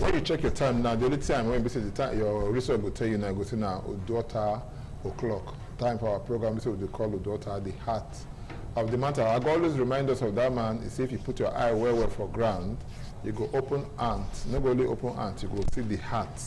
when you check your time now, the only time when the time your research will tell you now, go see now Udota o'clock. Time for our program, we call Udota the heart of the matter. I always remind us of that man. Is if you put your eye well for ground, you go open ant. Not only open ant, you go see the heart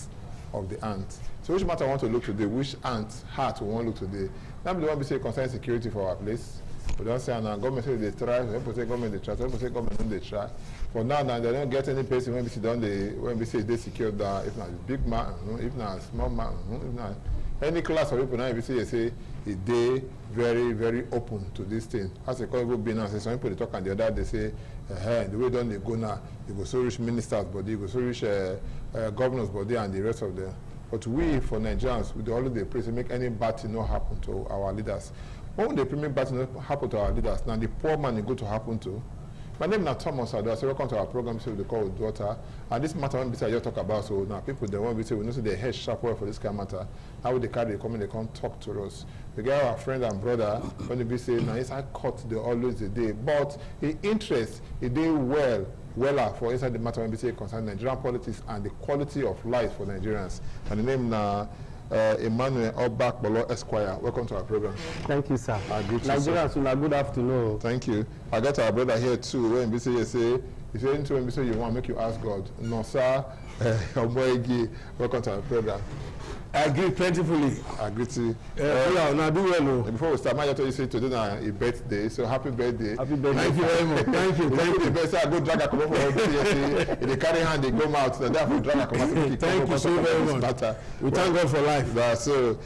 of the ant. So which matter I want to look today? Which ant heart we want to look today? Now the one we say concern security for our place. We don't say now government say they try, people say government they try, people say government don't they try. For now they don't get any person when we sit down when we say they secure that if not a big man, if not a small man, if not any class of people now if you say they very, very open to this thing. As a call be now, some people they talk and the other they say the way don't they go now, they go so rich ministers body, go so rich governors body and the rest of them. But we for Nigerians, we always pray to make any bad thing not happen to our leaders. When they make bad thing not happen to our leaders, now the poor man is going to happen to. My name is Thomas Ado. So welcome to our program. So we call Daughter. And this matter when we say you talk about. So now people they want to say we know say they head sharp well for this kind of matter. How they carry come and they come talk to us. We get our friend and brother when they say now inside court they always the day, but the interest they well for inside the matter when we say concern Nigerian politics and the quality of life for Nigerians. And the name now. Emmanuel Obakbolo Esquire, welcome to our program. Thank you, sir. Nigerians, good afternoon. Thank you. I got our brother here too. When we say you say into when we say you want to make you ask God. No, sir. Welcome to our program. I agree plentifully. I agree to. Now do well. Before we start, I just say today now a birthday. So happy birthday. Happy birthday. Thank you very much. Thank you. Thank you. The best. I go drag a come for all they carry hand, they go out. So therefore drag a come. Thank you so very much. We thank God for life. So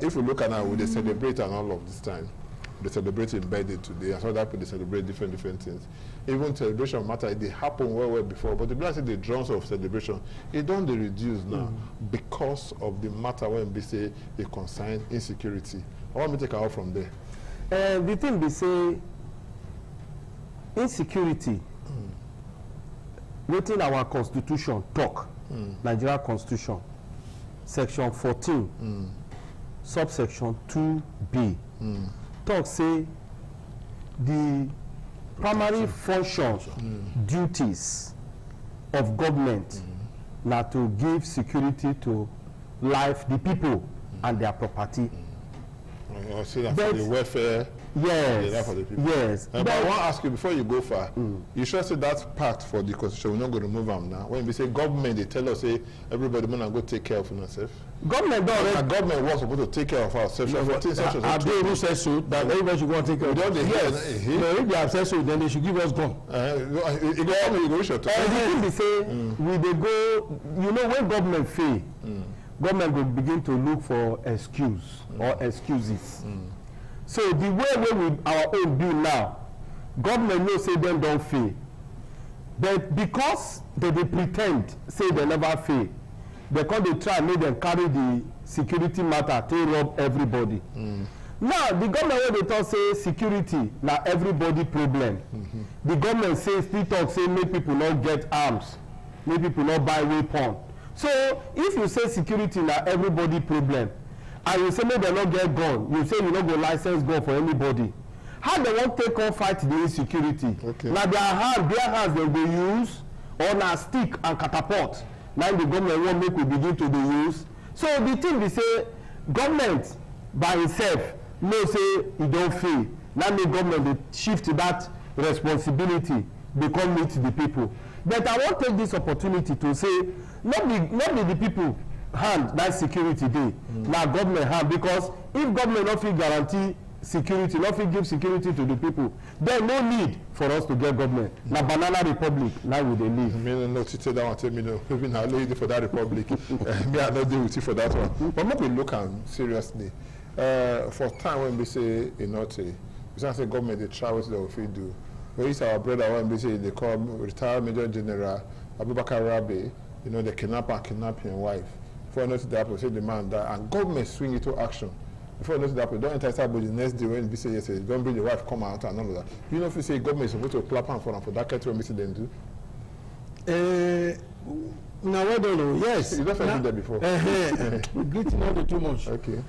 if we look at now, we they celebrate and all of this time. They celebrate in birthday today. I saw that people they celebrate different things. Even celebration matter, they happen well before. But the blessing the drums of celebration, it don't they reduce now because of the matter when we say they concern insecurity. I want me to take out from there. The thing they say insecurity. Within our constitution talk, Nigeria Constitution, section 14, subsection 2B. Talk say the primary functions, duties of government now to give security to life, the people and their property. I see that for the welfare. Yes. For the people. Yes. But I want to ask you before you go far. You should say that part for the constitution. We're not going to remove them now. When we say government, they tell us say everybody must go take care of themselves. Government don't. Government was supposed to take care of ourselves. Have they who said so that everybody should go and take care of themselves? Yes. No, if they have said so, then they should give us gun. You go reach your time. Everything they say, we they go. You know when government fail, government will begin to look for excuse or excuses. So the way we our own do now, government know say them don't fail, but because they pretend say they never fail, they come they try make them carry the security matter to rob everybody. Now the government wey dey talk say security na everybody problem. The government say still talk say make people not get arms, make people not buy weapon. So if you say security na everybody problem, and you say make dem not get gun, you say you no go license gun for anybody, how they wan take on fight the insecurity? Na their hands dem go use, or na stick and catapult na the government wan make we begin to dey use. So the thing be say government by itself know say e don fail, na make government dey shift that responsibility dey come meet the people. But I wan take this opportunity to say not be the people hand that security dey, na government hand, because if government no fit guarantee security, no fit give security to the people, then no need for us to get government. Na banana republic now we dey live. Me no tell that one, tell me no. Maybe na only for that republic. Me I no deal with you for that one. But make we look am seriously. For time when we say we say government dey try wetin dem fit do. We use our brother when we say they call retired Major General Abubakar Rabe, they kidnap his wife. Before notice that happen, say the man die, and government swing into action. Before notice that happen, don't enter inside, but the next day when we say yes, don't bring the wife come out and all of that. You know if you say government is supposed to clap hand for that kind of thing them do. Now I don't know. Yes. You don't do that before. Greeting all the too much. Okay.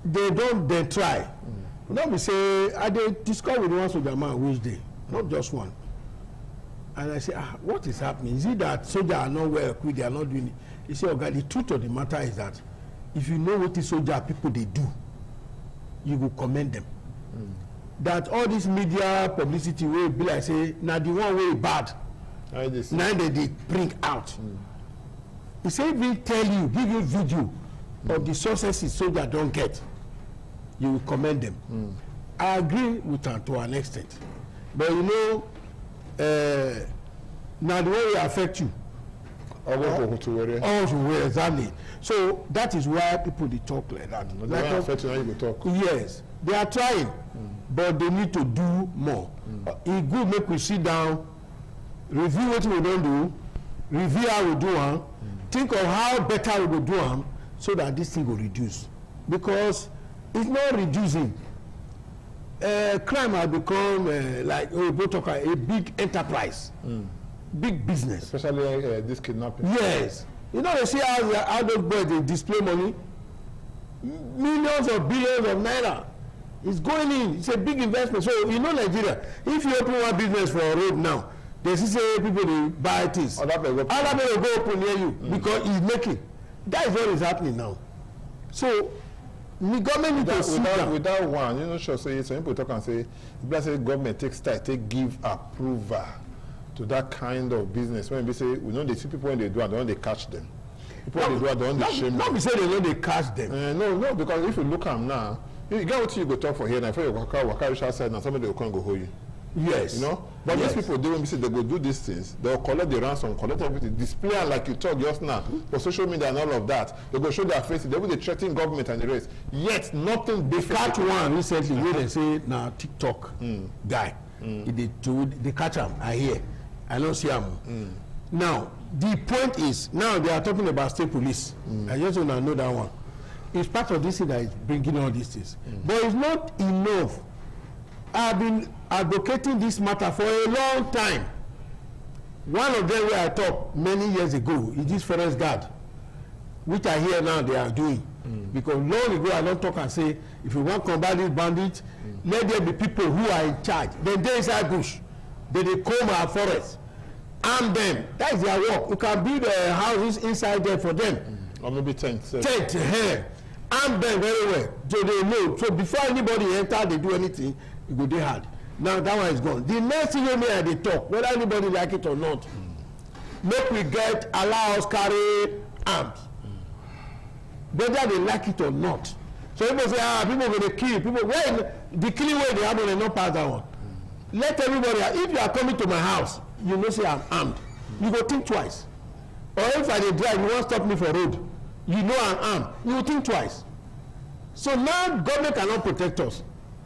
They try. Don't be say I dey discuss with one soldier man which day, not just one. And I say, what is happening? Is it that soldiers are not well equipped, they are not doing it? He said, okay, the truth of the matter is that if you know what the soldier people they do, you will commend them. That all this media publicity will be like say, now the one way bad, now they bring out. He said, we tell you, give you video of the successes soldiers don't get, you will commend them. I agree with her to an extent. But you know, now the way it affect you. Exactly. So that is why people they talk like that. Yes, they are trying, but they need to do more. It good make we sit down, review what we don't do, review how we do them, think of how better we will do them, so that this thing will reduce. Because it's not reducing. Crime has become a big enterprise, big business. Especially this kidnapping. Yes. You know, they see how those boys they display money. Millions or billions of naira. It's going in. It's a big investment. So, you know, Nigeria, if you open one business for a road now, they see people they buy things. Other people will go open near you because it's making. That is what is happening now. So, the government need to sit down. Without one, you know, sure, so some people talk and say, if say government takes time, give approval to that kind of business. When we say, we know they see people when they do and when they catch them. People when they do and when they shame them. Not be say they know they catch them. No, because if you look at them now, you get what you go talk for here now. If you walk outside now, somebody will come and go hold you. Yes. You know? But these people, they when we say they go do these things, they'll collect the ransom, collect everything, display like you talk just now for social media and all of that. They go show their faces, they will threaten government and the rest. Yet nothing they catch one recently where they say now TikTok guy. They catch him, I hear. I don't see him. Now, the point is, now they are talking about state police. I just want to know that one. It's part of this thing that is bringing all these things. But it's not enough. I've been advocating this matter for a long time. One of them where I talked many years ago is this forest guard, which I hear now they are doing. Because long ago I don't talk and say, if you want to combat these bandits, let there be people who are in charge. Then they inside bush. Then they comb our forest. Arm them. That is their work. You can build houses inside there for them. Or maybe tents. Tent, arm them very well. So they know. So before anybody enter, they do anything, it go dey hard. Now that one is gone. The next thing you may they talk, whether anybody like it or not, make we allow us carry arms. Whether they like it or not. So people say, people going to kill people. When the killing way they happen, they not pass that one. Let everybody, if you are coming to my house, you know say I'm armed. You go think twice. Or if I dey drive, you won't stop me for road. You know I'm armed. You will think twice. So now government cannot protect us.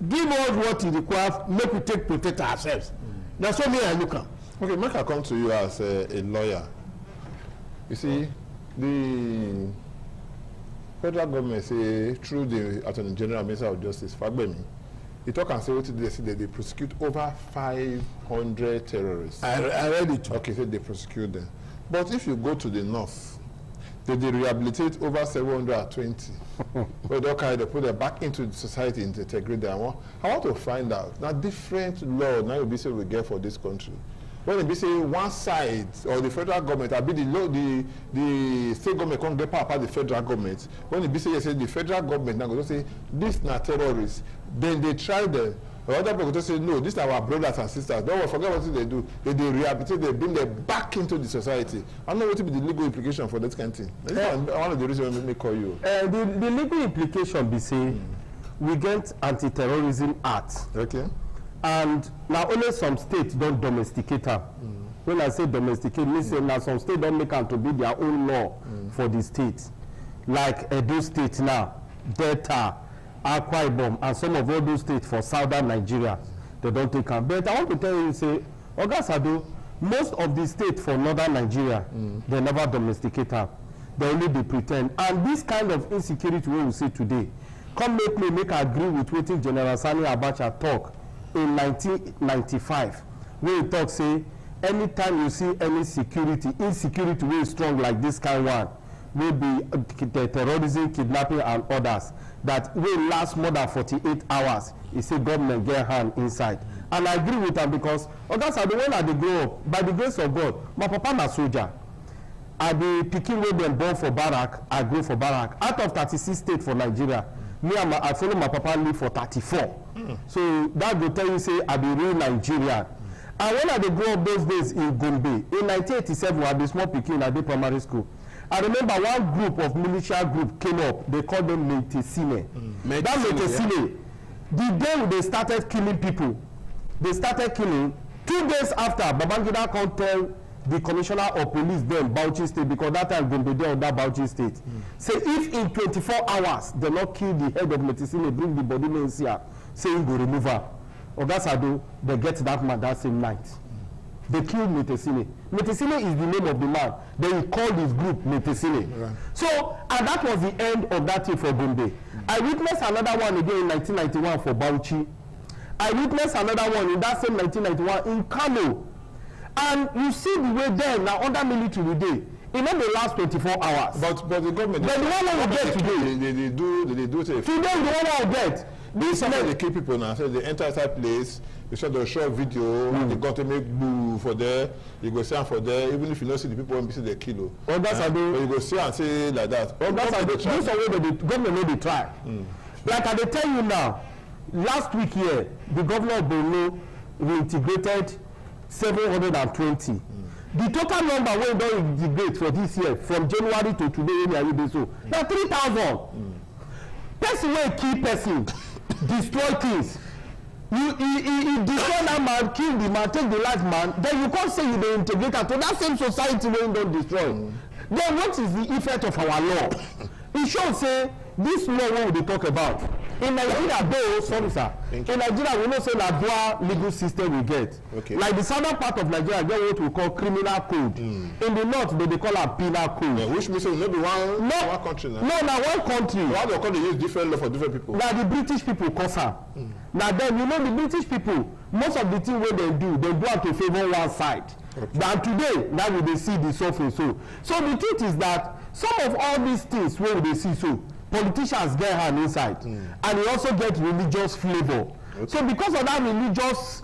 Give us what it requires, make we protect ourselves. That's what me I look at. Okay, make I come to you as a lawyer. You see, the federal government say through the Attorney General Minister of Justice, Fagbemi, he talk and say what they say that they prosecute over 500 terrorists. I read it. Okay, so they prosecute them. But if you go to the north, they rehabilitate over 720. But okay, they put them back into the society, integrate them. I want to find out now different law now will be say we get for this country. When it be say one side or the federal government, I be the state government can't get part of the federal government. When it be say yes, the federal government now go to say this na terrorists, then they try them. The other people go to say no, these are our brothers and sisters. Don't forget what they do. They rehabilitate, they bring them back into the society. I don't know what will be the legal implication for this kind of thing. That's one of the reasons we call you. The legal implication be say we get Anti-Terrorism Act. Okay. And now only some states don't domesticate them. When I say domesticate, means now some states don't make them to be their own law for the states. Like Edo State now, Delta, Akwa Ibom, and some of all those states for southern Nigeria, they don't take them. But I want to tell you, say, Ogasado, most of the states for northern Nigeria, they never domesticate them. They only they pretend. And this kind of insecurity we will see today, come make agree with what General Sani Abacha talk in 1995, where he talk say, anytime you see any insecurity wey strong like this kind one, will be terrorism, kidnapping, and others that will last more than 48 hours. He say government get hand inside. And I agree with am because others are the one that they grow up. By the grace of God, my papa na soldier. I be pikin wey dem born for barrack, I grow for barrack. Out of 36 states for Nigeria, me and I follow my papa live for 34. So that go tell you say I be real Nigerian. And when I dey grow up those days in Gombe, in 1987, I be small pikin, I dey primary school. I remember one group of militia group came up. They called them Metesine. That Metesine, the day they started killing people, they started killing. 2 days after, Babangida come tell the commissioner of police then Bauchi State, because that time Gombe dey under Bauchi State, say if in 24 hours they not kill the head of Metesine, bring the body in here, say he go remove her. Oga Sado, they get that man that same night. They killed Metesine. Metesine is the name of the man. Then he called his group Metesine. Right. So, and that was the end of that thing for Gombe. I witnessed another one again in 1991 for Bauchi. I witnessed another one in that same 1991 in Kano. And you see the way there, now under military day, it not the last 24 hours. But the government... But the one we get today... They do it... Today, the one we get... This is they kill people now. So they enter that place, they show the short video, they got to make boo for there, you go see for there, even if you don't see the people when you see the kilo. Oh, that's but you go see and say like that. Oh, that's this is the way the government made the try. Like I tell you now, last week here, the governor of Borno reintegrated 720. The total number we don't integrate for this year, from January to today, now 3,000. Person wey kill person, destroy things. You destroy that man, kill the man, take the last man, then you can't say you dey integrate to that same society wey you don destroy. Then what is the effect of our law? It shows say this law wey we dey talk about. In Nigeria, though, sorry sir, in Nigeria we know say na dual legal system we get. Okay. Like the southern part of Nigeria get what we call criminal code. In the north they call am penal code. Yeah, which means say no be one country now. No, na one country. Why they call they use different law for different people? Na the British people cause am. Na then you know the British people, most of the thing wey they do am to favour one side. Okay. And today, now we dey see the suffering so. So the truth is that some of all these things wey we dey see so, politicians get hand inside, and e also get religious flavour. Okay. So because of that religious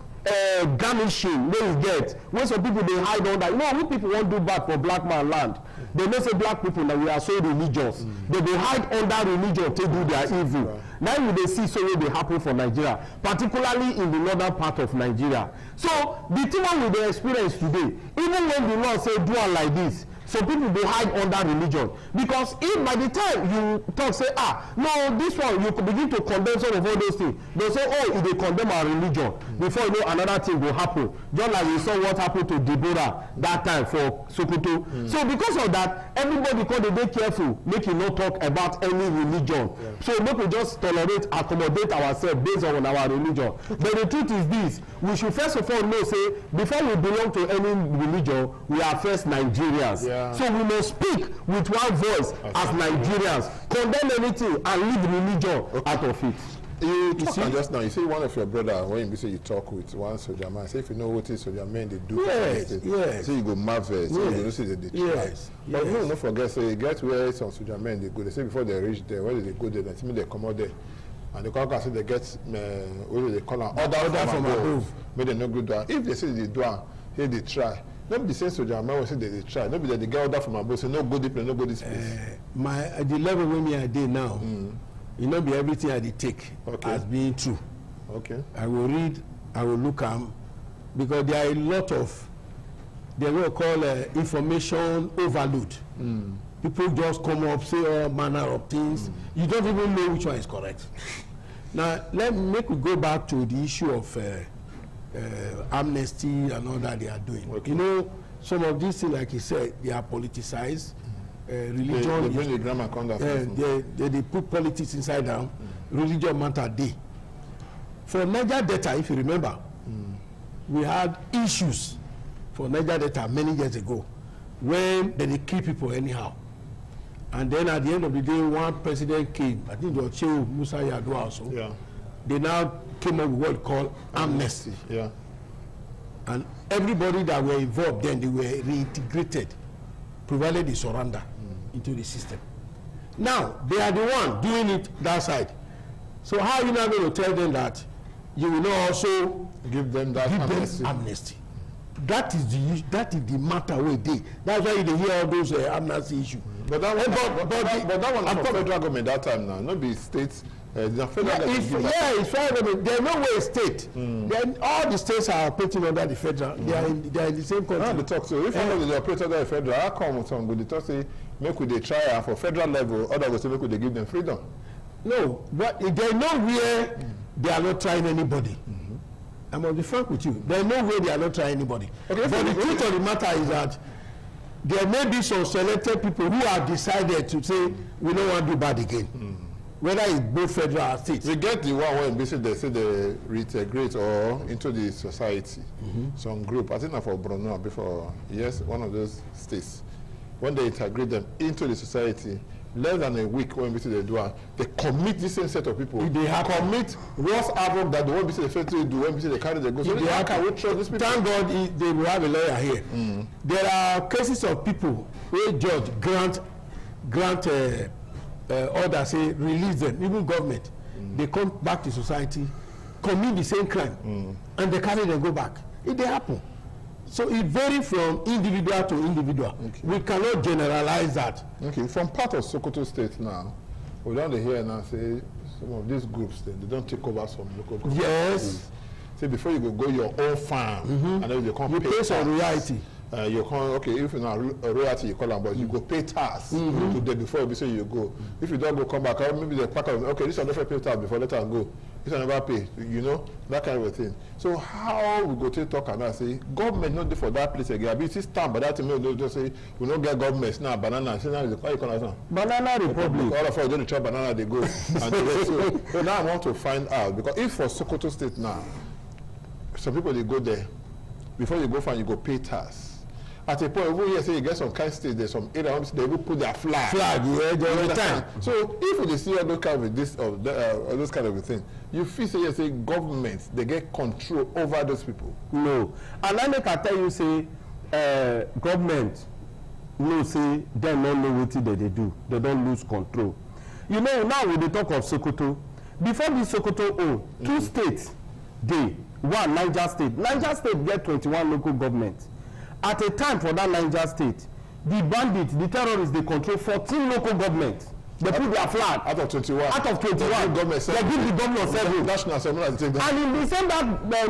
garnishing wey we get, wey some people dey hide under, you know, when people wan do bad for black man land, they know say black people na we are so religious. They dey hide under religion take do their evil. Right. Now we dey see so wey dey happen for Nigeria, particularly in the northern part of Nigeria. So the thing wey we dey experience today, even when the law say do am like this, so people dey hide under religion, because if by the time you talk say no, this one you begin to condemn some of all those things, they say e dey condemn our religion, before you know another thing go happen, just like we saw what happened to Deborah that time for Sokoto. So because of that, everybody come dey careful make you no talk about any religion. So make we just tolerate, accommodate ourselves based on our religion. But the truth is this: we should first of all know say before we belong to any religion, we are first Nigerians. So we must speak with one voice as Nigerians, condemn anything and leave religion out of it. You talk just now, you say one of your brother, when you say you talk with one soldier man, say if you know what is soldier men they do, so you go marvel, so you go see the try. But you don't forget, so you get where some soldier men they go, they say before they reach there, where they go there, they come out there. And the conquer say they get what they call an order from above, but they no good down. If they say they do, here they try. Not be saying soldier man will say they try. Not be that they get order from above, say no go deep, no go this place. At the level where me I dey now, you know, be everything I dey take as being true. Okay. I will read, I will look because there are a lot of, they will call information overload. People just come up, say all manner of things. You don't even know which one is correct. Now, let me go back to the issue of amnesty and all that they are doing. Okay. You know, some of these things, like he said, they are politicized. Religion, they bring the grammar they put politics inside down. Religion matter day. For Niger Delta, if you remember, we had issues for Niger Delta many years ago when they kill people anyhow. And then at the end of the day, one president came, I think it was Shehu Musa Yar'Adua also. Yeah. They now came up with what called amnesty. Yeah. And everybody that were involved then, they were reintegrated, provided the surrender. into the system. Now, they are the one doing it that side. So how are you not going to tell them that you will not also give them that amnesty? Amnesty? That is the matter where they. That's why you hear all those amnesty issues. But that one was for federal government that time now, not be states. The federal it's federal government. There's no way state. Then all the states are operating under the federal. They are in the same country. Now the talk. So if one of the operate under the federal, how come some good talk say make we they try for federal level, other will say make we they give them freedom? No, but there's nowhere they are not trying anybody. I must be frank with you. There's no way they are not trying anybody. Okay, but the truth of the matter is that there may be some selected people who have decided to say we don't want to do bad again. Whether it's both federal or state. We get the one when basically they say they reintegrate or into the society. Some group, I think for Borno before, yes, one of those states, when they integrate them into the society, less than a week when they do it, they commit the same set of people. They have commit worse havoc that the one they fail to do when they carry the go. So how can we trust these people? Thank God they will have a lawyer here. There are cases of people where judge grant order say release them, even government. They come back to society, commit the same crime, and they carry them go back. It dey happen. So it varies from individual to individual. Okay. We cannot generalize that. Okay, from part of Sokoto State now, we don't hear now say some of these groups they don't take over some local groups. Yes. Say before you go your own farm, and then you come pay some royalty. You come okay if you know a royalty you call them, but you go pay tax to them before you say you go. If you don't go come back, or maybe they pack up. Okay, this one never pay tax before let them go. This one never pay. You know that kind of a thing. So how we go to talk and I say government not do for that place again? I be still stand, but that thing we just say we don't get government now. Banana. Say now why you call us now? Banana Republic. All of us don't chop banana. They go. So now I want to find out because if for Sokoto State now, some people they go there before you go find you go pay tax. At a point, over here, say you get some kind of state, there's some area they will put their flag. Every time. So if you see all those kind of this or those kind of a thing, you feel say government they get control over those people. No, and I make I tell you say government no say they don't know what they do. They don't lose control. You know now when they talk of Sokoto, before this Sokoto two states dey one Niger State. Niger State get 21 local governments. At a time for that Niger State, the bandits, the terrorists, they control 14 local governments. They put their flag. Out of 21. Out of 21. They give the governor 7. National Assembly and take that. And in the same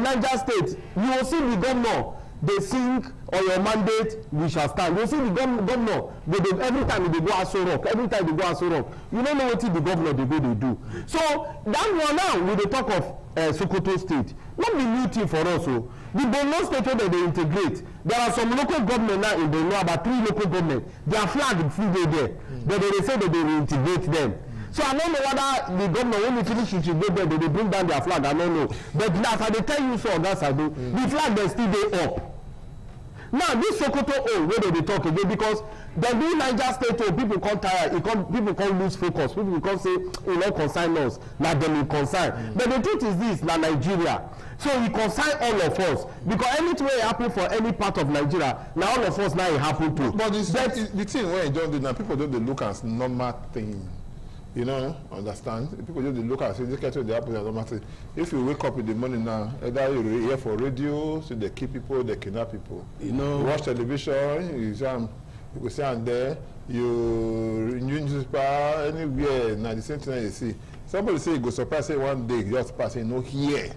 Niger State, you will see the governor, they sing, on your mandate, we shall stand. You will see the governor, every time they go Aso Rock, you don't know what the governor they do. So that one now, when they talk of Sokoto State, not the new thing for us. So the Borno State where they integrate, there are some local government now in Borno, about 3 local government. Their flag is still there. But they say that they will integrate them. So I don't know whether the government, when they finish integrate them, they bring down their flag. I don't know. But as I tell you so, that's I do. The flag they still there up. Now this Sokoto where they talk again because they do Niger State people come tired, people come lose focus, people come say you know consign us, now them will consign. But the truth is this, na Nigeria. So we consign all of us because anything will happen for any part of Nigeria, now all of us now it happen to. But the thing when you don't do now, people don't look as normal thing. You know, understand? People just look and say, this kind of the happen as normal thing. If you wake up in the morning now, either you hear for radio, so they keep people, they kidnap people. You know, you watch television, you go stand there, you newspaper, anywhere, now the same thing you see. Somebody say you go surprise, say one day, you just pass, say no here.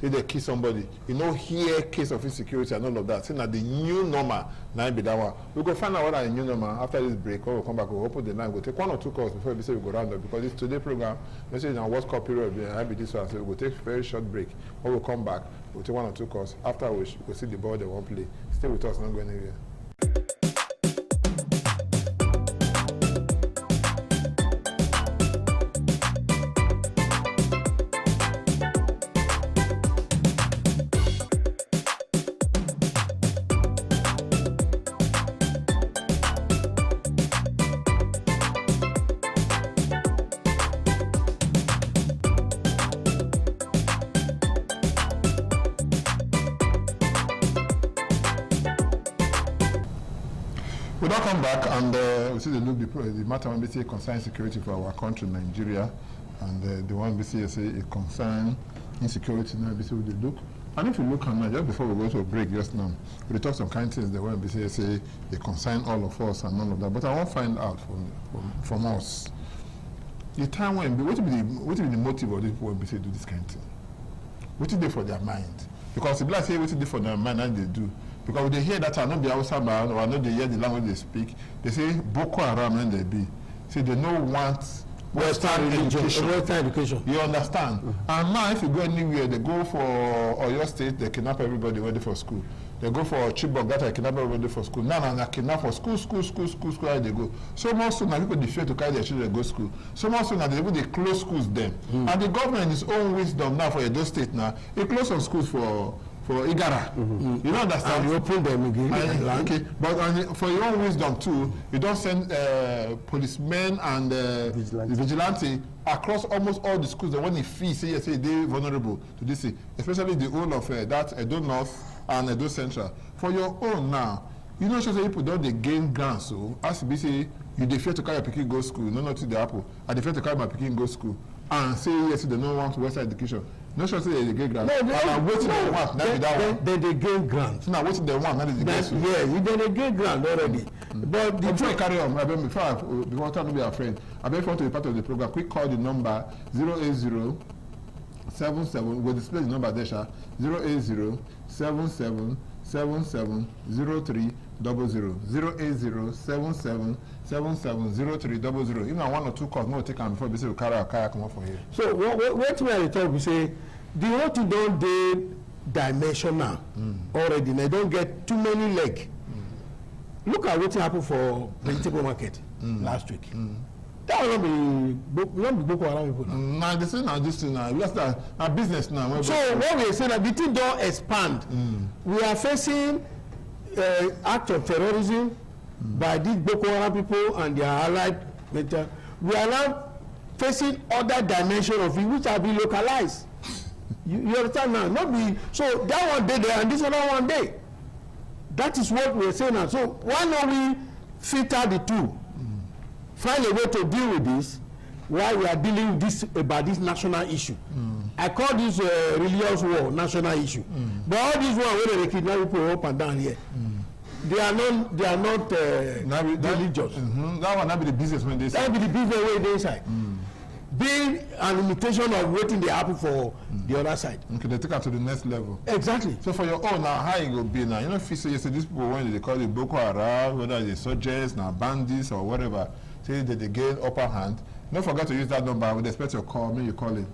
Say they kill somebody, you know here case of insecurity and all of that. Say now the new normal, now be that one. We go find out what are the new normal after this break. When we come back, we'll open the line. We'll take 1 or 2 calls before we say we go round up because this today program, let's say in our World Cup period, I be this one. So we'll take a very short break. When we come back, we'll take 1 or 2 calls. After which we'll see the ball they won't play. Stay with us, not go anywhere. Welcome back, and we see the matter when we say concern security for our country, Nigeria, and the one we see it concern insecurity now. We see the look, and if you look on now, just before we go to a break, just now, we talk some kind of things that when we say it concern all of us and all of that. But I want to find out from us the time when what will be the motive of these people when we say do this kind of thing. What is they for their mind? Because the black say what is they for their mind and they do. Because when they hear that I not be Hausa man or not they hear the language they speak, they say Boko Haram and they be. Say they don't want Western education. You understand? And now if you go anywhere, they go for Oyo State, they kidnap everybody ready for school. They go for Chibok, that I kidnap everybody for school. Now they kidnap for school, they go. So much so now people they fear to carry their children go school. So much so now they close schools them. And the government in its own wisdom now for Edo State now, it close some schools for Igara. You don't understand? And you open them again. Okay, but for your own wisdom too, you don't send policemen and vigilante across almost all the schools. That when they feel say they're vulnerable to this thing, especially the whole of that Edo North and Edo Central. For your own now, you know, so people don't they gain grants. So as we say, you they fear to carry your pikin go school, not to the apple. I they fear to carry my pikin go school, and say yes, they don't want Western education. No sure say they get grant. No, waiting they want. Now that one. They gain grant. So now waiting they want. Now they get. Yeah, you they get grant already. But before I carry on, before time to be afraid, I beg you to be part of the program. Quick call the number 080 77. We'll display the number there, 080 77 77 03 00 080 77 77 03 00. Even one or two calls, no take them before we say we carry our kayak come up for here. So what we are talking, we say the whole thing don't dey dimensional already. They don't get too many leg. Look at what happened for vegetable market last week. That will not be Boko Haram people now. Now they say now this thing now, just a business now. So what we say that the thing don't expand. We are facing act of terrorism by these Boko Haram people and their allied military. We are now facing other dimension of it which are being localized. You understand now? Not be so that one day there and this other one day. That is what we are saying now. So why not we filter the two? Find a way to deal with this while we are dealing with this about this national issue. I call this religious war national issue. But all these one where they kidnap people up and down here, they are not religious. That one not be the business when they say. That be the business way they inside. Being an imitation of waiting they happen for the other side. Okay, they take it to the next level. Exactly. So for your own now, how it will be now? You know, if you say these people when they call it Boko Haram, whether it's soldiers, now bandits or whatever, say that they gain upper hand. Don't forget to use that number. I would expect your call. Maybe you call it.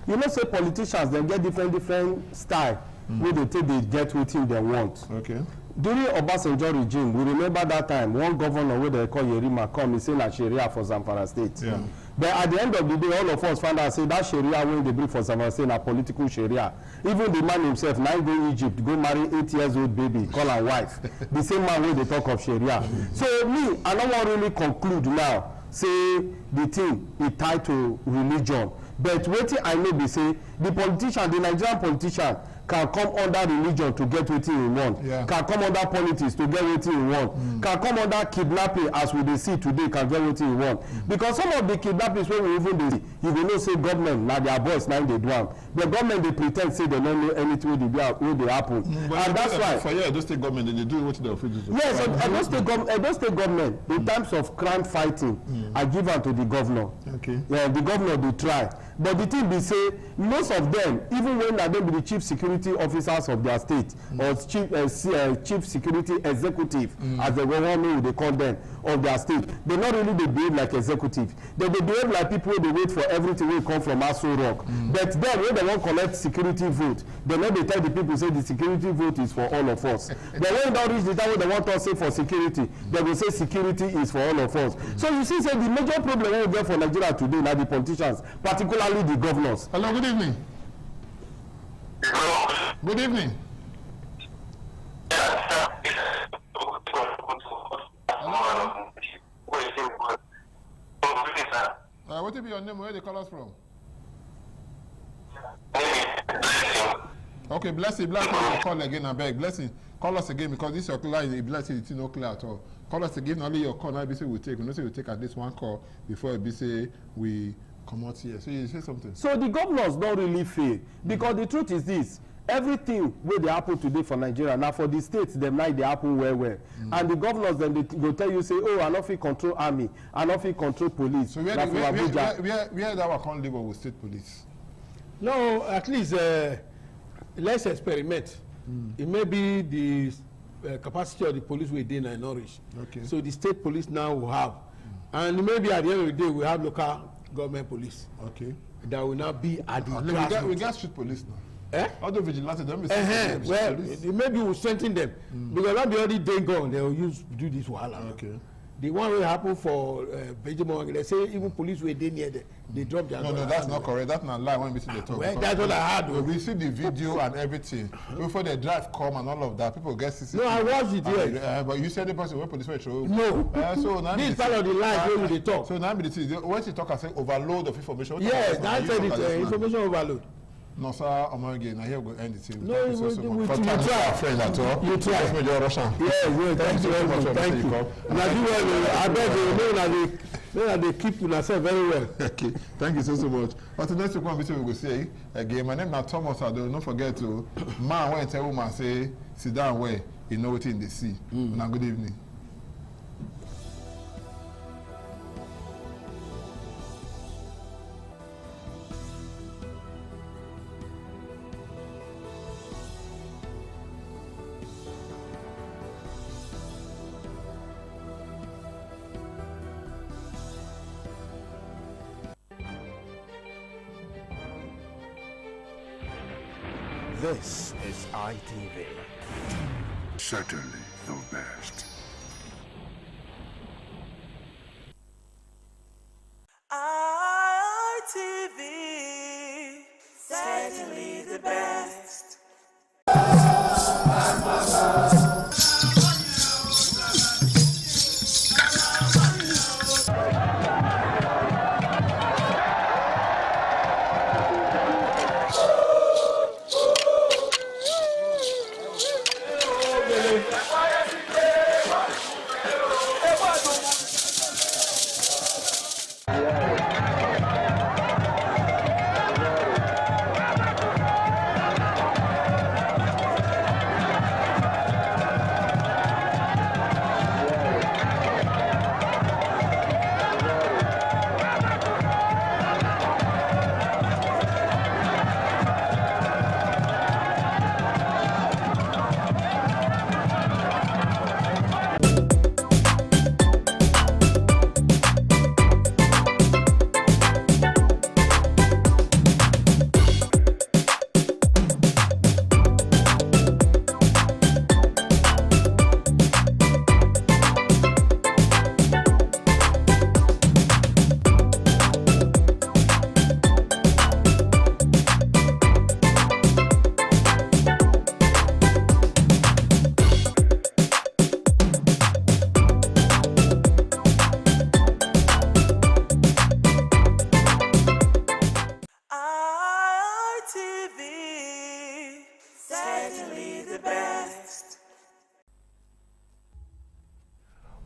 You know, say politicians they get different style where they take they get wetin they want. Okay. During Obasanjo regime, we remember that time one governor where they call Yerima come, he say na Sharia for Zamfara State. Yeah. But at the end of the day, all of us found out say that Sharia when they bring for Zamfara State na political Sharia. Even the man himself now go Egypt, go marry 8-year-old baby, call her wife. The same man where they talk of Sharia. So me, I don't want really conclude now. Say the thing is tied to religion. But wetin I know be say the politician, the Nigerian politician, can come under religion to get wetin he want. Yeah. Can come under politics to get wetin he want. Can come under kidnapping as we dey see today can get wetin he want. Because some of the kidnappings wey we even dey see, you go know say government na their boys na dey do am. The government dey pre ten d say they no know anything wey dey happen. And that's why. For your Edo State government, they do what they offer to do. Yes, Edo State government in terms of crime fighting, I give am to the governor. Okay. Yeah, the governor dey try. But the thing be say most of them, even when na dem be the chief security officers of their state or chief security executive as the one wey we dey call them of their state, they not really dey behave like executive. They dey behave like people wey dey wait for everything wey come from Aso Rock. But then when they wan collect security vote, they no dey tell the people say the security vote is for all of us. But when e don reach the time wey they want us say for security, they go say security is for all of us. So you see say the major problem wey we get for Nigeria today na the politicians, particularly the governors. Hello, good evening. Good evening. Hello. What will be your name? Where they call us from? Okay, Blessing, call again, I beg. Blessing, call us again because this is your line. Blessing, it's not clear at all. Call us again, only your call. Now, BC will take. We know say we take at least one call before BC we come out here. So you say something. So the governors don't really fail because the truth is this: everything where they happen today for Nigeria now for the states, them like they happen well. And the governors then they go tell you say, oh, I don't feel control army, I don't feel control police. So where that one can't live with state police? No, at least let's experiment. It may be the capacity of the police within and Norwich. Okay. So the state police now will have, and maybe at the end of the day we have local government police. Okay. That will now be at the grassroots. We got street police now. Eh? All the vigilantes don't be well, maybe we'll strengthen them because that be already day gone. They will do this wahala. Okay. The one will happen for Benjamin. They say even police were there near there. They drop their. No, that's not correct. That's not lie when we see the talk. Well, that's what I heard. We see the video and everything before the drive come and all of that. People get CCTV. No, I watched it. Yes. But you said the person where police were show. No. So now this part of the line where they talk. So now the thing when she talk, I say overload of information. Yes, I said it's information overload. No, sir, I'm again. I hear we end the team. No, you try. Friend at all. You try. Yeah, thank you very much. Thank you. Now do well. I beg you, know that they keep to themselves very well. Okay, thank you so much. But the next one we will say again. My name is Thomas Ado. Don't forget to man when tell woman say sit down where you know what in the sea. Now good evening. This is ITV. Certainly the best. ITV. Certainly the best.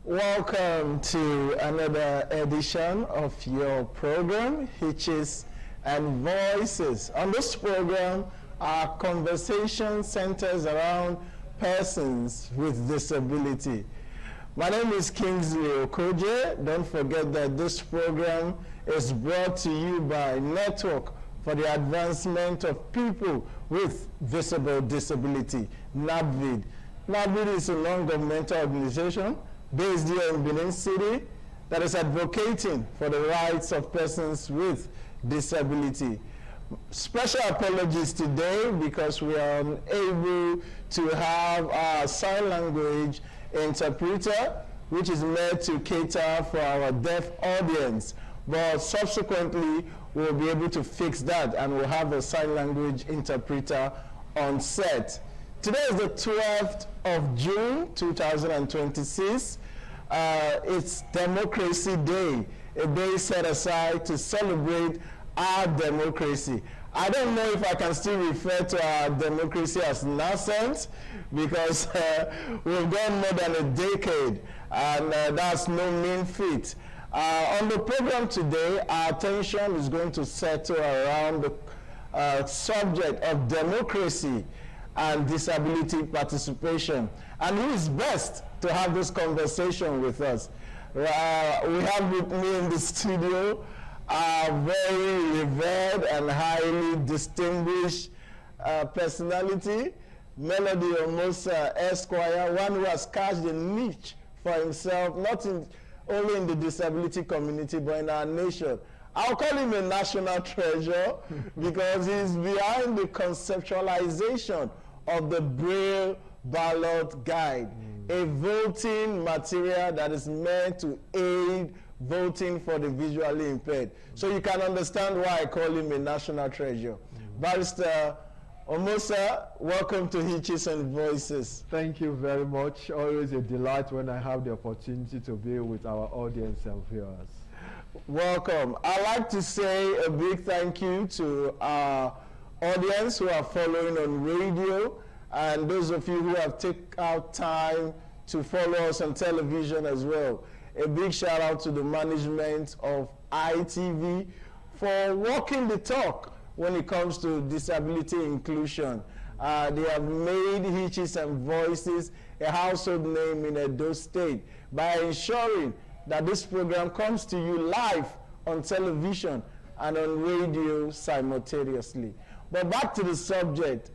Welcome to another edition of your program, Hitches and Voices. On this program, our conversation centers around persons with disability. My name is Kingsley Okoje. Don't forget that this program is brought to you by Network for the Advancement of People with Visible Disability, NABVID. NABVID is a non-governmental organization based here in Benin City that is advocating for the rights of persons with disability. Special apologies today because we are unable to have our sign language interpreter, which is meant to cater for our deaf audience. But subsequently, we'll be able to fix that and we'll have a sign language interpreter on set. Today is the 12th of June, 2026. It's Democracy Day, a day set aside to celebrate our democracy. I don't know if I can still refer to our democracy as nascent, because we've gone more than a decade, and that's no mean feat. On the program today, our attention is going to settle around the subject of democracy and disability participation. And who is best to have this conversation with us? We have with me in the studio a very revered and highly distinguished personality, Melody Omosa Esquire, one who has cast a niche for himself, not only in the disability community, but in our nation. I'll call him a national treasure because he's behind the conceptualization of the Braille Ballot Guide, a voting material that is meant to aid voting for the visually impaired. So you can understand why I call him a national treasure. Barrister Omosa, welcome to Hitches and Voices. Thank you very much. Always a delight when I have the opportunity to be with our audience and viewers. Welcome. I'd like to say a big thank you to our audience who are following on radio, and those of you who have taken out time to follow us on television as well. A big shout out to the management of ITV for walking the talk when it comes to disability inclusion. They have made Hitches and Voices a household name in Edo State by ensuring that this program comes to you live on television and on radio simultaneously. But back to the subject.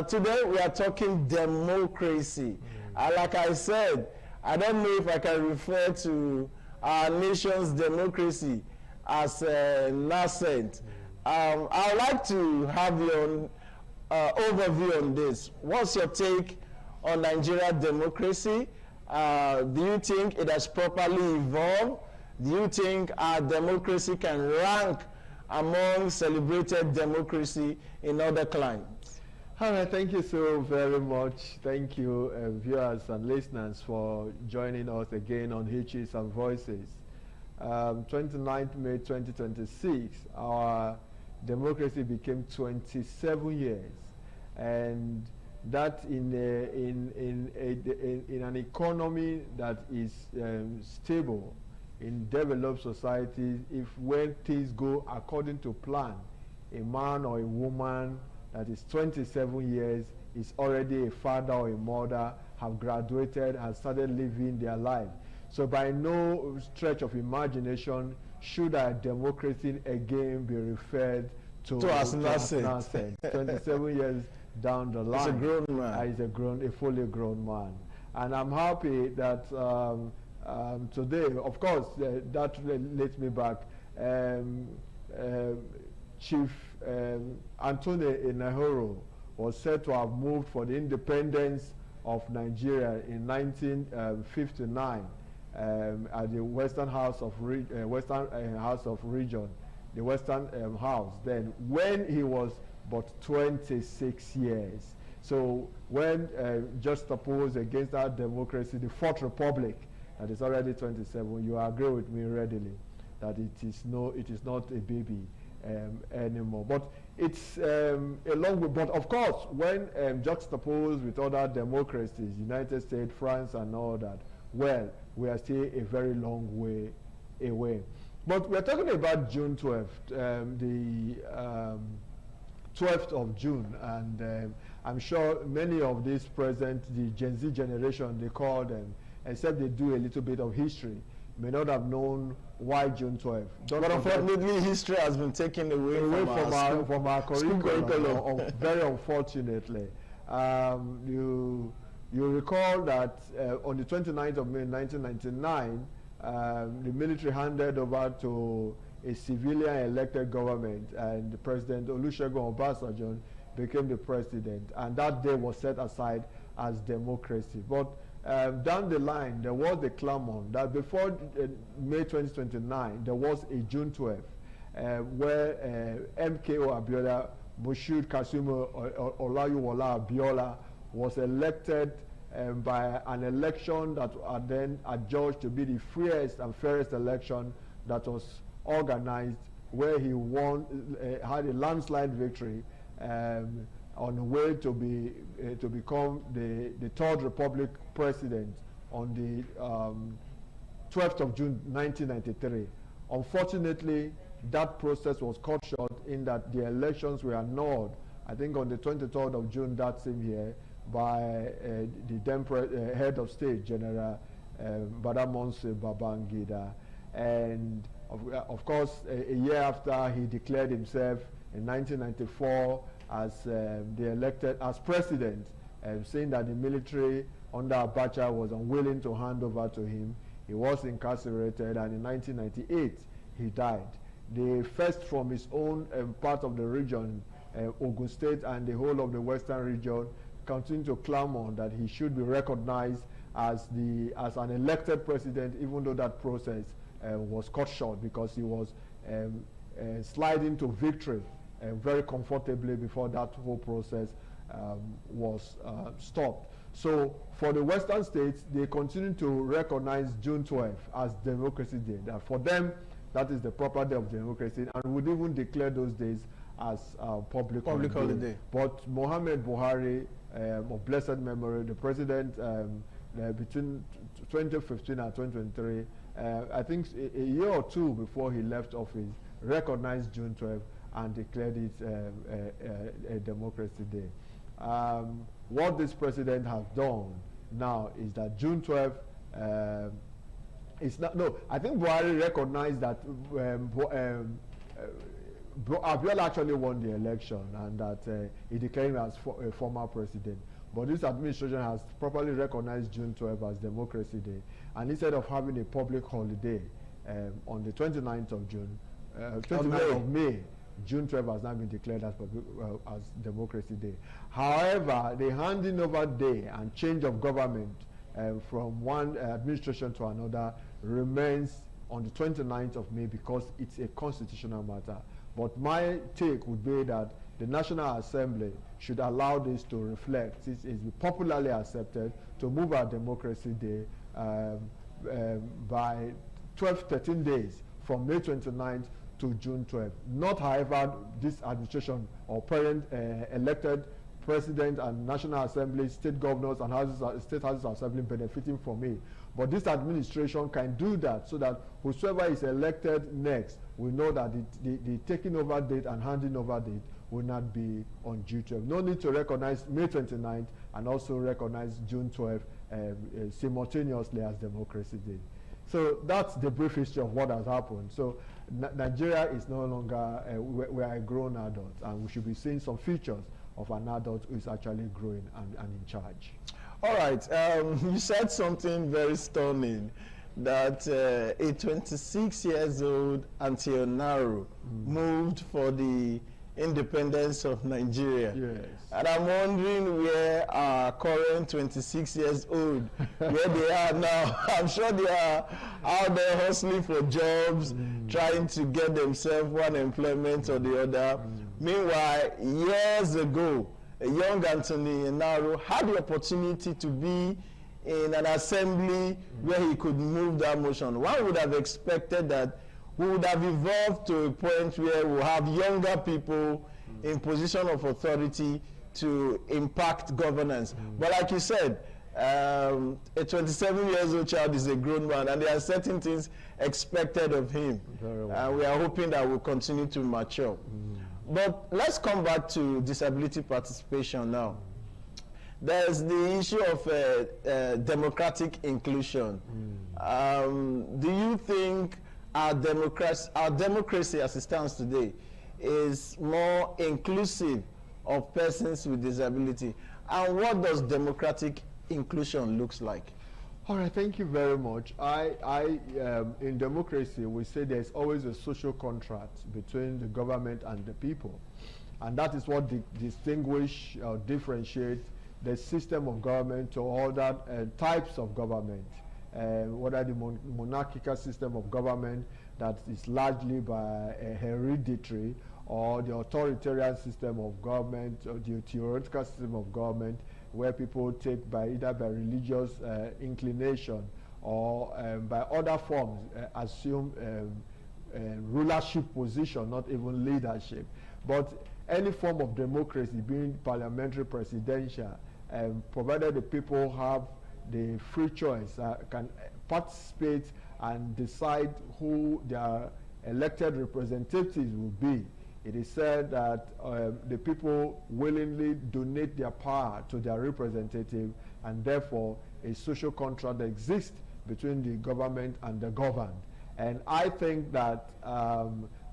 Today we are talking democracy. Like I said, I don't know if I can refer to our nation's democracy as nascent. I would like to have your overview on this. What's your take on Nigeria democracy? Do you think it has properly evolved? Do you think our democracy can rank among celebrated democracy in other climes? All right, thank you so very much. Thank you, viewers and listeners, for joining us again on Hitches and Voices. 29th May 2026, our democracy became 27 years, and that in an economy that is stable, in developed societies, if when things go according to plan, a man or a woman that is 27 years is already a father or a mother, have graduated, has started living their life. So by no stretch of imagination should our democracy again be referred to as nascent. 27 years down the line. He's a grown man. A fully grown man. And I'm happy that today, of course, that leads me back. Chief Anthony Enahoro was said to have moved for the independence of Nigeria in 1959 at the Western House of House of Region, the Western House. Then, when he was but 26 years. So when juxtaposed against our democracy, the Fourth Republic, that is already 27, you agree with me readily that it is not a baby anymore. But it's a long way. But of course, when juxtaposed with other democracies, United States, France, and all that, well, we are still a very long way away. But we're talking about June 12th, the 12th of June, and I'm sure many of these present, the Gen Z generation, they call them, except they do a little bit of history, may not have known why June 12th. But unfortunately, history has been taken away from our curriculum. Very unfortunately. You recall that on the 29th of May 1999, the military handed over to a civilian elected government, and President Olusegun Obasanjo became the president, and that day was set aside as democracy. But down the line, there was a clamor that before May 2029, there was a June 12th, where MKO Abiola, Moshood Kasumu Olayiwola Abiola, was elected by an election that are then adjudged to be the freest and fairest election that was organized where he won, had a landslide victory on the way to become the Third Republic president on the 12th of June 1993. Unfortunately, that process was cut short in that the elections were annulled, I think on the 23rd of June that same year, by the then head of state, General Badamasi Babangida. And of course, a year after, he declared himself in 1994 as as president, saying that the military under Abacha was unwilling to hand over to him. He was incarcerated, and in 1998 he died. The first from his own part of the region, Ogun State and the whole of the western region, continued to clamor that he should be recognized as an elected president, even though that process was cut short because he was sliding to victory very comfortably before that whole process was stopped. So for the western states, they continue to recognize June 12th as Democracy Day. That for them, that is the proper day of democracy, and would even declare those days as public holiday. But Mohammed Buhari, of blessed memory, the president between 2015 and 2023, I think a year or two before he left office, recognized June 12th and declared it a Democracy Day. What this president has done now is that June 12th is not, no, I think Buhari recognized that Abiola actually won the election and that he declared him as a former president. But this administration has properly recognized June 12th as Democracy Day. And instead of having a public holiday on the 29th of June, 29th of May, June 12th has now been declared as Democracy Day. However, the handing over day and change of government from one administration to another remains on the 29th of May because it's a constitutional matter. But my take would be that the National Assembly should allow this to reflect. This is popularly accepted to move our Democracy Day by 13 days from May 29th to June 12th. Not, however, this administration or parent elected president and National Assembly, state governors and state houses of assembly benefiting from it. But this administration can do that so that whosoever is elected next will know that the taking over date and handing over date will not be on June 12th. No need to recognize May 29th and also recognize June 12th simultaneously as Democracy Day. So that's the brief history of what has happened. So Nigeria is no longer, we are a grown adult, and we should be seeing some features of an adult who is actually growing and in charge. All right, you said something very stunning, that a 26-year-old Auntie Naro moved for the independence of Nigeria. Yes. And I'm wondering where our current 26-years-old, where they are now. I'm sure they are out there hustling for jobs, trying to get themselves one employment or the other. Meanwhile, years ago, a young Anthony Enaro had the opportunity to be in an assembly where he could move that motion. One would have expected that we would have evolved to a point where we have younger people in position of authority to impact governance. But like you said, a 27-year-old child is a grown man, and there are certain things expected of him. And we are hoping that we'll continue to mature. But let's come back to disability participation now. There's the issue of democratic inclusion. Do you think our democracy as it stands today is more inclusive of persons with disability? And what does democratic inclusion looks like? All right, thank you very much. In democracy, we say there's always a social contract between the government and the people. And that is what distinguish or differentiate the system of government to other types of government. Whether the monarchical system of government that is largely by hereditary, or the authoritarian system of government, or the theoretical system of government, where people take either by religious inclination or by other forms assume rulership position, not even leadership. But any form of democracy, being parliamentary, presidential, provided the people have the free choice, can participate and decide who their elected representatives will be. It is said that the people willingly donate their power to their representative, and therefore a social contract exists between the government and the governed. And I think that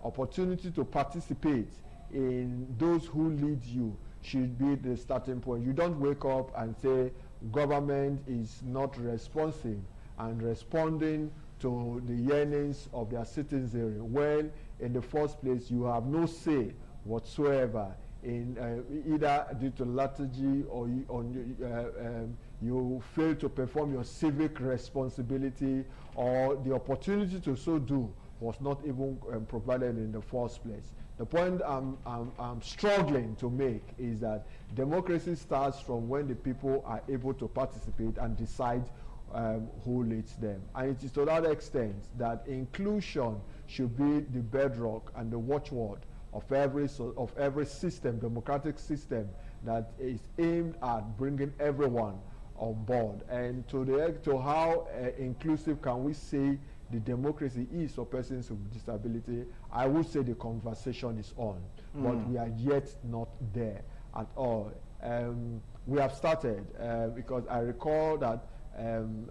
opportunity to participate in those who lead you should be the starting point. You don't wake up and say government is not responsive and responding to the yearnings of their citizenry, when in the first place you have no say whatsoever in either due to lethargy or you fail to perform your civic responsibility, or the opportunity to so do was not even provided in the first place. The point I'm struggling to make is that democracy starts from when the people are able to participate and decide who leads them. And it is to that extent that inclusion should be the bedrock and the watchword of every system, democratic system, that is aimed at bringing everyone on board. And to how inclusive can we say the democracy is for persons with disability, I would say the conversation is on, but we are yet not there at all. We have started because I recall that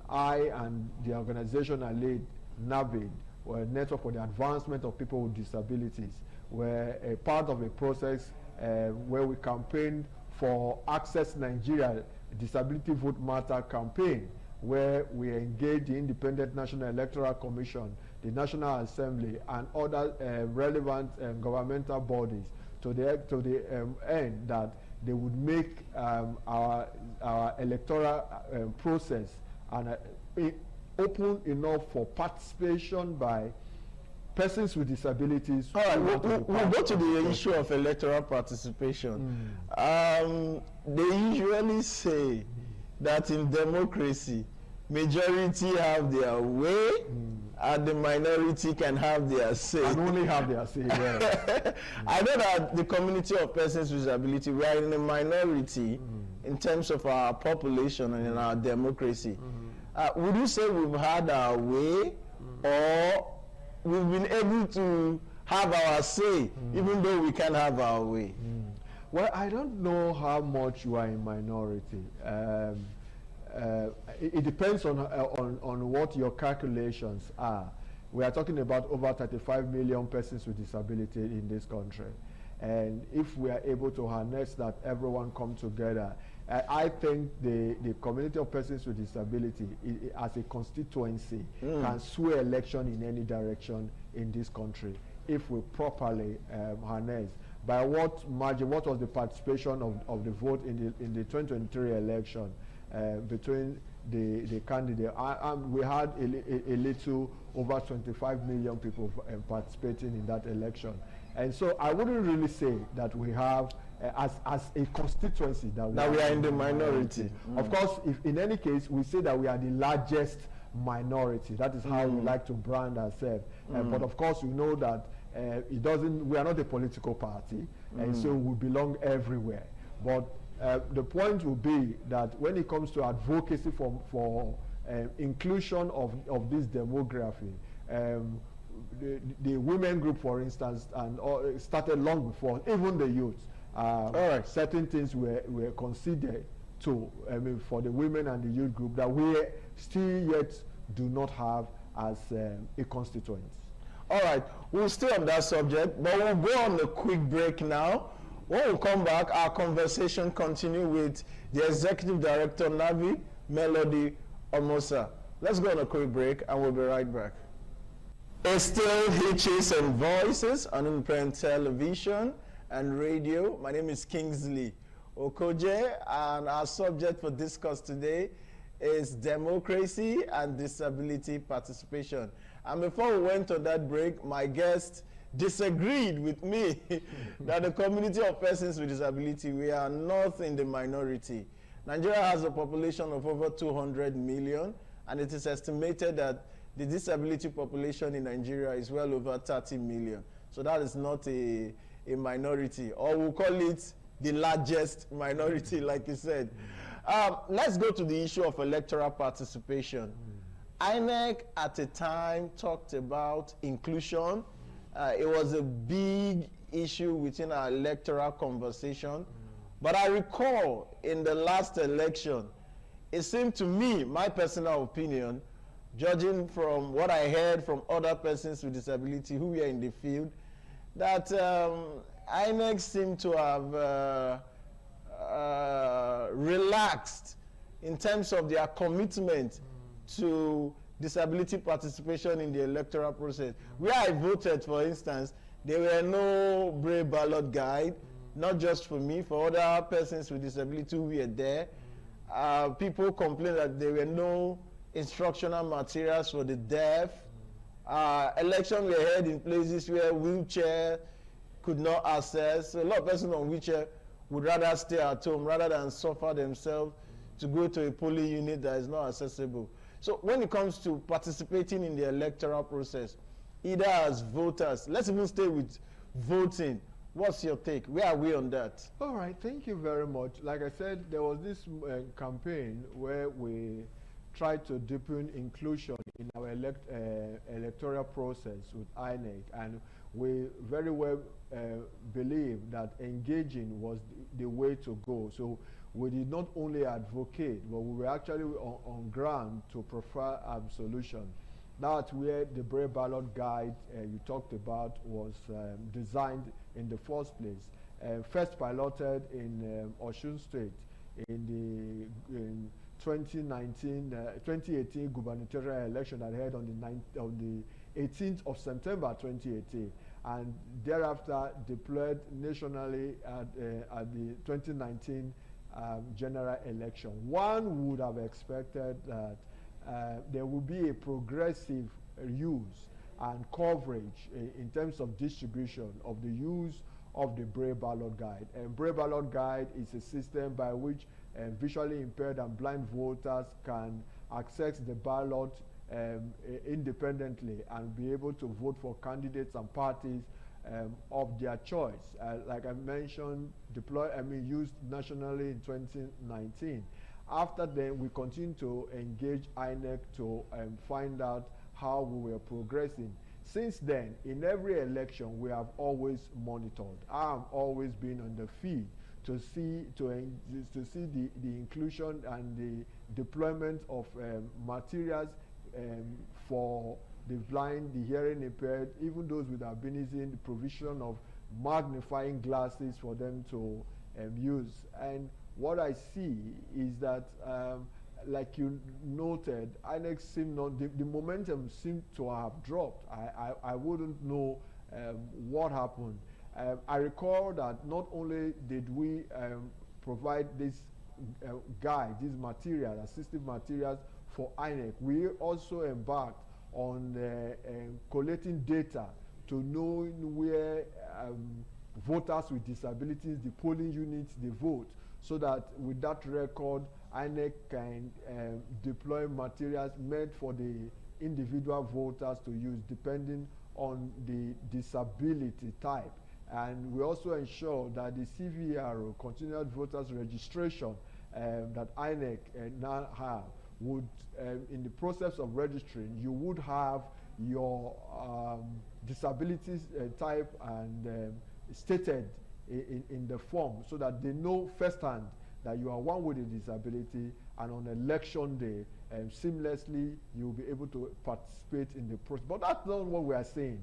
I and the organization I lead, NAVID, or Network for the Advancement of People with Disabilities, were a part of a process where we campaigned for Access Nigeria Disability Vote Matter campaign, where we engaged the Independent National Electoral Commission, the National Assembly, and other relevant governmental bodies to the end that they would make our electoral process and open enough for participation by persons with disabilities. All right, we'll go to the issue of electoral participation. They usually say that in democracy, majority have their way, and the minority can have their say. And only have their say, yeah. I know that the community of persons with disability, we are in a minority in terms of our population and in our democracy. Would you say we've had our way, or we've been able to have our say, even though we can't have our way? Well, I don't know how much you are in minority. It depends on what your calculations are. We are talking about over 35 million persons with disability in this country. And if we are able to harness that, everyone come together, I think the community of persons with disability as a constituency can sway election in any direction in this country if we properly harness. By what margin? What was the participation of the vote in the 2023 election between the candidate? We had a little over 25 million people participating in that election. And so I wouldn't really say that we have, as a constituency, that we are in the minority. Of course, if in any case we say that we are the largest minority, that is how we like to brand ourselves. But of course, we know that we are not a political party, and so we belong everywhere. But the point will be that when it comes to advocacy for inclusion of this demography, the women group, for instance, and started long before, even the youth. Certain things were considered for the women and the youth group that we still yet do not have as a constituent. All right, we'll stay on that subject, but we'll go on a quick break now. When we come back, our conversation continue with the Executive Director, NAVID, Melody Omosa. Let's go on a quick break, and we'll be right back. It's still Hitches and Voices on Independent Television and Radio. My name is Kingsley Okoje, and our subject for discuss today is democracy and disability participation. And before we went on that break, my guest disagreed with me that the community of persons with disability, we are not in the minority. Nigeria has a population of over 200 million, and it is estimated that the disability population in Nigeria is well over 30 million. So that is not a minority, or we'll call it the largest minority, like you said. Let's go to the issue of electoral participation. INEC at a time talked about inclusion. It was a big issue within our electoral conversation. But I recall in the last election, it seemed to me, my personal opinion, judging from what I heard from other persons with disability who were in the field, that INEC seemed to have relaxed in terms of their commitment to disability participation in the electoral process. Where I voted, for instance, there were no Braille ballot guide, not just for me, for other persons with disability who were there. People complained that there were no instructional materials for the deaf. Elections were held in places where wheelchair could not access. So a lot of persons on wheelchair would rather stay at home rather than suffer themselves to go to a polling unit that is not accessible. So when it comes to participating in the electoral process, either as voters, let's even stay with voting. What's your take? Where are we on that? All right, thank you very much. Like I said, there was this campaign where we tried to deepen inclusion in our electoral process with INEC, and we very well believe that engaging was the way to go. So we did not only advocate, but we were actually on ground to prefer a solution. That's where the Braille ballot guide you talked about was designed in the first place. First piloted in Osun State in the 2018 gubernatorial election that held on the 18th of September 2018, and thereafter deployed nationally at the 2019 general election. One would have expected that there will be a progressive use and coverage in terms of distribution of the use of the Braille ballot guide. And Braille ballot guide is a system by which visually impaired and blind voters can access the ballot independently and be able to vote for candidates and parties of their choice. Like I mentioned, used nationally in 2019. After then, we continue to engage INEC to find out how we were progressing. Since then, in every election, we have always monitored. I have always been on the field to see the inclusion and the deployment of materials for the blind, the hearing impaired, even those with albinism, the provision of magnifying glasses for them to use. And what I see is that, like you noted, INEC seemed not, the momentum seemed to have dropped. I wouldn't know what happened. I recall that not only did we provide this guide, these materials, assistive materials for INEC, we also embarked on collecting data to know where voters with disabilities, the polling units, they vote, so that with that record, INEC can deploy materials made for the individual voters to use depending on the disability type. And we also ensure that the CVRO, Continuous Voters Registration, that INEC now have, would, in the process of registering, you would have your disabilities type and stated in the form, so that they know firsthand that you are one with a disability, and on election day, seamlessly, you'll be able to participate in the process. But that's not what we are saying.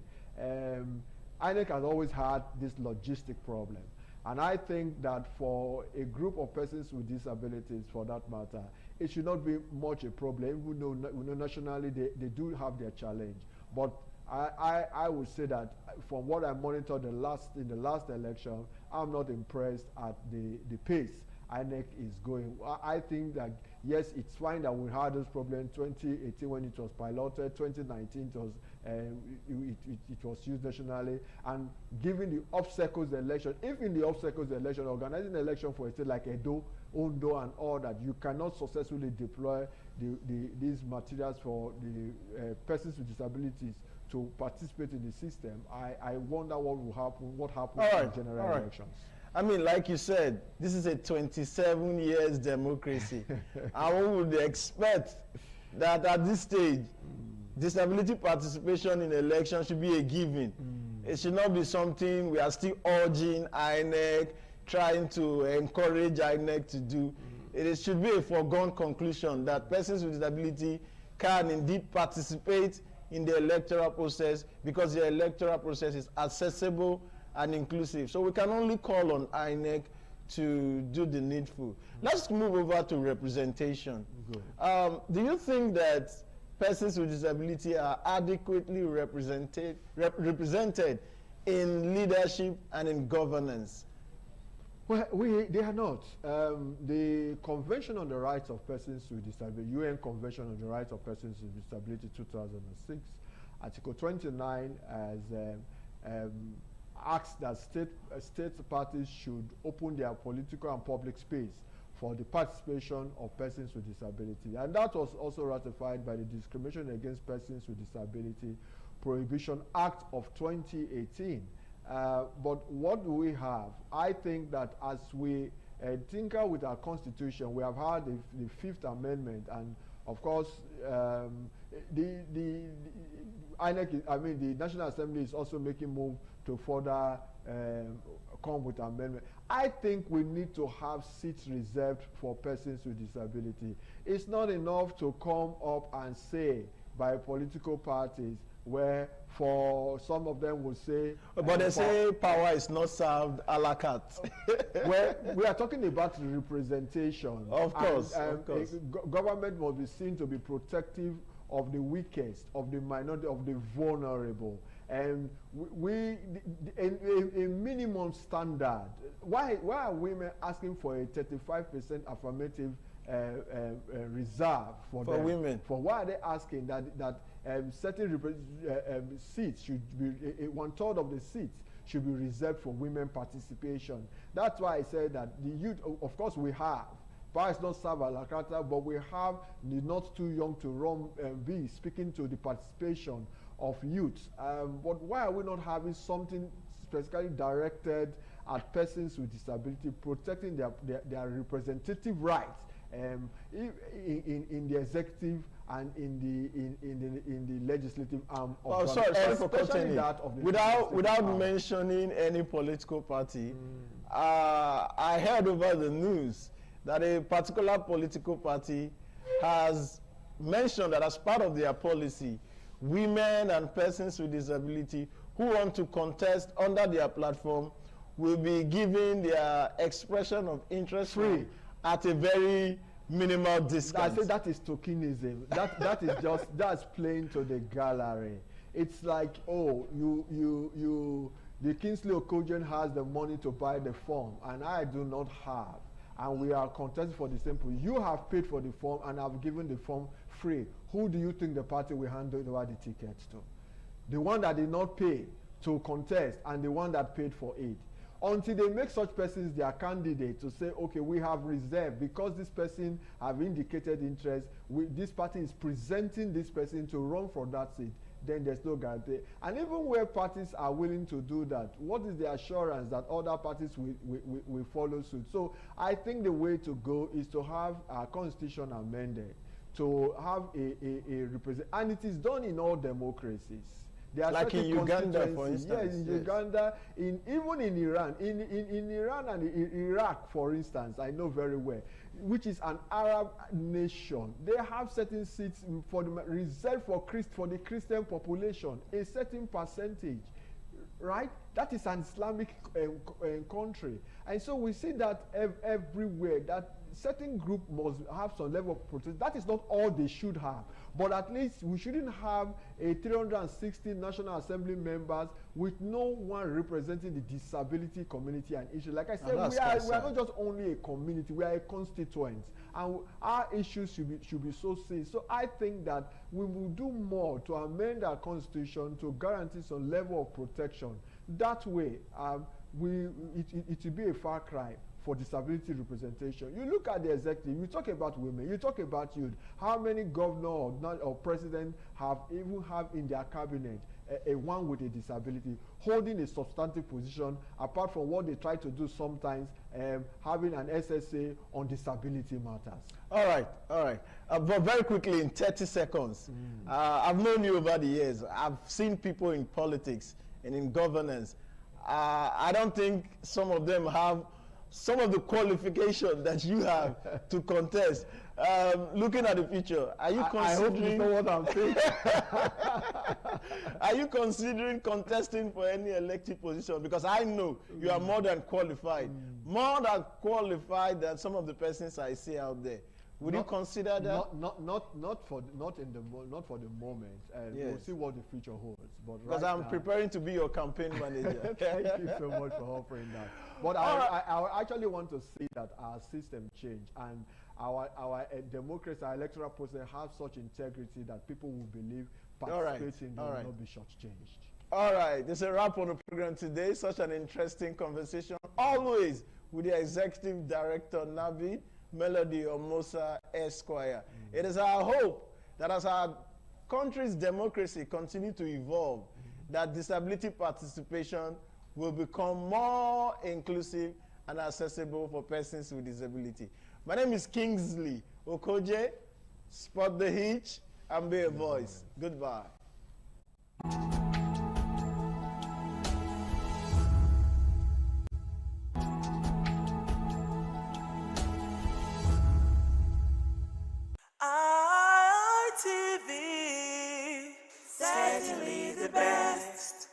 INEC has always had this logistic problem. And I think that for a group of persons with disabilities, for that matter, it should not be much a problem. Even though we know nationally they do have their challenge. But I would say that from what I monitored in the last election, I'm not impressed at the pace INEC is going. I think that, yes, it's fine that we had this problem 2018 when it was piloted, 2019 it was it was used nationally, and giving the obstacles the election. If in the obstacles the election, organizing the election for a state like Edo, Ondo, and all that, you cannot successfully deploy these materials for the persons with disabilities to participate in the system, I wonder what will happen, what happens in general elections. I mean, like you said, this is a 27 years democracy. And we would expect that at this stage, disability participation in elections should be a given. It should not be something we are still urging INEC, trying to encourage INEC to do. It should be a foregone conclusion that persons with disability can indeed participate in the electoral process, because the electoral process is accessible and inclusive. So we can only call on INEC to do the needful. Let's move over to representation. Do you think that persons with disability are adequately represented in leadership and in governance? Well, they are not. The Convention on the Rights of Persons with Disability, UN Convention on the Rights of Persons with Disability 2006, Article 29 has asks that state parties should open their political and public space for the participation of persons with disability. And that was also ratified by the Discrimination Against Persons with Disability Prohibition Act of 2018. But what do we have? I think that as we tinker with our constitution, we have had the Fifth Amendment, and of course, the INEC, the National Assembly is also making move to further come with amendment. I think we need to have seats reserved for persons with disability. It's not enough to come up and say by political parties, where for some of them will say, but they say power is not served a la carte. Well, we are talking about representation. Of course, and, of course. Government must be seen to be protective of the weakest, of the minority, of the vulnerable. And a minimum standard. Why are women asking for a 35% affirmative reserve for them? Women? For why are they asking that certain seats should be, 1/3 of the seats should be reserved for women participation? That's why I said that the youth, of course we have, perhaps not serve a la carte, but we have the not too young to run be speaking to the participation of youth. But why are we not having something specifically directed at persons with disability, protecting their representative rights in the executive and in the legislative arm of government? Sorry for cutting in. Without mentioning any political party, I heard over the news that a particular political party has mentioned that as part of their policy, women and persons with disability who want to contest under their platform will be given their expression of interest free at a very minimal discount. I say that is tokenism. that is just, that's playing to the gallery. It's like, oh, the Kingsley Okojen has the money to buy the form and I do not have, and we are contesting for the same point. You have paid for the form and I've given the form free. Who do you think the party will hand over the tickets to? The one that did not pay to contest and the one that paid for it. Until they make such persons their candidate to say, okay, we have reserved because this person have indicated interest, this party is presenting this person to run for that seat, then there's no guarantee. And even where parties are willing to do that, what is the assurance that other parties will follow suit? So I think the way to go is to have our constitution amended, to have a represent, and it is done in all democracies. Like in Uganda, for instance. Yes, in Uganda, even in Iran, in Iran and in Iraq, for instance, I know very well, which is an Arab nation. They have certain seats reserved for the Christian population, a certain percentage, right? That is an Islamic country, and so we see that everywhere that certain group must have some level of protection. That is not all they should have, but at least we shouldn't have a 360 National Assembly members with no one representing the disability community and issue. Like I said, we are not just only a community, we are a constituent, and our issues should be so serious. So I think that we will do more to amend our constitution to guarantee some level of protection. That way, it will be a far cry for disability representation. You look at the executive, you talk about women, you talk about youth. How many governor or president have in their cabinet a one with a disability holding a substantive position, apart from what they try to do sometimes, having an SSA on disability matters? All right. But very quickly, in 30 seconds, I've known you over the years. I've seen people in politics and in governance. I don't think some of them have some of the qualifications that you have to contest. Looking at the future, are you considering? I hope you know what I'm thinking. Are you considering contesting for any elected position? Because I know you are more than qualified, more than qualified than some of the persons I see out there. Would you consider that? Not for the moment. Yes. We'll see what the future holds. But because right I'm preparing to be your campaign manager. Thank you so much for offering that. But I actually want to see that our system change and our democracy, our electoral process have such integrity that people will believe participating will not be shortchanged. All right, there's a wrap on the program today. Such an interesting conversation, always with the Executive Director, Navid Melody Omosa Esquire. It is our hope that as our country's democracy continue to evolve, that disability participation will become more inclusive and accessible for persons with disability. My name is Kingsley Okoje. Spot the hitch and be a voice. Goodbye. ITV, certainly the best.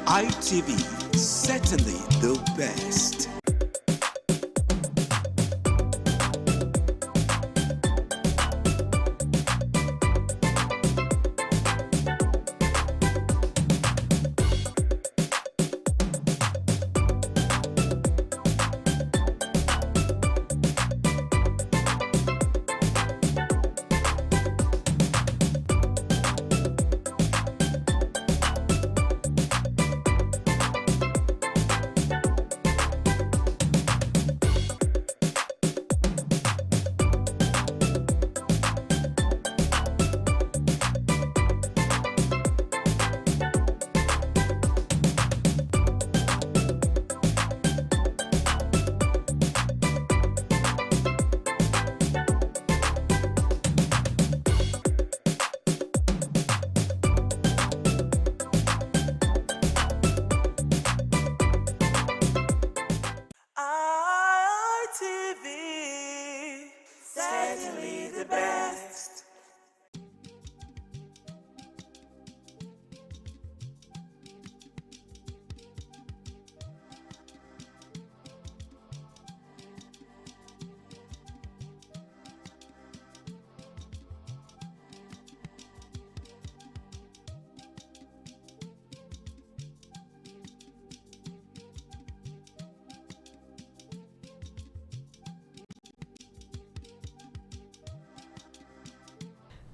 ITV, certainly the best.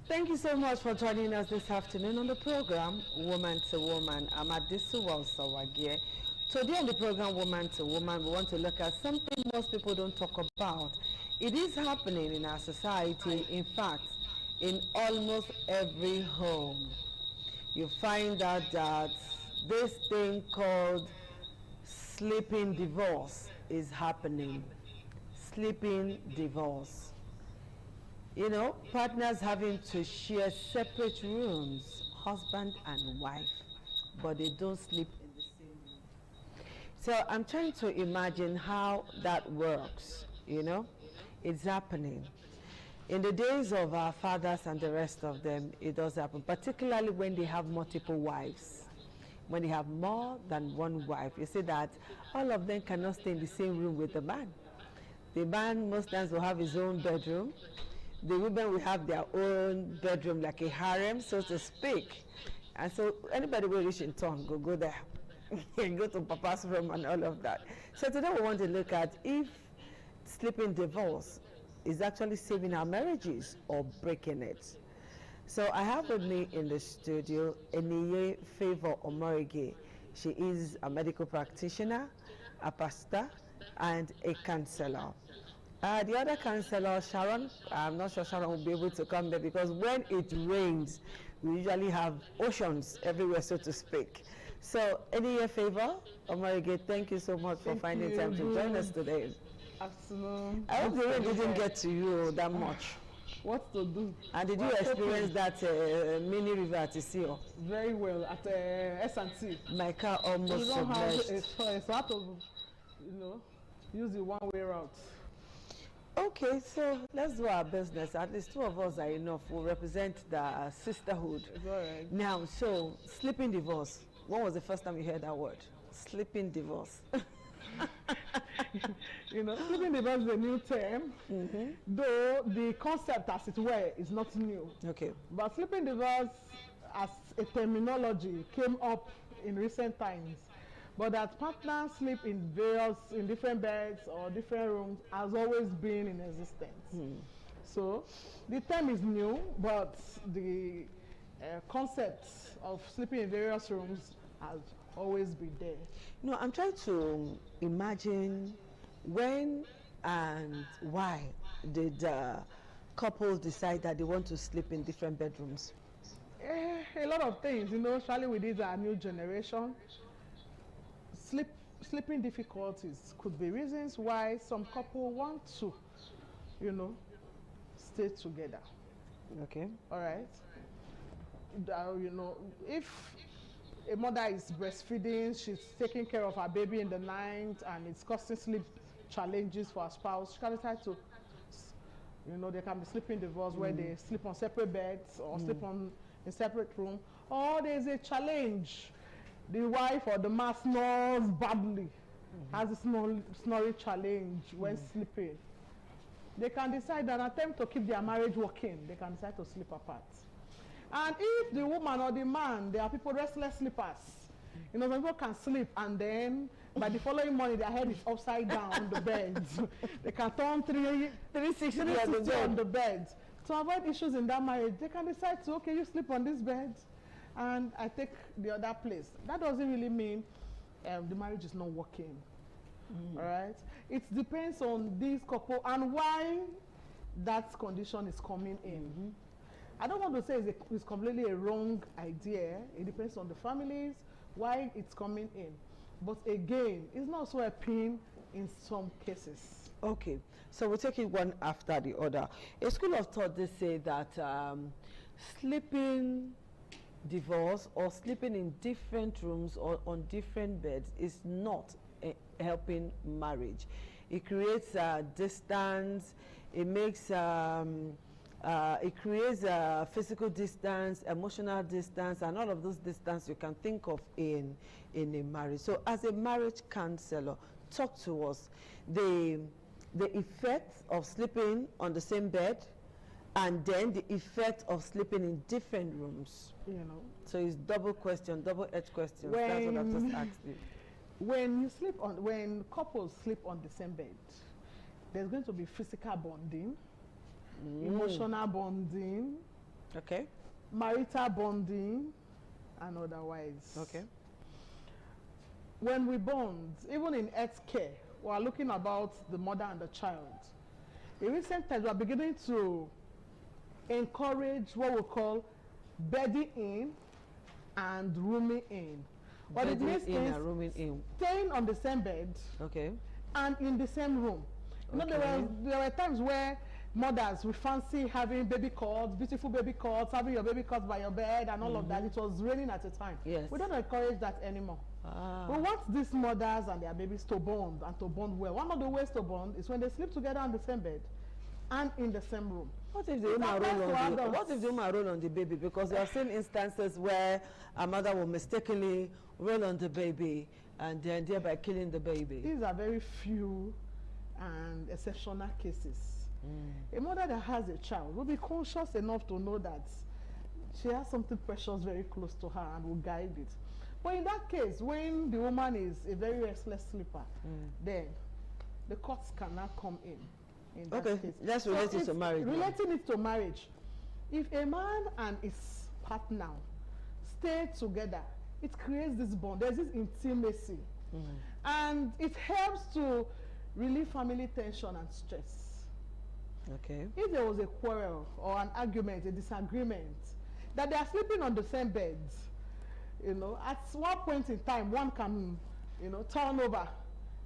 Thank you so much for joining us this afternoon on the program Woman to Woman. I'm Adisu Walsawagie. Today on the program Woman to Woman, we want to look at something most people don't talk about. It is happening in our society, in fact, in almost every home. You find out that this thing called sleeping divorce is happening. Sleeping divorce. You know, partners having to share separate rooms, husband and wife, but they don't sleep in the same room. So I'm trying to imagine how that works, you know. It's happening. In the days of our fathers and the rest of them, it does happen, particularly when they have multiple wives. When they have more than one wife, you see that all of them cannot stay in the same room with the man. The man most times will have his own bedroom. The women will have their own bedroom, like a harem, so to speak. And so anybody will reach in town, go there. Go to Papa's room and all of that. So today we want to look at if sleeping divorce is actually saving our marriages or breaking it. So I have with me in the studio Eniye Favor Omorige. She is a medical practitioner, a pastor, and a counselor. The other counselor, Sharon, I'm not sure Sharon will be able to come there because when it rains, we usually have oceans everywhere, so to speak. So, Eniye Favor Omorige, thank you so much for finding time to join us today. Afternoon. I hope the rain didn't get to you that much. What to do? And did you experience that mini river at Isio? Very well at S&T. My car almost submerged. We don't have a choice. We have to, use the one-way route. Okay, so let's do our business. At least two of us are enough. We'll represent the sisterhood. It's all right. Now, so sleeping divorce. When was the first time you heard that word? Sleeping divorce. Sleeping divorce is a new term, though the concept as it were is not new. Okay. But sleeping divorce as a terminology came up in recent times. But that partners sleep in different beds or different rooms has always been in existence. So the term is new, but the concept of sleeping in various rooms has always been there. No, I'm trying to imagine when and why did couples decide that they want to sleep in different bedrooms? A lot of things, especially with this new generation. Sleeping difficulties could be reasons why some couple want to, stay together. Okay. All right. If a mother is breastfeeding, she's taking care of her baby in the night, and it's causing sleep challenges for her spouse, she can decide to, they can be sleeping divorce where they sleep on separate beds or sleep in separate room, or there's a challenge. The wife or the man snores badly, has a snoring challenge when sleeping. They can decide and attempt to keep their marriage working. They can decide to sleep apart. And if the woman or the man, there are people restless sleepers. Some people can sleep and then by the following morning their head is upside down on the bed. They can turn 360 on the bed. To avoid issues in that marriage, they can decide to, okay, you sleep on this bed and I take the other place. That doesn't really mean the marriage is not working. All right? It depends on this couple and why that condition is coming in. I don't want to say it's completely a wrong idea. It depends on the families, why it's coming in. But again, it's not so appealing in some cases. Okay, so we'll take it one after the other. A school of thought, they say that sleeping divorce or sleeping in different rooms or on different beds is not helping marriage. It creates distance, it makes it creates a physical distance, emotional distance, and all of those distance you can think of in a marriage. So as a marriage counselor, talk to us the effect of sleeping on the same bed and then the effect of sleeping in different rooms. So it's double question, double-edged question. That's what I've just asked you. When couples sleep on the same bed, there's going to be physical bonding, emotional bonding, Okay. marital bonding, and otherwise. Okay. When we bond, even in health care, we are looking about the mother and the child. In recent times, we are beginning to encourage what we call bedding in and rooming in. What it means in is and rooming in. staying on the same bed Okay. and in the same room. You know, there were times where mothers we fancy having baby cots, beautiful baby cots, having your baby cots by your bed and all of that. It was raining at the time. Yes. We don't encourage that anymore. We want these mothers and their babies to bond and to bond well. One of the ways to bond is when they sleep together on the same bed and in the same room. What if the woman roll on the baby? Because we have seen instances where a mother will mistakenly roll on the baby and then thereby killing the baby. These are very few and exceptional cases. A mother that has a child will be conscious enough to know that she has something precious very close to her and will guide it. But in that case, when the woman is a very restless sleeper, then the courts cannot come in that case. Let's relate it to marriage. Relating it to marriage. If a man and his partner stay together, it creates this bond. There's this intimacy. And it helps to relieve family tension and stress. Okay. If there was a quarrel or an argument, a disagreement, that they are sleeping on the same bed, you know, at one point in time, one can, you know, turn over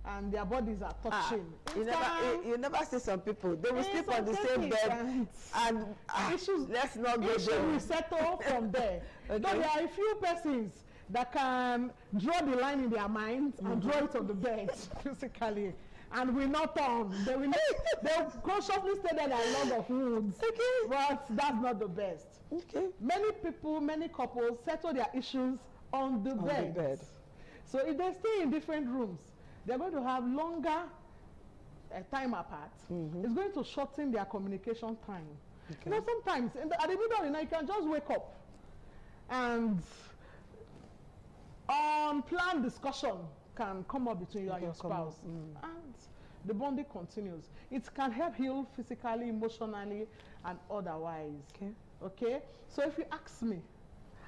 and their bodies are touching. You never see some people, they will sleep on the same bed and issues, let's not go issues there. will settle from there. Okay. But there are a few persons that can draw the line in their minds and draw it on the bed physically. And will not turn. They will consciously stay there like log of wood. Okay. But that's not the best. Okay. Many people, many couples settle their issues on the bed. So if they stay in different rooms, they're going to have longer time apart. It's going to shorten their communication time. Okay. You know, sometimes at the middle of the night, you can just wake up and unplanned discussion can come up between you and your spouse, and the bonding continues. It can help heal physically, emotionally, and otherwise. Okay. So if you ask me,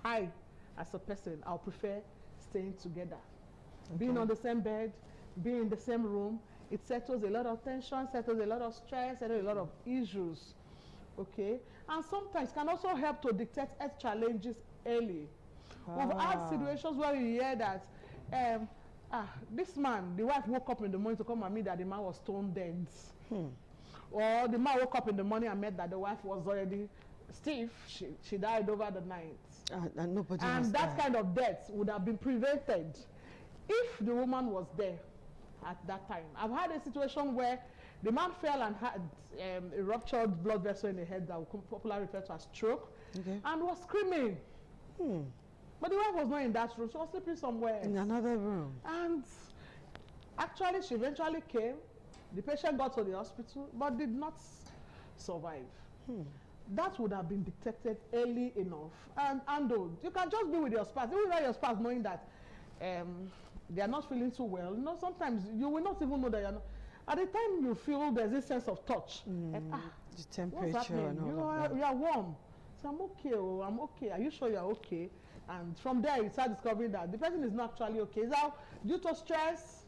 I, as a person, I'll prefer staying together, being on the same bed, being in the same room. It settles a lot of tension, settles a lot of stress, settles a lot of issues. Okay, and sometimes can also help to detect health challenges early. We've had situations where we hear that. This man, the wife woke up in the morning to come and meet that the man was stone dead. Or the man woke up in the morning and met that the wife was already stiff. She died over the night. And that kind of death would have been prevented if the woman was there at that time. I've had a situation where the man fell and had a ruptured blood vessel in the head that we popularly refer to as stroke, and was screaming. But the wife was not in that room. She was sleeping somewhere else. In another room. And actually, she eventually came. The patient got to the hospital, but did not survive. That would have been detected early enough and handled. You can just be with your spouse, even without your spouse knowing that they are not feeling too well. You know, sometimes you will not even know that you're not. At the time you feel there's this sense of touch. The temperature and all of that. You are warm. So I'm okay, I'm okay. Are you sure you're okay? And from there, you start discovering that the person is not actually okay. Now, due to stress,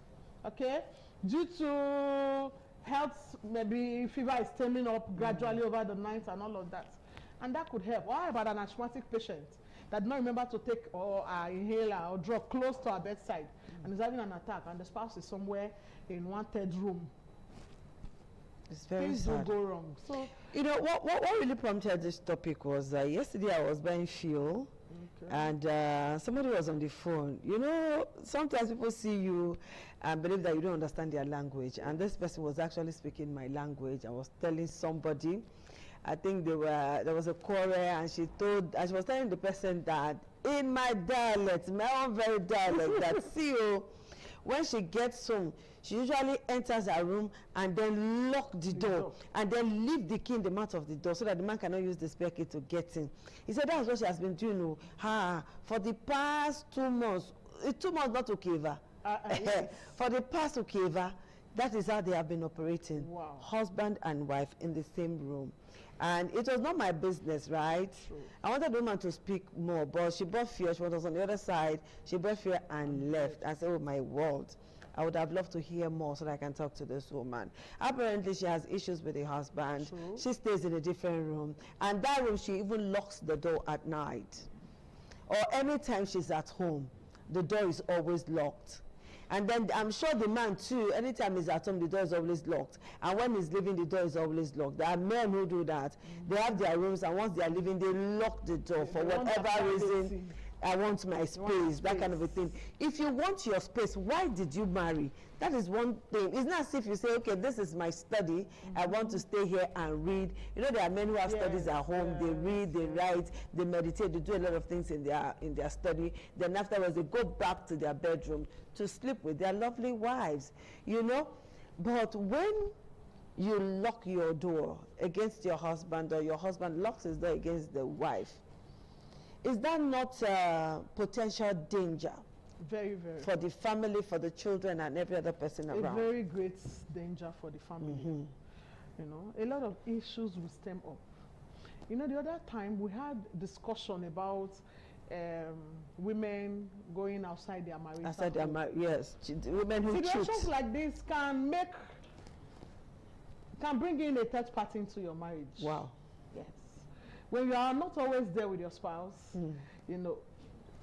okay, due to health, maybe fever is stemming up gradually over the night and all of that. And that could help. Or about an asthmatic patient that did not remember to take or inhaler or drug close to our bedside and is having an attack, and the spouse is somewhere in one third room. It's very Things sad. will go wrong. So, you know, what really prompted this topic was yesterday I was buying fuel. And somebody was on the phone. You know, sometimes people see you and believe that you don't understand their language. And this person was actually speaking my language. I was telling somebody, I think there was a quarrel, and she was telling the person that in my dialect, my own very dialect, that CEO, when she gets home, she usually enters her room and then lock the door and then leave the key in the mouth of the door so that the man cannot use the spare key to get in. He said that's what she has been doing for the past 2 months. 2 months, not Okeva. For the past Okeva, That is how they have been operating. Wow. Husband and wife in the same room. And it was not my business, right? True. I wanted the woman to speak more, but she brought fear. She was on the other side. She brought fear and left. I said, oh my word. I would have loved to hear more so that I can talk to this woman. Apparently, she has issues with her husband. True. She stays in a different room. And that room, she even locks the door at night. Or anytime she's at home, the door is always locked. And then I'm sure the man too, anytime he's at home, the door is always locked. And when he's leaving, the door is always locked. There are men who do that. They have their rooms, and once they are leaving, they lock the door for whatever reason. I want my space, that kind of a thing. If you want your space, why did you marry? That is one thing. It's not as if you say, okay, this is my study. I want to stay here and read. You know, there are men who have studies at home. They read, they write, they meditate, they do a lot of things in their study. Then afterwards, they go back to their bedroom to sleep with their lovely wives, you know. But when you lock your door against your husband, or your husband locks his door against the wife, is that not potential danger? Very, very. For the family, for the children, and every other person around? A very great danger for the family. You know, a lot of issues will stem up. You know, the other time we had discussion about women going outside their marriage. Outside their marriage, yes. Women who cheat. Situations like this can bring in a third party into your marriage. Wow. Yes. When you are not always there with your spouse, you know,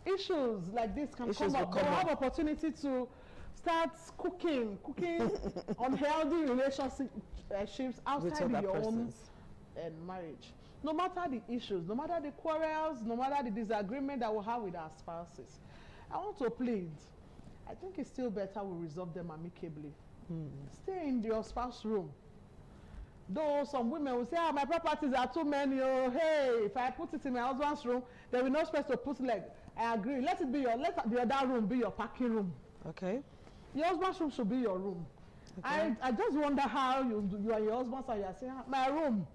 issues like this can come up. You have opportunity to start cooking unhealthy relationships outside your own marriage. No matter the issues, no matter the quarrels, no matter the disagreement that we have with our spouses, I want to plead. I think it's still better we resolve them amicably. Stay in your spouse's room. Though some women will say, my properties are too many. Oh, hey, if I put it in my husband's room, then we're not supposed to put I agree. Let the other room be your packing room. Okay. Your husband's room should be your room. Okay. I just wonder how you and your husband are saying, my room,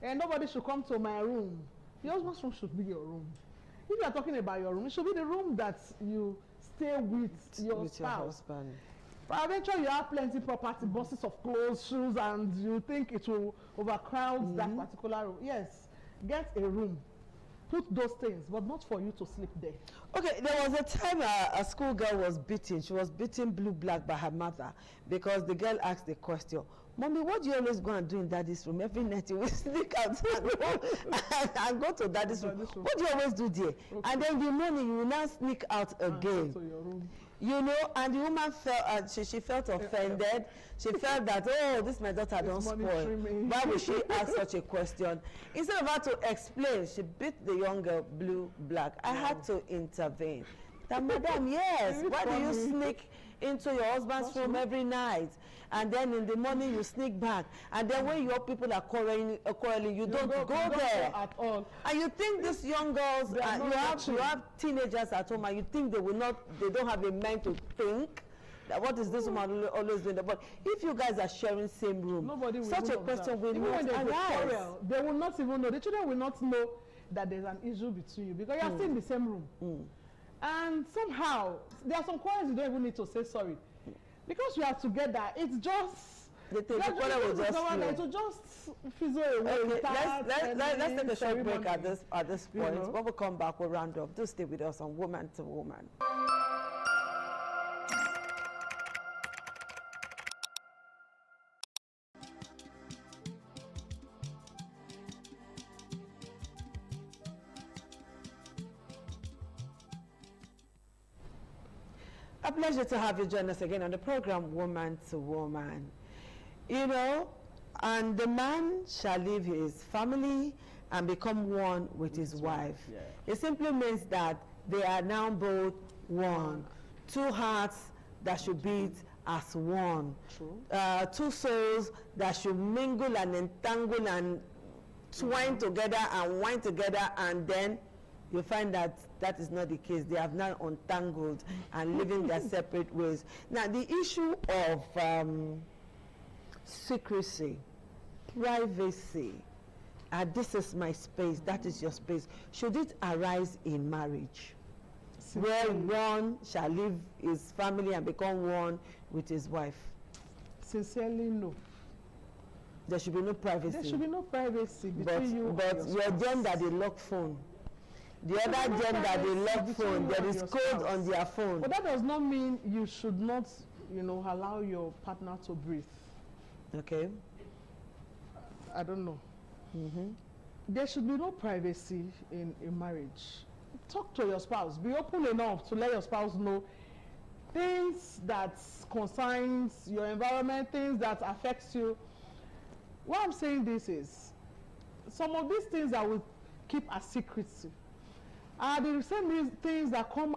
and nobody should come to my room. Your husband's room should be your room. If you are talking about your room, it should be the room that you stay with your spouse. Your husband. Eventually, you have plenty property, boxes of clothes, shoes, and you think it will overcrowd that particular room. Yes, get a room. Put those things, but not for you to sleep there. Okay, there was a time a schoolgirl was beaten. She was beaten blue-black by her mother because the girl asked the question, Mommy, what do you always go and do in Daddy's room? Every night you will sneak out and go to Daddy's room. What do you always do there? Okay. And then in the morning, you will now sneak out again. To your room. You know, and the woman felt, she felt offended. She felt that, oh, this my daughter don't spoil. Why would she ask such a question? Instead of her to explain, she beat the young girl blue-black. I had to intervene. That, madam, yes, why do you sneak into your husband's room every night, and then in the morning you sneak back, and then when your people are quarreling, you don't go there at all. And you think these young girls, you have teenagers at home, and you think they don't have a mind to think that what is this woman always doing? But if you guys are sharing same room, such a question will not arise. They will not even know. The children will not know that there's an issue between you because you are still in the same room. And somehow, there are some quarrels you don't even need to say sorry. Because you are together, it's just... It will just fizzle away. Okay, let's take a short break at this point. You know? When we come back, we'll round up. Do stay with us on Woman to Woman. A pleasure to have you join us again on the program Woman to Woman. You know, and the man shall leave his family and become one with his wife. Yeah. It simply means that they are now both one. Two hearts that should beat as one. True. Two souls that should mingle and entangle and twine together and wind together, and then you find that that is not the case. They have now untangled and living their separate ways. Now, the issue of secrecy, privacy, this is my space, that is your space, should it arise in marriage? Where one shall leave his family and become one with his wife? sincerely no. There should be no privacy. There should be no privacy between you but and your gender, they lock phone. The other gender, they lock phone. There is code on their phone. But that does not mean you should not, you know, allow your partner to breathe. Okay. I don't know. There should be no privacy in marriage. Talk to your spouse. Be open enough to let your spouse know things that concerns your environment, things that affects you. Why I'm saying this is, some of these things that we keep a secrecy are the same things that come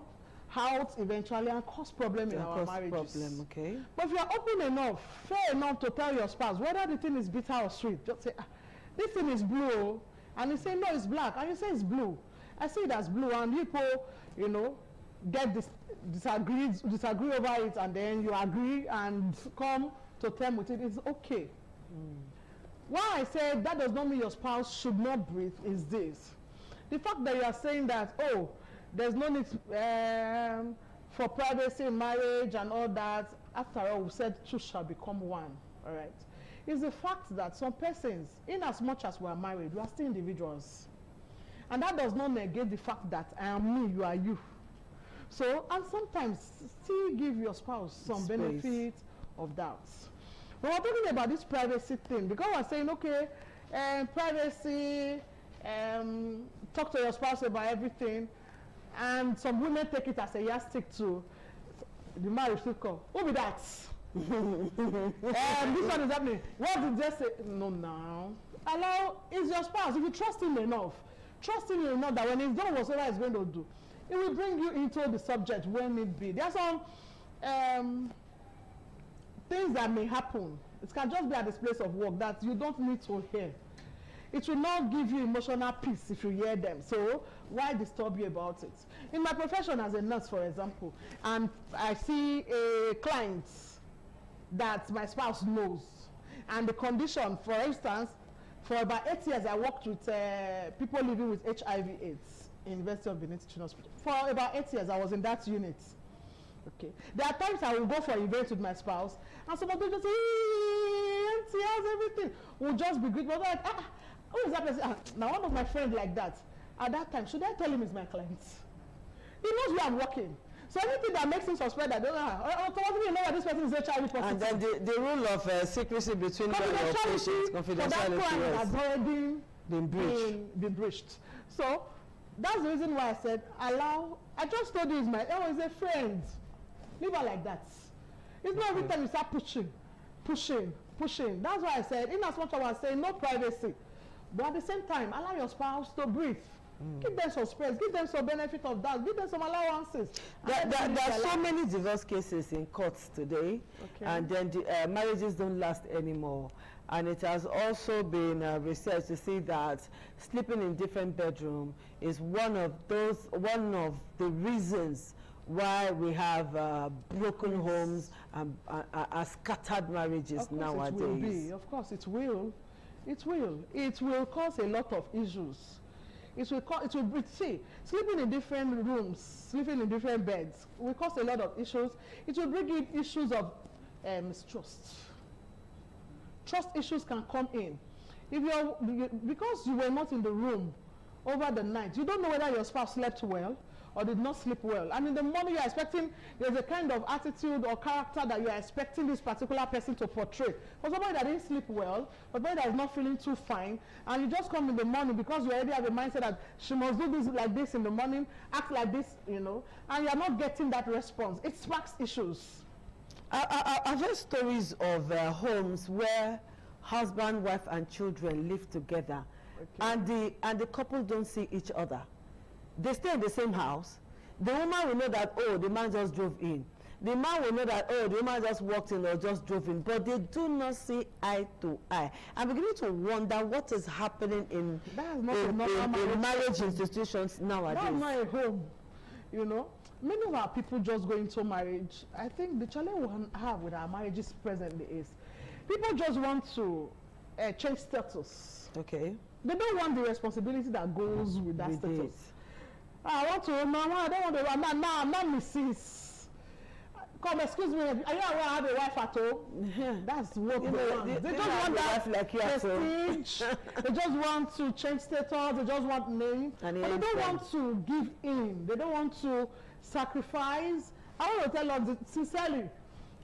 out eventually and cause problem in our marriages. Okay. But if you are open enough, fair enough to tell your spouse whether the thing is bitter or sweet, just say, this thing is blue, and you say, no, it's black, and you say it's blue. I see it as blue, and people, you know, get disagree over it, and then you agree and come to terms with it. It's okay. Why I say that does not mean your spouse should not breathe is this. The fact that you are saying that, oh, there's no need for privacy in marriage and all that, after all, we said two shall become one, all right? Is the fact that some persons, in as much as we are married, we are still individuals. And that does not negate the fact that I am me, you are you. So, and sometimes still give your spouse some benefit of doubt. But we're talking about this privacy thing, because we're saying, okay, privacy, talk to your spouse about everything, and some women take it as a yardstick to the marriage cycle. Who be that? This one is happening. What did they say? No, now. Allow, it's your spouse. If you trust him enough that when he's done whatever he's going to do, it will bring you into the subject when it be. There are some things that may happen. It can just be at this place of work that you don't need to hear. It will not give you emotional peace if you hear them. So why disturb you about it? In my profession as a nurse, for example, and I see a client that my spouse knows, and the condition, for instance, for about 8 years I worked with people living with HIV/AIDS in University of Benin Teaching Hospital. For about 8 years I was in that unit. Okay. There are times I will go for events with my spouse, and some of them just say, tears, everything. We'll just be good. But like, who is that person? Now one of my friends like that. At that time, should I tell him he's my client? He knows where I'm working. So anything that makes him suspect that, automatically you know that this person is HIV positive. And then the rule of secrecy between them and your patients, confidentiality, has already been breached. So that's the reason why I said, I just told you he's a friend. Leave her like that. It's not every time you start pushing. That's why I said, in as much as I was saying no privacy, but at the same time, allow your spouse to breathe. Give them some space, give them some benefit of that, give them some allowances. There are so many divorce cases in courts today, and then the marriages don't last anymore. And it has also been researched to see that sleeping in different bedrooms is one of the reasons why we have broken homes and scattered marriages nowadays. It will be. Of course, it will. It will. It will cause a lot of issues. Sleeping in different rooms, sleeping in different beds will cause a lot of issues. It will bring in issues of mistrust. Trust issues can come in. Because you were not in the room over the night, you don't know whether your spouse slept well or did not sleep well. And in the morning you're expecting, there's a kind of attitude or character that you're expecting this particular person to portray. For somebody that didn't sleep well, but somebody that is not feeling too fine, and you just come in the morning because you already have a mindset that she must do this like this in the morning, act like this, and you're not getting that response. It sparks issues. I've heard stories of homes where husband, wife, and children live together, and the couple don't see each other. They stay in the same house. The woman will know that, oh, the man just drove in. The man will know that, oh, the woman just walked in or just drove in. But they do not see eye to eye. I'm beginning to wonder what is happening in marriage institutions nowadays. That's not a home. Many of our people just go into marriage. I think the challenge we have with our marriages presently is people just want to change status. Okay. They don't want the responsibility that goes with that status. I want to, Mama, I don't want to, I'm not Mrs. come, excuse me, are you aware I have a wife at home? That's what they want. They just want that prestige. They just want to change status. They just want name. And they don't want to give in. They don't want to sacrifice. I want to tell us sincerely,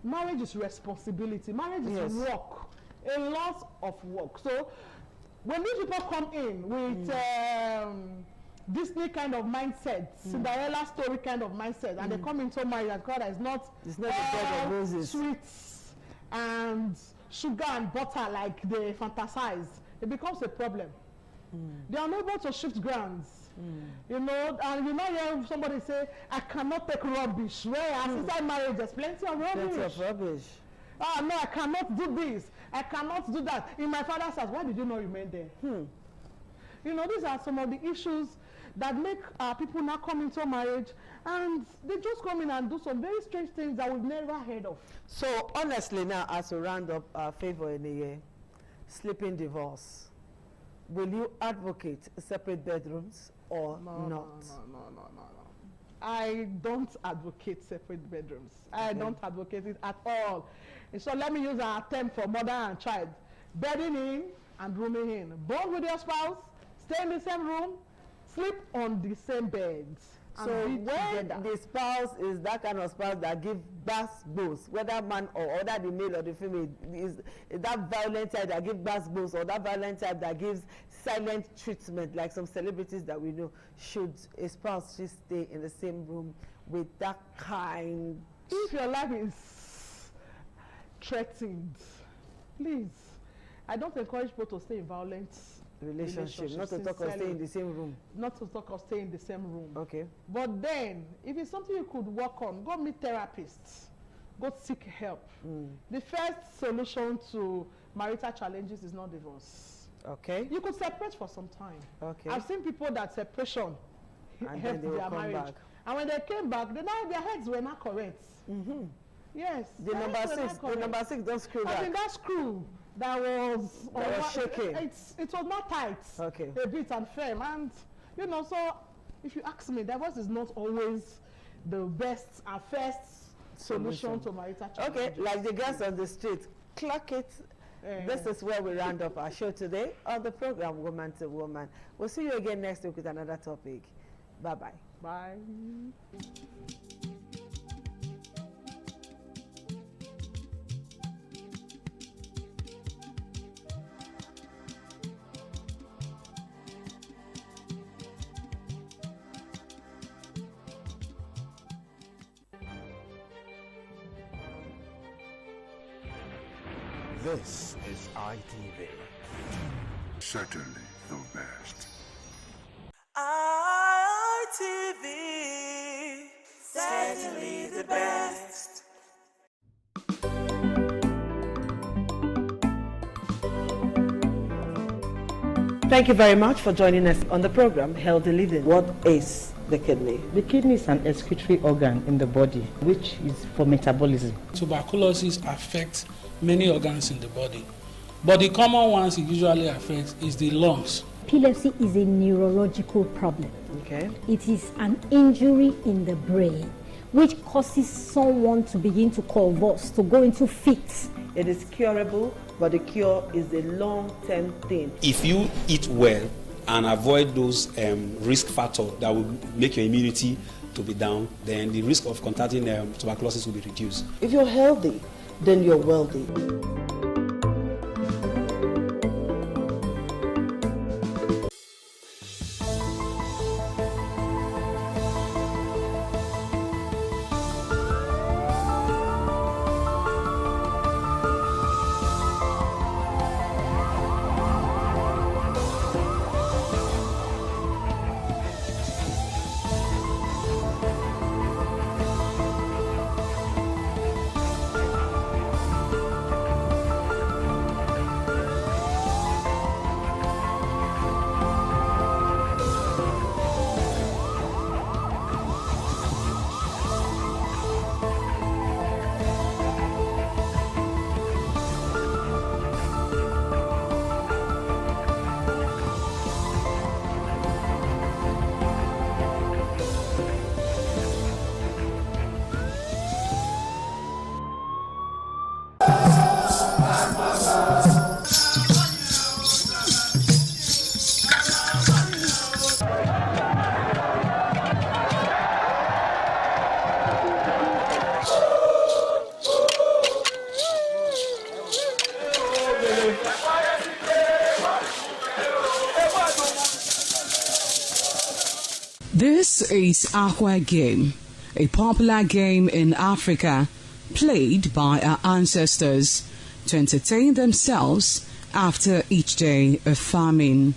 marriage is responsibility. Marriage is work. A lot of work. So when these people come in with Disney kind of mindset, Cinderella story kind of mindset, and they come into marriage and God is not the bed of roses, sweets and sugar and butter like they fantasize, it becomes a problem. They are not able to shift grounds. You know, and you know, hear somebody say, I cannot take rubbish. Whereas inside marriage, there's plenty of rubbish. Oh, no, I cannot do this. I cannot do that. In my father's house, why did you not remain there? You know, these are some of the issues that make people now come into marriage, and they just come in and do some very strange things that we've never heard of. So, honestly, now, as a round-up favor in a year, sleeping divorce, will you advocate separate bedrooms or not? No. I don't advocate separate bedrooms. I don't advocate it at all. And so let me use our term for mother and child. Bedding in and rooming in. Bond with your spouse, stay in the same room, sleep on the same bed. So when the spouse is that kind of spouse that gives bass bows, whether man or whether the male or the female, is that violent type that gives bass bows, or that violent type that gives silent treatment, like some celebrities that we know, should a spouse just stay in the same room with that kind? If your life is threatened, please, I don't encourage people to stay in violent relationship, not to talk of staying in the same room. Not to talk of staying in the same room. Okay. But then, if it's something you could work on, go meet therapists. Go seek help. The first solution to marital challenges is not divorce. Okay. You could separate for some time. Okay. I've seen people that separation helped their marriage. Back. And when they came back, their heads were not correct. Yes. The number six don't screw back. I think that screw that was shaking. It was not tight. Okay. A bit and firm. And you know, so if you ask me, divorce is not always the best and first solution to marital challenges. Okay, like the girls on the street, clock it. This is where we round up our show today on the program Woman to Woman. We'll see you again next week with another topic. Bye-bye. Bye. This is ITV. Certainly the best. ITV, certainly the best. Thank you very much for joining us on the program Healthy Living. What is the kidney? The kidney is an excretory organ in the body, which is for metabolism. Tuberculosis affects many organs in the body, but the common ones it usually affects is the lungs. Epilepsy is a neurological problem. Okay. It is an injury in the brain which causes someone to begin to convulse, to go into fits. It is curable, but the cure is a long-term thing. If you eat well and avoid those risk factors that will make your immunity to be down, then the risk of contracting tuberculosis will be reduced. If you're healthy, then you're wealthy. This is Aqua Game, a popular game in Africa played by our ancestors to entertain themselves after each day of farming.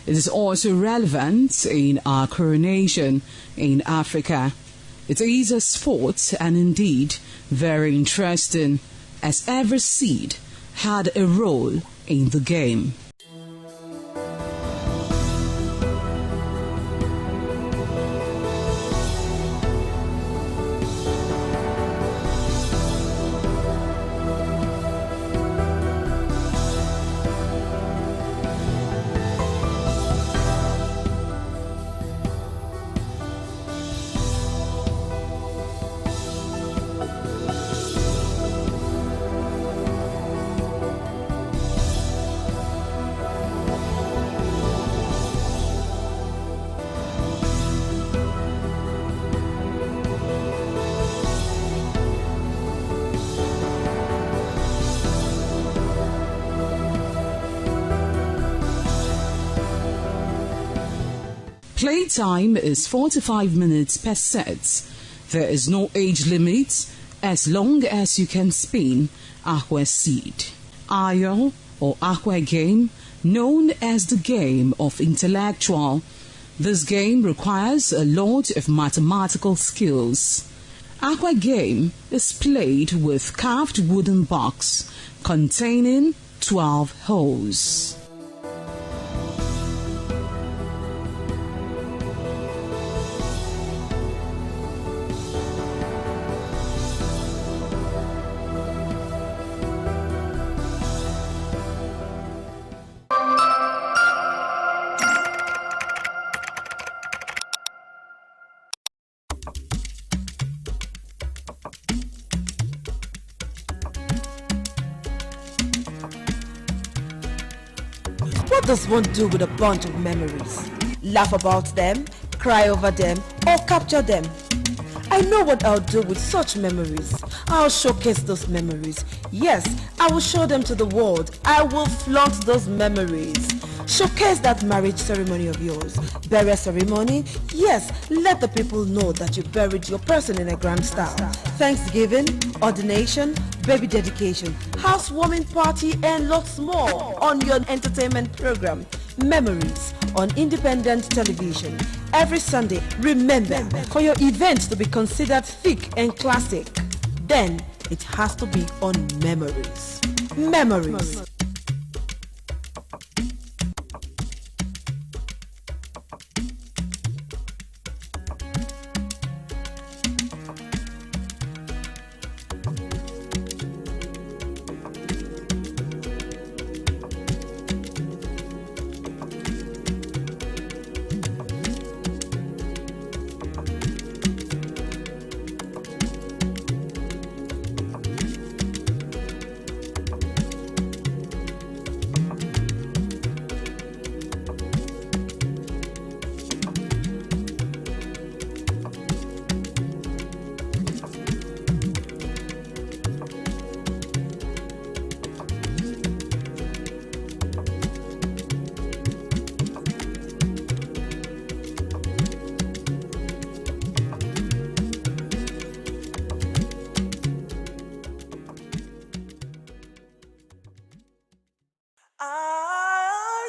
It is also relevant in our coronation in Africa. It is a sport and indeed very interesting, as every seed had a role in the game. Playtime is 45 minutes per set. There is no age limit as long as you can spin aqua seed. Ayo or aqua game, known as the game of intellectual. This game requires a lot of mathematical skills. Aqua game is played with carved wooden box containing 12 holes. What does one do with a bunch of memories? Laugh about them, cry over them, or capture them? I know what I'll do with such memories. I'll showcase those memories. Yes, I will show them to the world. I will flaunt those memories. Showcase that marriage ceremony of yours. Burial ceremony? Yes, let the people know that you buried your person in a grand style. Thanksgiving, ordination, baby dedication, housewarming party, and lots more on your entertainment program, Memories, on independent television. Every Sunday, remember, for your event to be considered thick and classic, then it has to be on Memories. Memories.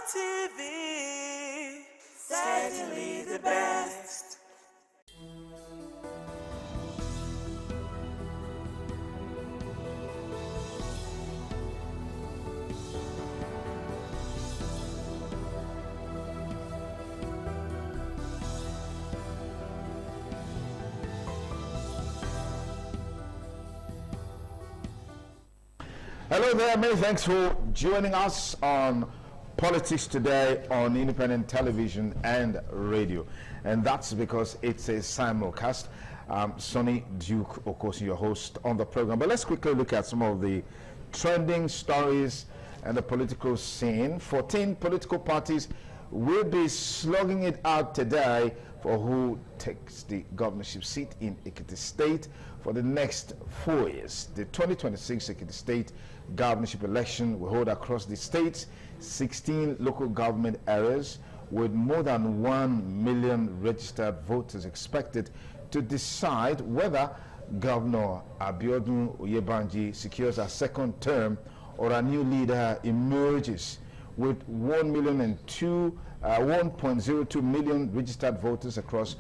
ITV, certainly the best. Hello there, many thanks for joining us on Politics Today on Independent Television and Radio. And that's because it's a simulcast. Sonny Duke, of course, your host on the program. But let's quickly look at some of the trending stories and the political scene. 14 political parties will be slugging it out today for who takes the governorship seat in Ekiti State for the next 4 years. The 2026 Ekiti State governorship election will hold across the state's 16 local government areas, with more than 1 million registered voters expected to decide whether Governor Abiodun Oyebanji secures a second term or a new leader emerges. With 1.02 million registered voters across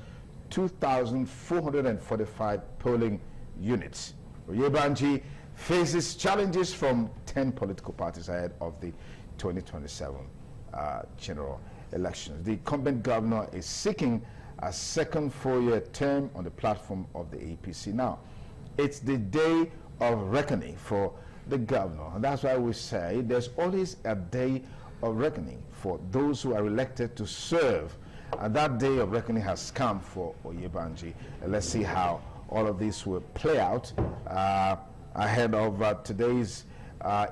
2,445 polling units. Oyebanji faces challenges from 10 political parties ahead of the 2027 general elections. The incumbent governor is seeking a second 4-year term on the platform of the APC. Now, it's the day of reckoning for the governor, and that's why we say there's always a day of reckoning for those who are elected to serve, and that day of reckoning has come for Oyebanji. And let's see how all of this will play out ahead of today's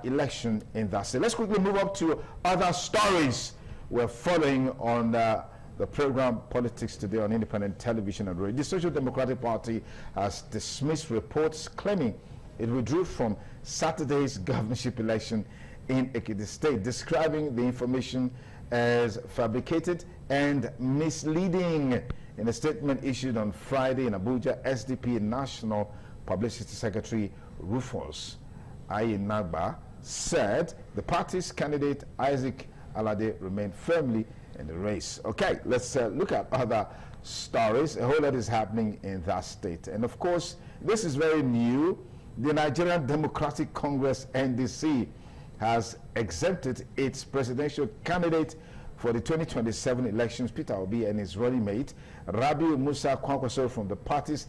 election in that state. Let's quickly move up to other stories we're following on the program Politics Today on Independent Television and Radio. The Social Democratic Party has dismissed reports claiming it withdrew from Saturday's governorship election in Ekiti State, describing the information as fabricated and misleading. In a statement issued on Friday in Abuja, SDP National Publicity Secretary Rufus Ayinagba said the party's candidate Isaac Alade remained firmly in the race. Okay, let's look at other stories. A whole lot is happening in that state. And of course, this is very new. The Nigerian Democratic Congress, NDC, has exempted its presidential candidate for the 2027 elections, Peter Obi, and his running mate, Rabiu Musa Kwankwaso, from the party's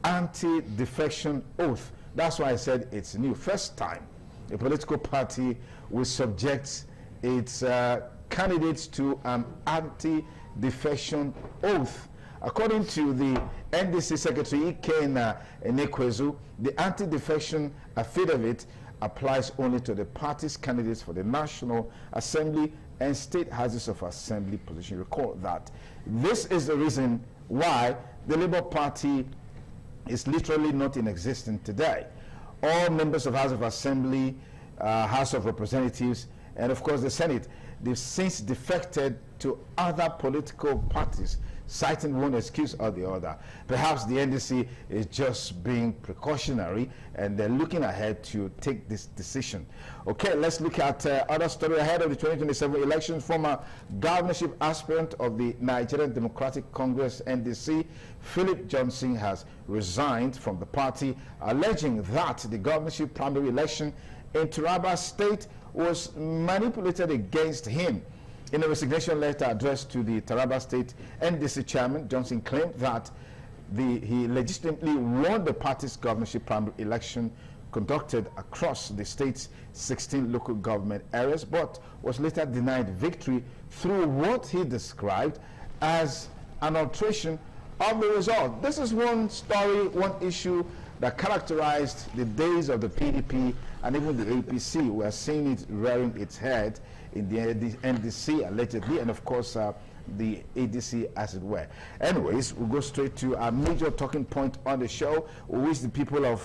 anti-defection oath. That's why I said it's new. First time a political party will subject its candidates to an anti-defection oath. According to the NDC Secretary Iken Enekwezu, the anti-defection affidavit applies only to the party's candidates for the National Assembly and state houses of assembly position. Recall that this is the reason why the Labour Party is literally not in existence today. All members of House of Assembly, House of Representatives, and of course the Senate, they've since defected to other political parties, citing one excuse or the other. Perhaps the NDC is just being precautionary and they're looking ahead to take this decision. Okay, let's look at other story ahead of the 2027 elections. Former governorship aspirant of the Nigerian Democratic Congress, NDC, Philip Johnson, has resigned from the party, alleging that the governorship primary election in Taraba State was manipulated against him. In a resignation letter addressed to the Taraba State NDC chairman, Johnson claimed that he legitimately won the party's governorship primary election conducted across the state's 16 local government areas, but was later denied victory through what he described as an alteration of the result. This is one story, one issue that characterized the days of the PDP and even the APC. We are seeing it rearing its head in the NDC allegedly, and of course the ADC as it were. Anyways, we'll go straight to our major talking point on the show. We wish the people of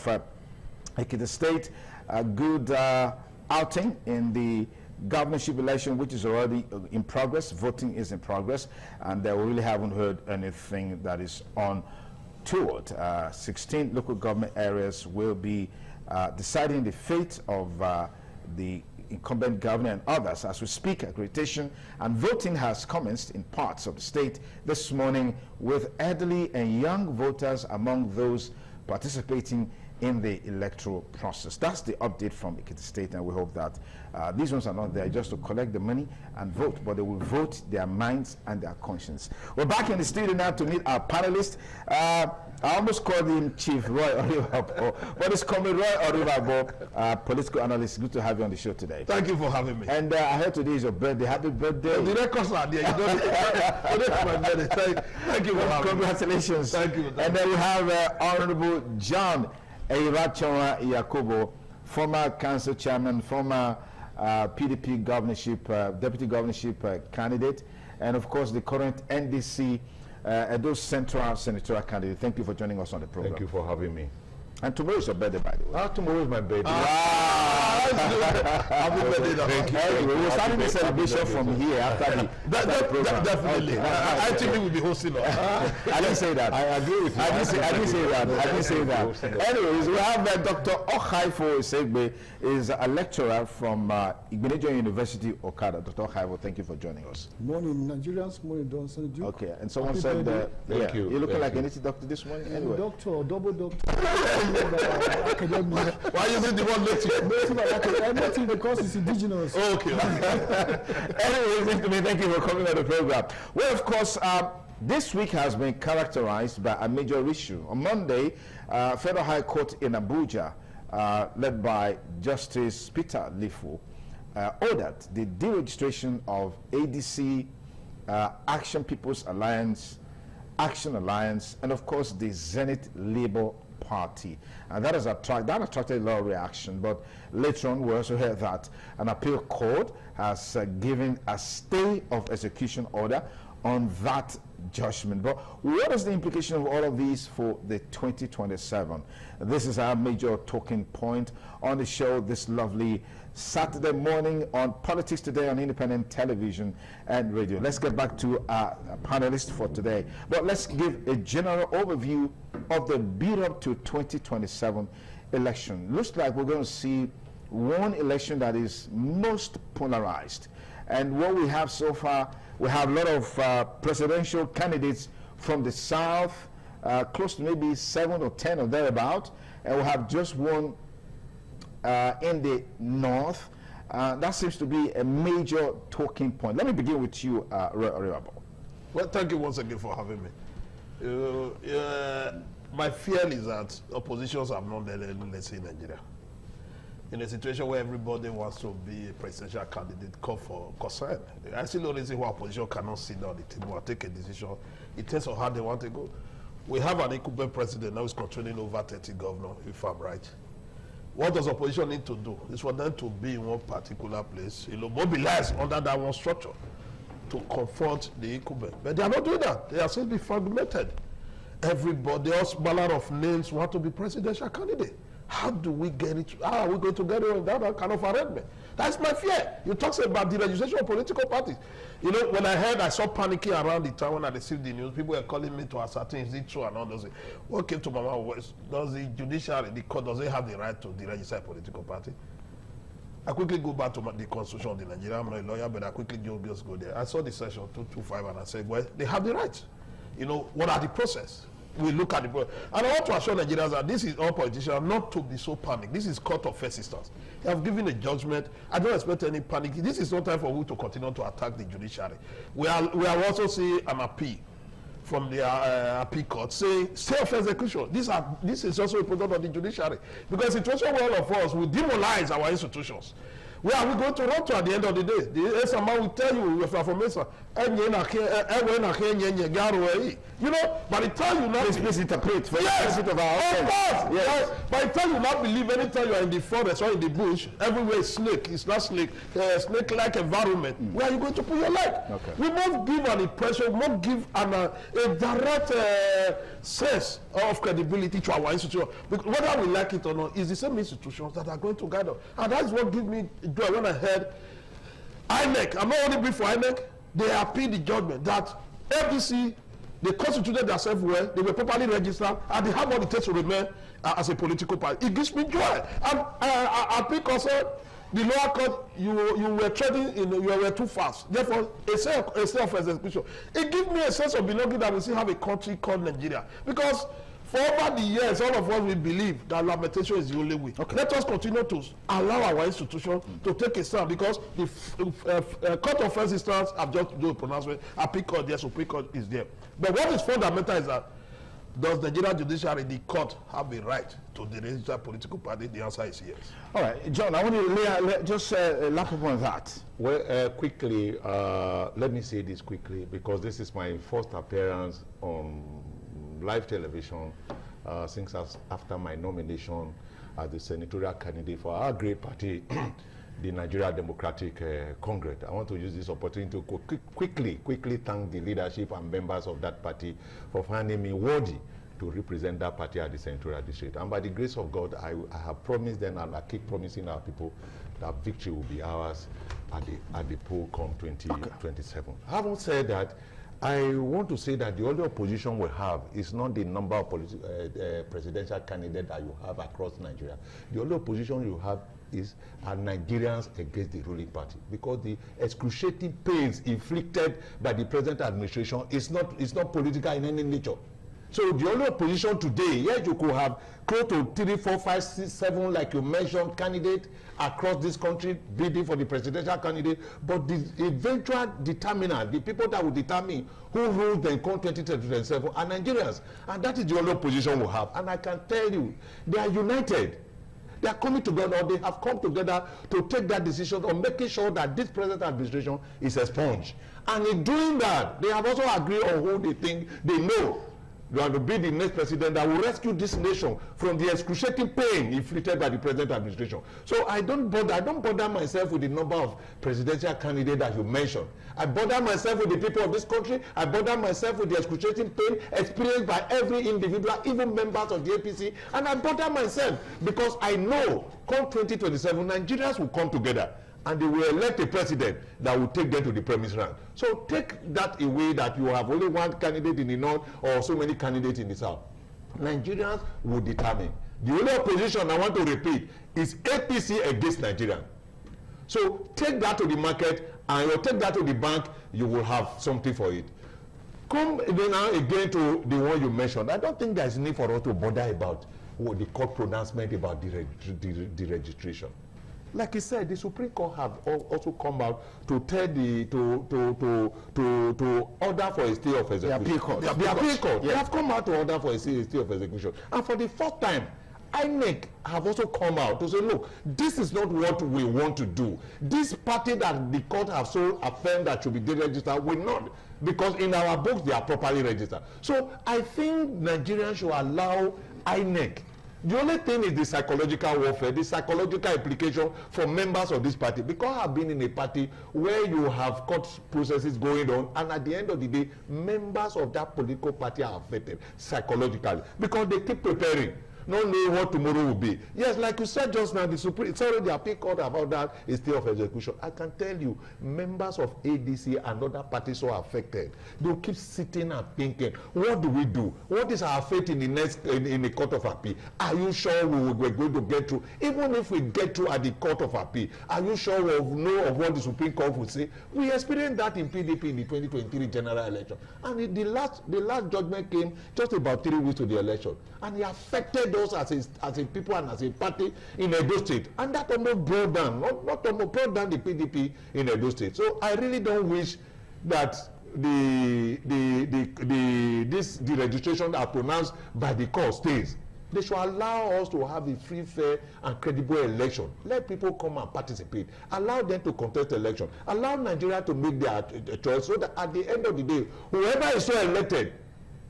Ekiti State a good outing in the governorship election, which is already in progress. Voting is in progress, and we really haven't heard anything that is on toward. 16 local government areas will be deciding the fate of the incumbent governor and others. As we speak, accreditation and voting has commenced in parts of the state this morning, with elderly and young voters among those participating in the electoral process. That's the update from Ekiti State, and we hope that these ones are not there just to collect the money and vote, but they will vote their minds and their conscience. We're back in the studio now to meet our panelists. I almost called him Chief Roy Oribabo, but it's Comrade Roy Oribabo, political analyst. Good to have you on the show today. Thank you for having me. And I heard today is your birthday. Happy birthday. The records are there. You don't today my birthday. Thank you for having me. Congratulations. Thank you. And then we have Honorable John Eirachawa Yakubu, former council chairman, former PDP governorship, deputy governorship candidate, and of course the current NDC Edo Central senatorial candidate. Thank you for joining us on the program. Thank you for having me. And tomorrow is your birthday, by the way. Tomorrow is my birthday. Happy birthday. Thank you. We will start the celebration from here after the program. Definitely. ITV will be hosting us. I didn't say that. I agree with you. I didn't say that. Anyways, we have Dr. Okhaifo Segbe, is a lecturer from Igbenedion University, Okada. Dr. Okhaifo, thank you for joining us. Morning, Nigerians. Morning, Johnson Duke. Okay, and someone Happy said, birthday. you're looking like a native doctor this morning. Anyway. Doctor or double doctor. Why is it the one native? Native because it's indigenous. Okay. Anyways, thank you for coming on the program. Well, of course, this week has been characterized by a major issue. On Monday, Federal High Court in Abuja, led by Justice Peter Lifu, ordered the deregistration of ADC, Action People's Alliance, Action Alliance, and of course the Zenith Labour Party. And that attracted a lot of reaction, but later on we also heard that an appeal court has given a stay of execution order on that judgment. But what is the implication of all of these for the 2027? This is our major talking point on the show this lovely Saturday morning on Politics Today on Independent Television and Radio. Let's get back to our panelists for today. But let's give a general overview of the build-up to 2027 election. Looks like we're going to see one election that is most polarized. And what we have so far, we have a lot of presidential candidates from the South, close to maybe 7 or 10 or thereabout, and we have just one in the North. That seems to be a major talking point. Let me begin with you, Roy Oribabo. Well, thank you once again for having me. My fear is that oppositions have not done, let's say, in Nigeria. In a situation where everybody wants to be a presidential candidate, call for concern. I still don't see why opposition cannot sit down at the table and take a decision in terms of how they want to go. We have an incumbent president now who's controlling over 30 governors, if I'm right. What does opposition need to do? Is for them to be in one particular place, mobilize under that one structure to confront the incumbent. But they are not doing that. They are still be fragmented. Everybody else, manner of names, want to be presidential candidate. How do we get it? How are we going to get it on that kind of arrangement? That's my fear. You talk about the registration of political parties. When I saw panicking around the town when I received the news, people were calling me to ascertain is it true and all those things. What came to my mind was, does the judiciary, the court, does it have the right to deregister a political party? I quickly go back to the constitution of the Nigeria. I'm not a lawyer, but I quickly just go there. I saw the section 225 and I said, well, they have the right. What are the process? We look at the process. And I want to assure Nigerians that this is all politicians not to be so panicked. This is court of first instance. They have given a judgment. I don't expect any panic. This is no time for we to continue to attack the judiciary. We are also seeing an appeal from the appeal court saying stay of execution. This is also a product of the judiciary. Because the situation where all of us will demoralize our institutions. Where are we going to run to at the end of the day? The SMR will tell you if you're from Mesa, by the time you not please interpret for yes, of our course, yes. By the time you not believe anytime you are in the forest or in the bush, everywhere is snake. It's not snake, snake-like environment. Where are you going to put your leg? Okay. We must give an impression, we must give a direct sense of credibility to our institution. Because whether we like it or not, it's the same institutions that are going to guide us. And that's what gives me joy when I heard INEC. I'm not only brief for INEC, they appealed the judgment that FDC, they constituted themselves well, they were properly registered, and they have what it takes to remain as a political party. It gives me joy. And I pick also the lower court, you were trading you were too fast. Therefore, a sense of execution. It gives me a sense of belonging that we still have a country called Nigeria. Because For over the years, all of us we believe that lamentation is the only way. Let us continue to allow our institution to take a stand, because the Court of First Instance have just do a pronouncement. Appeal Court there, Supreme Court is there. But what is fundamental is that does the Nigerian judiciary, the court, have a right to deregister political party? The answer is yes. All right, John, I want to just lap up on that. Well, quickly, let me say this quickly, because this is my first appearance on live television since after my nomination as the senatorial candidate for our great party, the Nigeria Democratic Congress. I want to use this opportunity to quickly thank the leadership and members of that party for finding me worthy to represent that party at the senatorial district. And by the grace of God, I have promised them, and I keep promising our people, that victory will be ours at the poll come 2027. Having said that, I want to say that the only opposition we have is not the number of presidential candidates that you have across Nigeria. The only opposition you have is Nigerians against the ruling party, because the excruciating pains inflicted by the present administration is not political in any nature. So the only opposition today, yes, you could have close to 3, 4, 5, 6, 7, like you mentioned, candidates across this country bidding for the presidential candidate, but the eventual determinant, the people that will determine who rules the country 2027 are Nigerians. And that is the only opposition we have. And I can tell you, they are united. They are coming together, they have come together to take that decision on making sure that this present administration is expunged. And in doing that, they have also agreed on who they think they know going to be the next president that will rescue this nation from the excruciating pain inflicted by the present administration. So I don't bother myself with the number of presidential candidates that you mentioned. I bother myself with the people of this country. I bother myself with the excruciating pain experienced by every individual, even members of the APC. And I bother myself because I know come 2027, Nigerians will come together and they will elect a president that will take them to the premise rank. So take that away that you have only one candidate in the north or so many candidates in the south. Nigerians will determine. The only opposition, I want to repeat, is APC against Nigeria. So take that to the market and you take that to the bank, you will have something for it. Come now again to the one you mentioned. I don't think there's need for us to bother about what the court pronouncement about the registration. Like he said, the Supreme Court have also come out to tell to order for a stay of execution. The appeal court. Yes. They have come out to order for a stay of execution. And for the first time, INEC have also come out to say, look, this is not what we want to do. This party that the court have so affirmed that should be deregistered will not, because in our books they are properly registered. So I think Nigerians should allow INEC. The only thing is the psychological warfare, the psychological implication for members of this party. Because I've been in a party where you have court processes going on, and at the end of the day, members of that political party are affected psychologically because they keep preparing, not knowing what tomorrow will be. Yes, like you said just now, the appeal court about that is stay of execution. I can tell you, members of ADC and other parties are affected. They'll keep sitting and thinking, what do we do? What is our fate in the next in the court of appeal? Are you sure we're going to get through? Even if we get through at the court of appeal, are you sure we know of what the Supreme Court will say? We experienced that in PDP in the 2023 general election, and the last judgment came just about 3 weeks to the election, and it affected us as a people and as a party in Edo State, and that almost brought down, not almost brought down the PDP in Edo State. So I really don't wish that the registration are pronounced by the court stays. They should allow us to have a free, fair, and credible election. Let people come and participate. Allow them to contest election. Allow Nigeria to make their choice, so that at the end of the day, whoever is so elected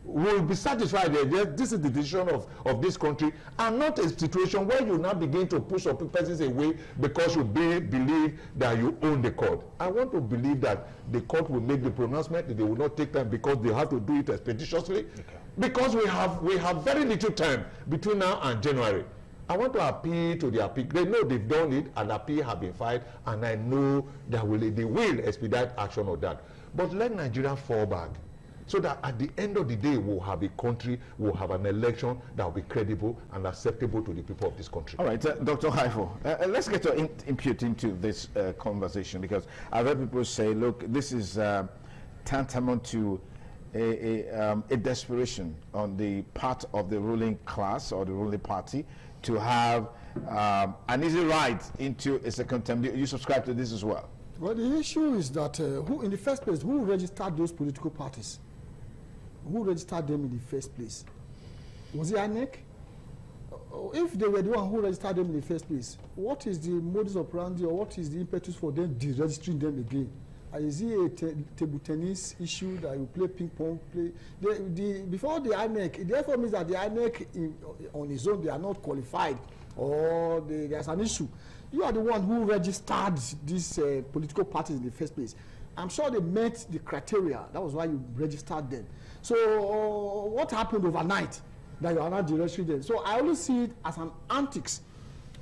will be satisfied that this is the decision of this country, and not a situation where you now begin to push some persons away because you believe that you own the court. I want to believe that the court will make the pronouncement, that they will not take time because they have to do it expeditiously. Okay. Because we have very little time between now and January. I want to appeal to the appeal. They know they've done it, and appeal have been filed, and I know that they will expedite action on that. But let Nigeria fall back, so that at the end of the day, we'll have a country, we'll have an election that will be credible and acceptable to the people of this country. All right, Dr. Haifo, let's get your input into this conversation, because I've heard people say, look, this is tantamount to a desperation on the part of the ruling class or the ruling party to have an easy ride into a second term. Do you subscribe to this as well? Well, the issue is that who, in the first place, who registered those political parties? Who registered them in the first place? Was it INEC? If they were the one who registered them in the first place, what is the modus operandi or what is the impetus for them deregistering them again? Is it a table tennis issue that you play ping pong? Before the INEC, it therefore means that the INEC on its own, they are not qualified or there's an issue. You are the one who registered these political parties in the first place. I'm sure they met the criteria. That was why you registered them. So what happened overnight that you are not deregistering them? So I always see it as an antics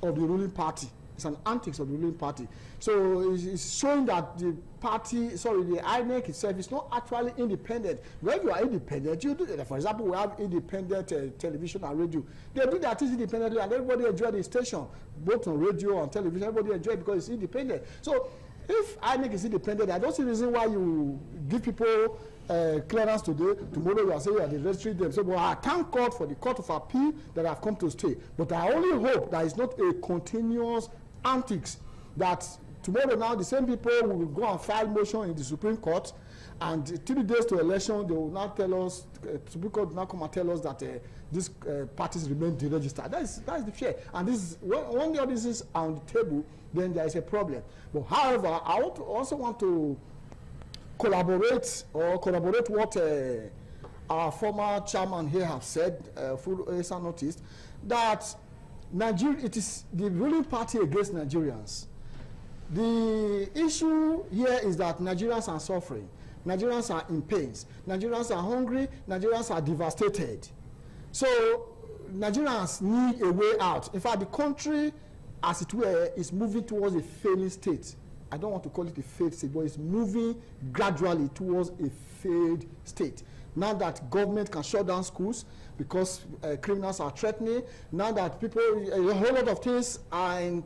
of the ruling party. It's an antics of the ruling party. So it's showing that the party, the INEC itself is not actually independent. When you are independent, you do that. For example, we have independent television and radio. They do that independently, and everybody enjoy the station, both on radio and television. Everybody enjoy it because it's independent. So if INEC is independent, I don't see the reason why you give people clearance today. Tomorrow you are saying you are registering them. So, but I thank God for the Court of Appeal that have come to stay. But I only hope that it's not a continuous antics that tomorrow now the same people will go and file motion in the Supreme Court, and 3 days to election they will now tell us, Supreme Court will now come and tell us that these parties remain deregistered. That is the fear. And this is, when all this is on the table, then there is a problem. But however, I also want to collaborate what our former chairman here have said, Furu Esa noticed, that Nigeria, it is the ruling party against Nigerians. The issue here is that Nigerians are suffering. Nigerians are in pains. Nigerians are hungry. Nigerians are devastated. So Nigerians need a way out. In fact, the country, as it were, is moving towards a failing state. I don't want to call it a failed state, but it's moving gradually towards a failed state. Now that government can shut down schools because criminals are threatening, now that people, a whole lot of things are in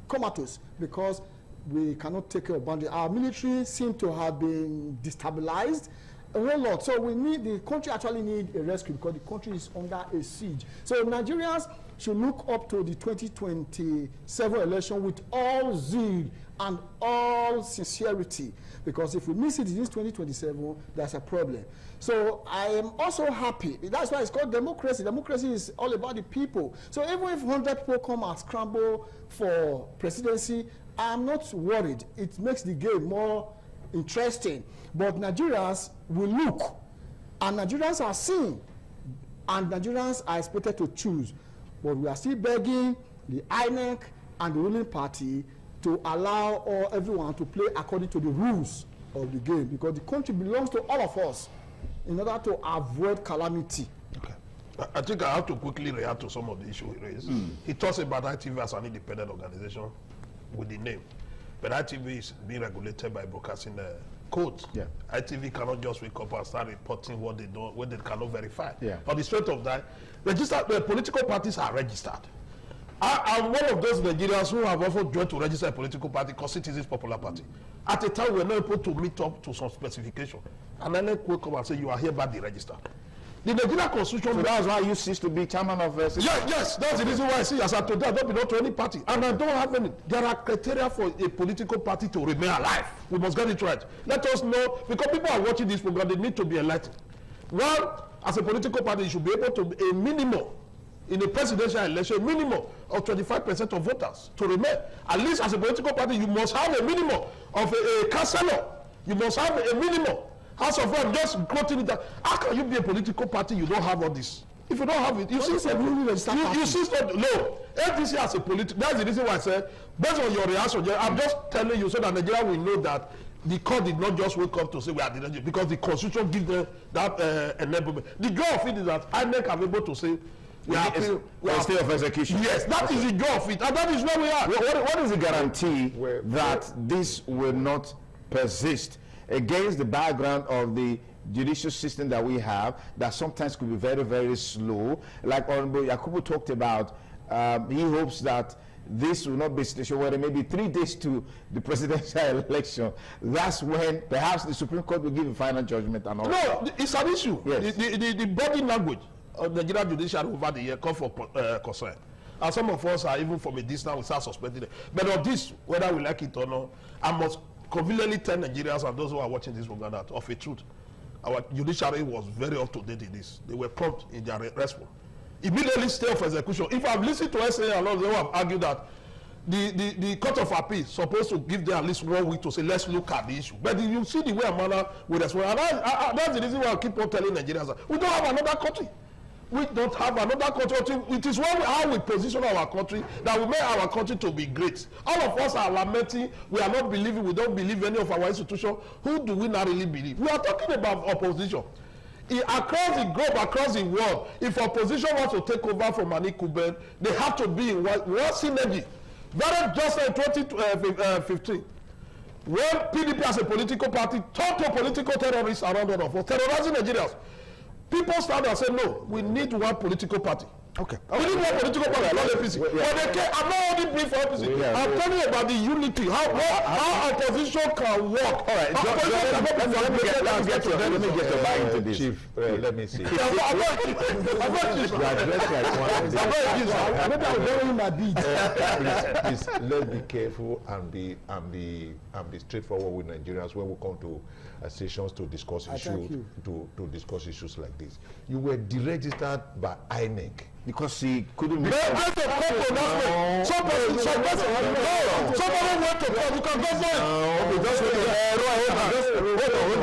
comatose because we cannot take care of boundaries. Our military seem to have been destabilized a whole lot. So we need, the country actually need a rescue because the country is under a siege. So Nigerians should look up to the 2027 election with all zeal and all sincerity, because if we miss it in this 2027, there's a problem. So I am also happy. That's why it's called democracy. Democracy is all about the people. So even if 100 people come and scramble for presidency, I'm not worried. It makes the game more interesting. But Nigerians will look, and Nigerians are seeing, and Nigerians are expected to choose. But we are still begging the INEC and the ruling party to allow everyone to play according to the rules of the game, because the country belongs to all of us in order to avoid calamity. Okay. I think I have to quickly react to some of the issues he raised. He talks about ITV as an independent organization with the name, but ITV is being regulated by broadcasting code. Yeah. ITV cannot just wake up and start reporting what they don't, what they cannot verify. Yeah. On the strength of that, the political parties are registered. I'm one of those Nigerians who have also joined to register a political party called Citizens Popular Party. At a time we were not able to meet up to some specification, and then they will come and say you are hereby deregistered. The Nigerian Constitution. So that's why you ceased to be chairman of. Yes, that's the reason why I see as I told you I don't belong to any party, and I don't have any. There are criteria for a political party to remain alive. We must get it right. Let us know, because people are watching this program. They need to be enlightened. One, as a political party, you should be able to be a minimum. In a presidential election, minimum of 25% of voters to remain. At least as a political party, you must have a minimum of a councillor. You must have a minimum. House of Rep, just quoting it. How can you be a political party? You don't have all this. If you don't have it, you see something. You see something. No, APC as a political. That's the reason why I said, based on your reaction, I'm just telling you so that Nigeria will know that the court did not just wake up to say we are deregulated, because the constitution gives them that enablement. The joy of it is that INEC are able to say. We are state of execution. Yes, that is the joy of it, and that is where we are. What is the guarantee that this will not persist against the background of the judicial system that we have, that sometimes could be very, very slow? Like Honorable Yakubu talked about, he hopes that this will not be a situation where there may be 3 days to the presidential election. That's when perhaps the Supreme Court will give a final judgment and all. No, it's an issue. Yes. The body language of the Nigerian judiciary over the year call for concern. And some of us are even from a distance, we start suspecting it. But of this, whether we like it or not, I must conveniently tell Nigerians and those who are watching this program that of a truth, our judiciary was very up to date in this. They were prompt in their response. Immediately stay of execution. If I've listened to SA and others, they have argued that the Court of Appeal is supposed to give them at least 1 week to say, let's look at the issue. But you see the way and manner we respond. And that's the reason why I keep on telling Nigerians that we don't have another country. We don't have another country. It is how we position our country that will make our country to be great. All of us are lamenting. We are not believing. We don't believe any of our institutions. Who do we not really believe? We are talking about opposition. Across the globe, across the world, if opposition wants to take over from Anikuben, they have to be in one synergy. Very just in 2015, when PDP as a political party turned to political terrorists around the world for terrorizing Nigerians, people started and said, no, we need one political party. Okay. We need one political party, not APC. But they came, I'm not only brief for APC. I'm telling you about the unity, how opposition can work. All right, let me get your back into this. Chief, let me see. Please, let's be careful and be straightforward with Nigerians when we come to sessions to discuss issues to discuss issues like this. You were deregistered by INEC because he couldn't. Somebody went to court. You can go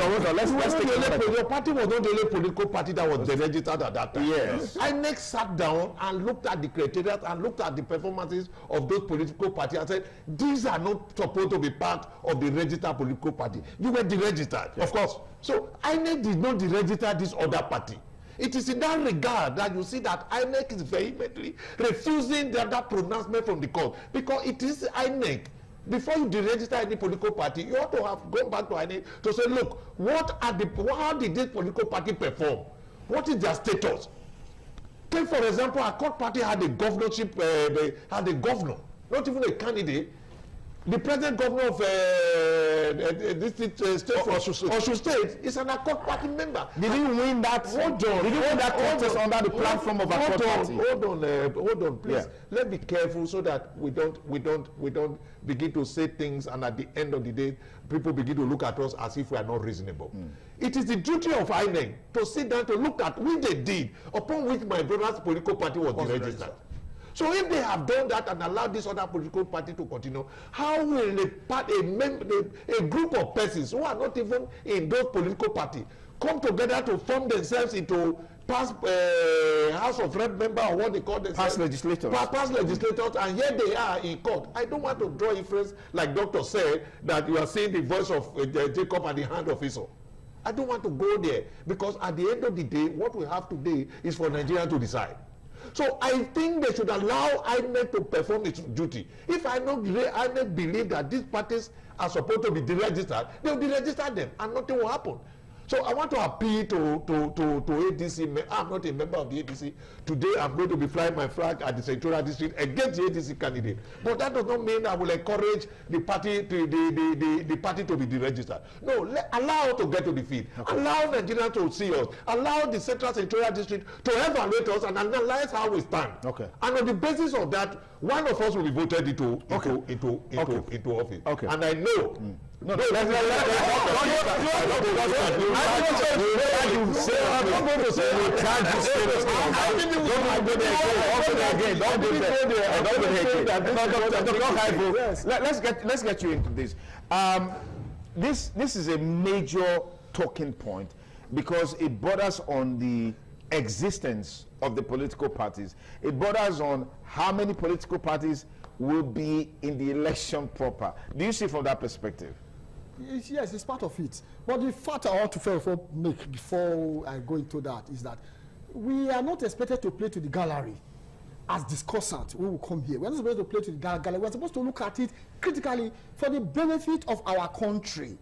hold on. Let's take it. Your party was not the only political party that was deregistered at that time. Yes. INEC sat down and looked at the criteria and looked at the performances of those political parties and said, these are not supposed to be part of the registered political party. You were deregistered. Of course. So INEC did not deregister this other party. It is in that regard that you see that INEC is vehemently refusing that pronouncement from the court, because it is INEC. Before you deregister any political party, you ought to have gone back to INEC to say, look, how did this political party perform? What is their status? Take, for example, our court party had a governorship, they had a governor, not even a candidate. The present governor of this state of Osun State is an Accord Party member. Did he win that? Hold on. Did he win that contest under the platform of Accord Party? Hold on, please. Yeah. Let's be careful so that we don't begin to say things, and at the end of the day, people begin to look at us as if we are not reasonable. It is the duty of INEC to sit down to look at what they did upon which my brother's political party was deregistered. So if they have done that and allowed this other political party to continue, how will a group of persons who are not even in those political parties come together to form themselves into past House of Rep member, or what they call themselves? Past legislators. Past legislators, and here they are in court. I don't want to draw inference, like Doctor said, that you are seeing the voice of Jacob and the hand of Esau. I don't want to go there, because at the end of the day, what we have today is for Nigeria to decide. So I think they should allow INEC to perform its duty. If INEC believe that these parties are supposed to be deregistered, they will deregister them and nothing will happen. So I want to appeal to ADC. I'm not a member of the ADC. Today I'm going to be flying my flag at the Senatorial District against the ADC candidate. But that does not mean I will encourage the party to be deregistered. No, allow us to get to the field. Okay. Allow Nigerians to see us. Allow the Central Senatorial District to evaluate us and analyze how we stand. Okay. And on the basis of that, one of us will be voted into office. Okay. And I know. Don't Let's get you into this. This is a major talking point, because it borders on the existence of the political parties. It borders on how many political parties will be in the election proper. Do you see from that perspective? Yes, it's part of it. But the fact I want to make before I go into that is that we are not expected to play to the gallery as discussant when we come here. We're not supposed to play to the gallery. We're supposed to look at it critically for the benefit of our country.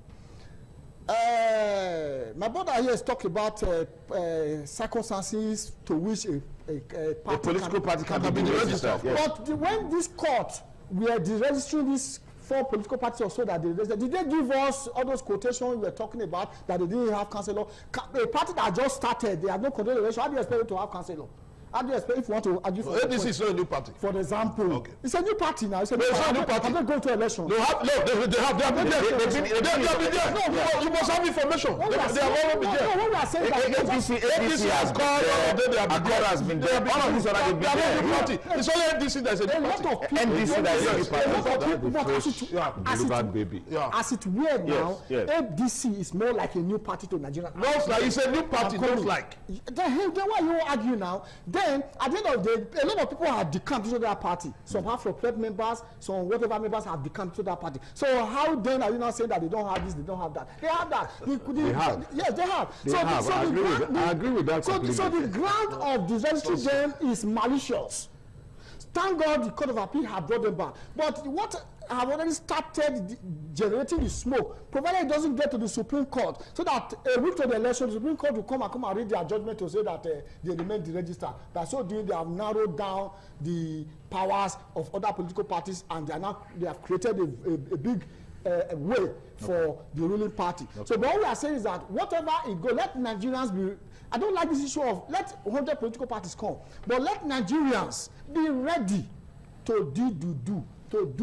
My brother here has talked about circumstances to which a political party can be registered. Yes. But when this court we are deregistering these 4 political parties or so that they register. Did they give us all those quotations we were talking about that they didn't have councillor? A party that just started, they have no control election. How do you expect it to have councillor? How do you expect if you want to argue for ADC is not a new party. For example, okay. It's a new party now. It's a new party. Have they gone to election? They have been there. You must have information. They have already been there. No, we are saying that ADC has gone. Accord has been there. All of these are already been there. It's only ADC that is a new party. NDC that is a new party. As it were now, ADC is more like a new party to Nigeria. No, it's a new party. Don't like. Then why you argue now? Then at the end of the day, a lot of people have decamped into that party. Some have for club members, some whatever members have decamped into that party. So how then are you not saying that they don't have this, they don't have that? They have that. They have. Yes, they have. I agree with that. So the ground of disregistering them is malicious. Thank God the Court of Appeal have brought them back. But what have already started generating the smoke, provided it doesn't get to the Supreme Court, so that a week to the election, the Supreme Court will come and read their judgment to say that they remain deregistered. By so doing, they have narrowed down the powers of other political parties, and they have created a big way for the ruling party. So what we are saying is that whatever it goes, let Nigerians be. I don't like this issue of let 100 political parties come, but let Nigerians be ready to do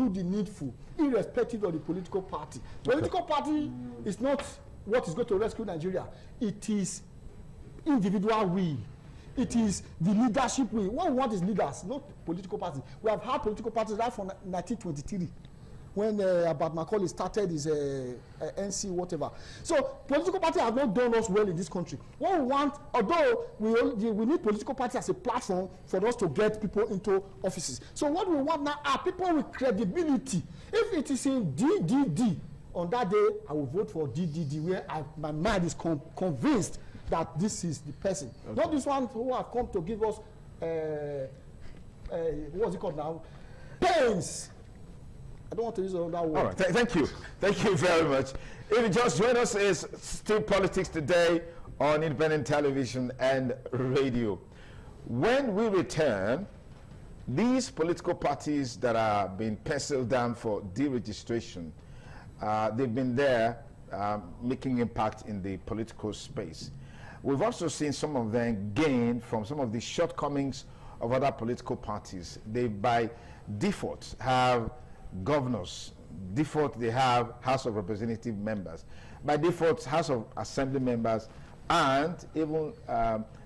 the needful, irrespective of the political party. Political party is not what is going to rescue Nigeria. It is individual will. It is the leadership will. What we want is leaders, not political parties. We have had political parties right from 1923. When Abat Macaulay started his NC whatever. So political parties have not done us well in this country. What we want, although we need political parties as a platform for us to get people into offices. So what we want now are people with credibility. If it is in DDD, on that day I will vote for DDD, where my mind is convinced that this is the person. Okay. Not this one who have come to give us, what's it called now? Pains. I don't want to use another word. All right, thank you. Thank you very much. If you just join us, it's still Politics Today on independent television and radio. When we return, these political parties that are being penciled down for deregistration, they've been there making impact in the political space. We've also seen some of them gain from some of the shortcomings of other political parties. They, by default, have governors. Default, they have House of Representative members. By default, House of Assembly members, and even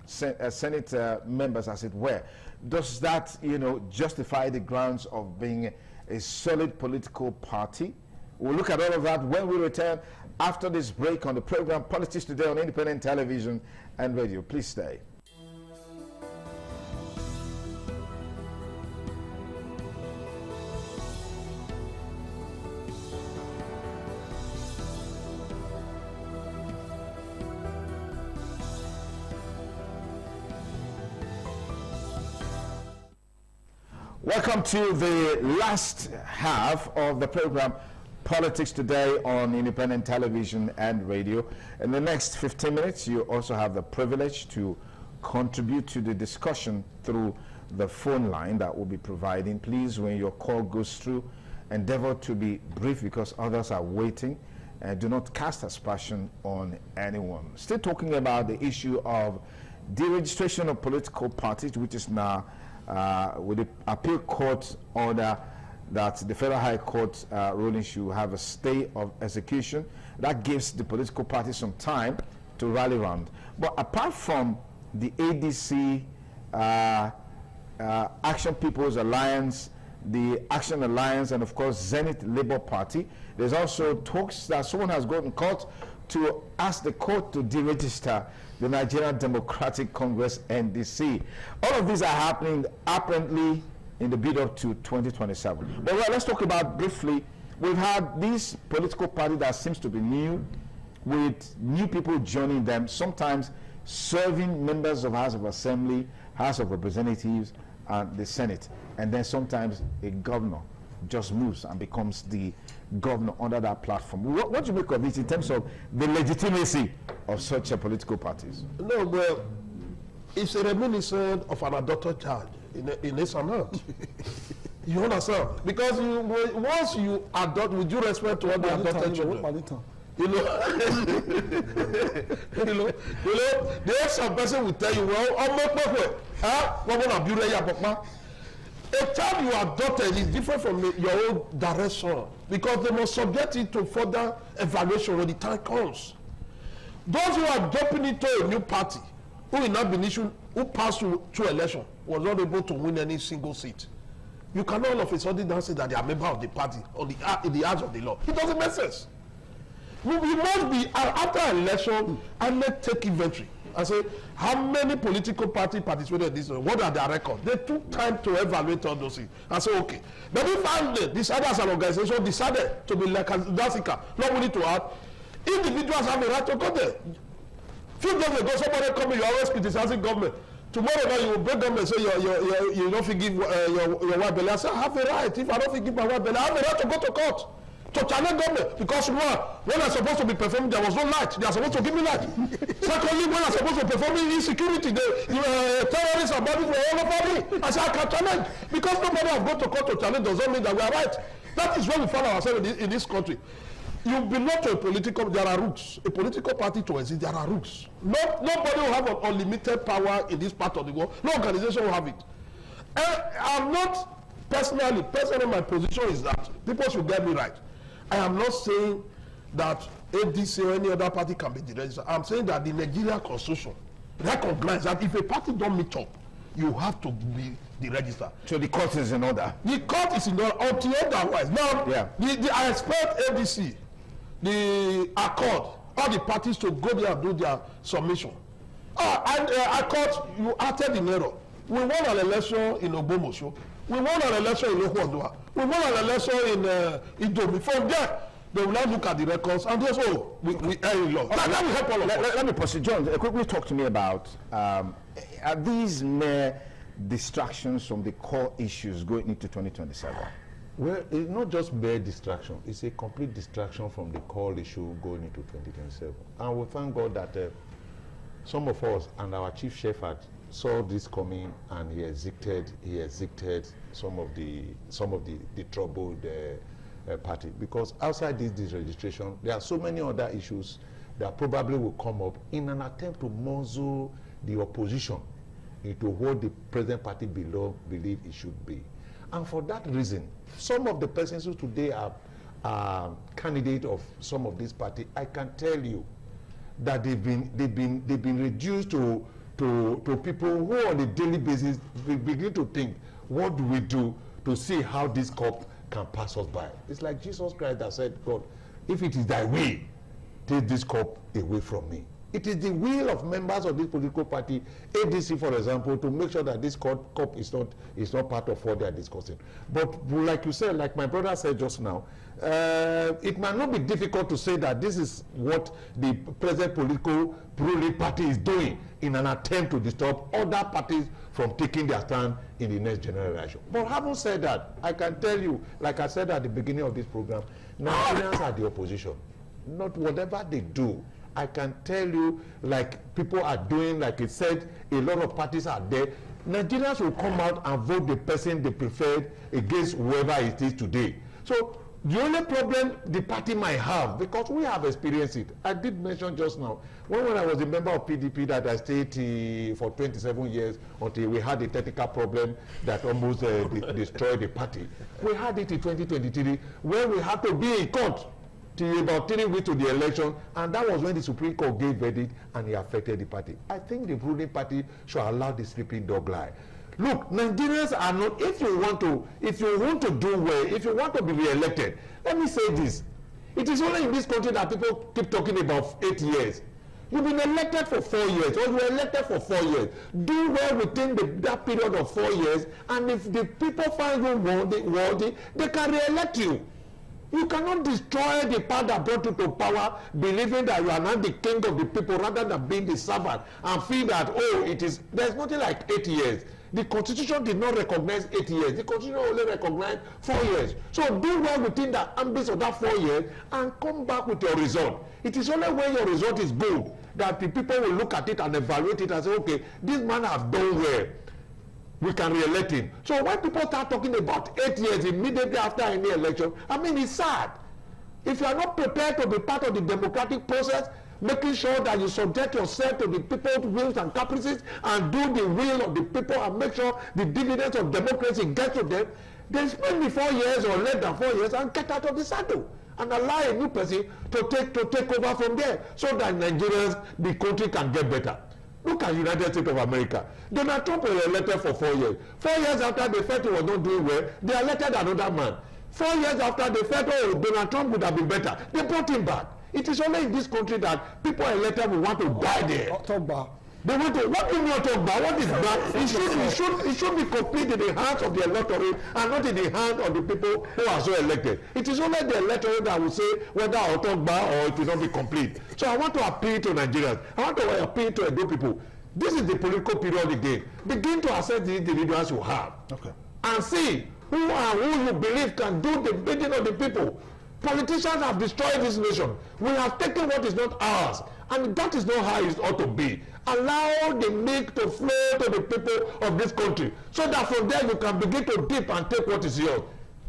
Senate members, as it were. Does that, justify the grounds of being a solid political party? We'll look at all of that when we return after this break on the program Politics Today on independent television and radio. Please stay. Welcome to the last half of the program Politics Today on independent television and radio. In the next 15 minutes, you also have the privilege to contribute to the discussion through the phone line that we'll be providing. Please, when your call goes through, endeavor to be brief because others are waiting, and do not cast aspersion on anyone. Still talking about the issue of deregistration of political parties, which is now with the appeal court order that the Federal High Court ruling should have a stay of execution. That gives the political parties some time to rally around. But apart from the ADC, Action People's Alliance, the Action Alliance, and of course Zenith Labour Party, there's also talks that someone has gone to court to ask the court to deregister the Nigerian Democratic Congress, NDC. All of these are happening apparently in the build-up to 2027. But let's talk about briefly, we've had this political party that seems to be new, with new people joining them, sometimes serving members of House of Assembly, House of Representatives, and the Senate. And then sometimes a governor just moves and becomes the governor under that platform. What do you make of this in terms of the legitimacy of such political parties? No, well, it's a reminiscence of an adopted child in his and out. You understand? Because once you adopt, with due respect to all the adopted children, there's some person will tell you, well, a child you adopted is different from your own direct son, because they must subject it to further evaluation when the time comes. Those who are jumping into a new party, who will not be issued, who passed through election, was not able to win any single seat. You cannot all of a sudden now say that they are member of the party in the eyes of the law. It doesn't make sense. We must be, after election, and let's take inventory and say, how many political parties participated in this? What are their records? They took time to evaluate all those things and say, okay. But if I decided as an organization, decided to be like Dasika, not willing to act, individuals have a right to go there. Few days ago, somebody come in, you're always criticizing government. Tomorrow now you will break them and say you don't forgive your wife belly. I say I have a right. If I don't forgive my wife belly, I have a right to go to court to challenge government, because when I'm supposed to be performing, there was no light. They are supposed to give me light. Secondly, when I'm supposed to perform insecurity, the terrorists and bandits were all over me. I say I can challenge, because nobody has gone to court to challenge doesn't mean that we are right. That is where we find ourselves in this country. You belong to a political, there are rules. A political party to exist, there are rules. Nobody will have an unlimited power in this part of the world. No organization will have it. I'm not, personally, my position is that people should get me right. I am not saying that ADC or any other party can be deregistered. I'm saying that the Nigerian constitution recognizes that if a party don't meet up, you have to be deregistered. So the court is in order? The court is in order until otherwise. Now, I expect ADC, the Accord, all the parties to go there and do their submission. Accord, you acted in error. We won an election in Ogbomosho. We won an election in Ohuodua. We won an election in Idomi. From there, they will now look at the records and they say, oh, we err in law. That will help all of us. Let me proceed. John, quickly talk to me about, are these mere distractions from the core issues going into 2027? Well, it's not just mere distraction. It's a complete distraction from the core issue going into 2027. And we thank God that some of us and our chief shepherd saw this coming, and he exited some of the troubled party, because outside this registration, there are so many other issues that probably will come up in an attempt to muzzle the opposition into what the present party believe it should be. And for that reason, some of the persons who today are candidates of some of these parties, I can tell you that they've been reduced to people who on a daily basis begin to think, what do we do to see how this cup can pass us by? It's like Jesus Christ that said, God, if it is thy will, take this cup away from me. It is the will of members of this political party, ADC for example, to make sure that this cup is not part of what they are discussing. But like you said, like my brother said just now, it might not be difficult to say that this is what the present political ruling party is doing in an attempt to disturb other parties from taking their stand in the next general election. But having said that, I can tell you, like I said at the beginning of this program, Nigerians are the opposition. Not whatever they do, I can tell you, like people are doing, like it said, a lot of parties are there. Nigerians will come out and vote the person they preferred against whoever it is today. So the only problem the party might have, because we have experienced it, I did mention just now, when I was a member of PDP that I stayed for 27 years until we had a technical problem that almost destroyed the party. We had it in 2023 where we had to be in court till about 3 weeks to the election, and that was when the Supreme Court gave verdict and it affected the party. I think the ruling party should allow the sleeping dog lie. Look, Nigerians are not, if you want to do well, if you want to be re-elected, let me say this. It is only in this country that people keep talking about 8 years. You've been elected for 4 years, or you were elected for 4 years. Do well within that period of 4 years, and if the people find you worthy, they can re-elect you. You cannot destroy the power that brought you to power, believing that you are not the king of the people rather than being the servant, and feel that, oh, there's nothing like 8 years. The Constitution did not recognize 8 years. The Constitution only recognized 4 years. So do well within the ambit of that 4 years and come back with your result. It is only when your result is good that the people will look at it and evaluate it and say, okay, this man has done well. we can re-elect him. So when people start talking about 8 years immediately after any election, I mean, it's sad. If you are not prepared to be part of the democratic process, making sure that you subject yourself to the people's wills and caprices and do the will of the people and make sure the dividends of democracy get to them, then spend the 4 years or less than 4 years and get out of the saddle and allow a new person to take over from there so that Nigerians, the country can get better. Look at the United States of America. Donald Trump was elected for 4 years. 4 years after they felt he was not doing well, they elected another man. 4 years after they felt, oh, Donald Trump would have been better, they brought him back. It is only in this country that people elected will want to die there. They want to, what do you want to talk about? What is that? It should be complete in the hands of the electorate and not in the hands of the people who are so elected. It is only the electorate that will say whether I'll talk about or it will not be complete. So I want to appeal to Nigerians. I want to appeal to Edo people. This is the political period again. Begin to assess the individuals you have. Okay. And see who you believe can do the bidding of the people. Politicians have destroyed this nation. We have taken what is not ours. And that is not how it ought to be. Allow the milk to flow to the people of this country, so that from there you can begin to dip and take what is yours.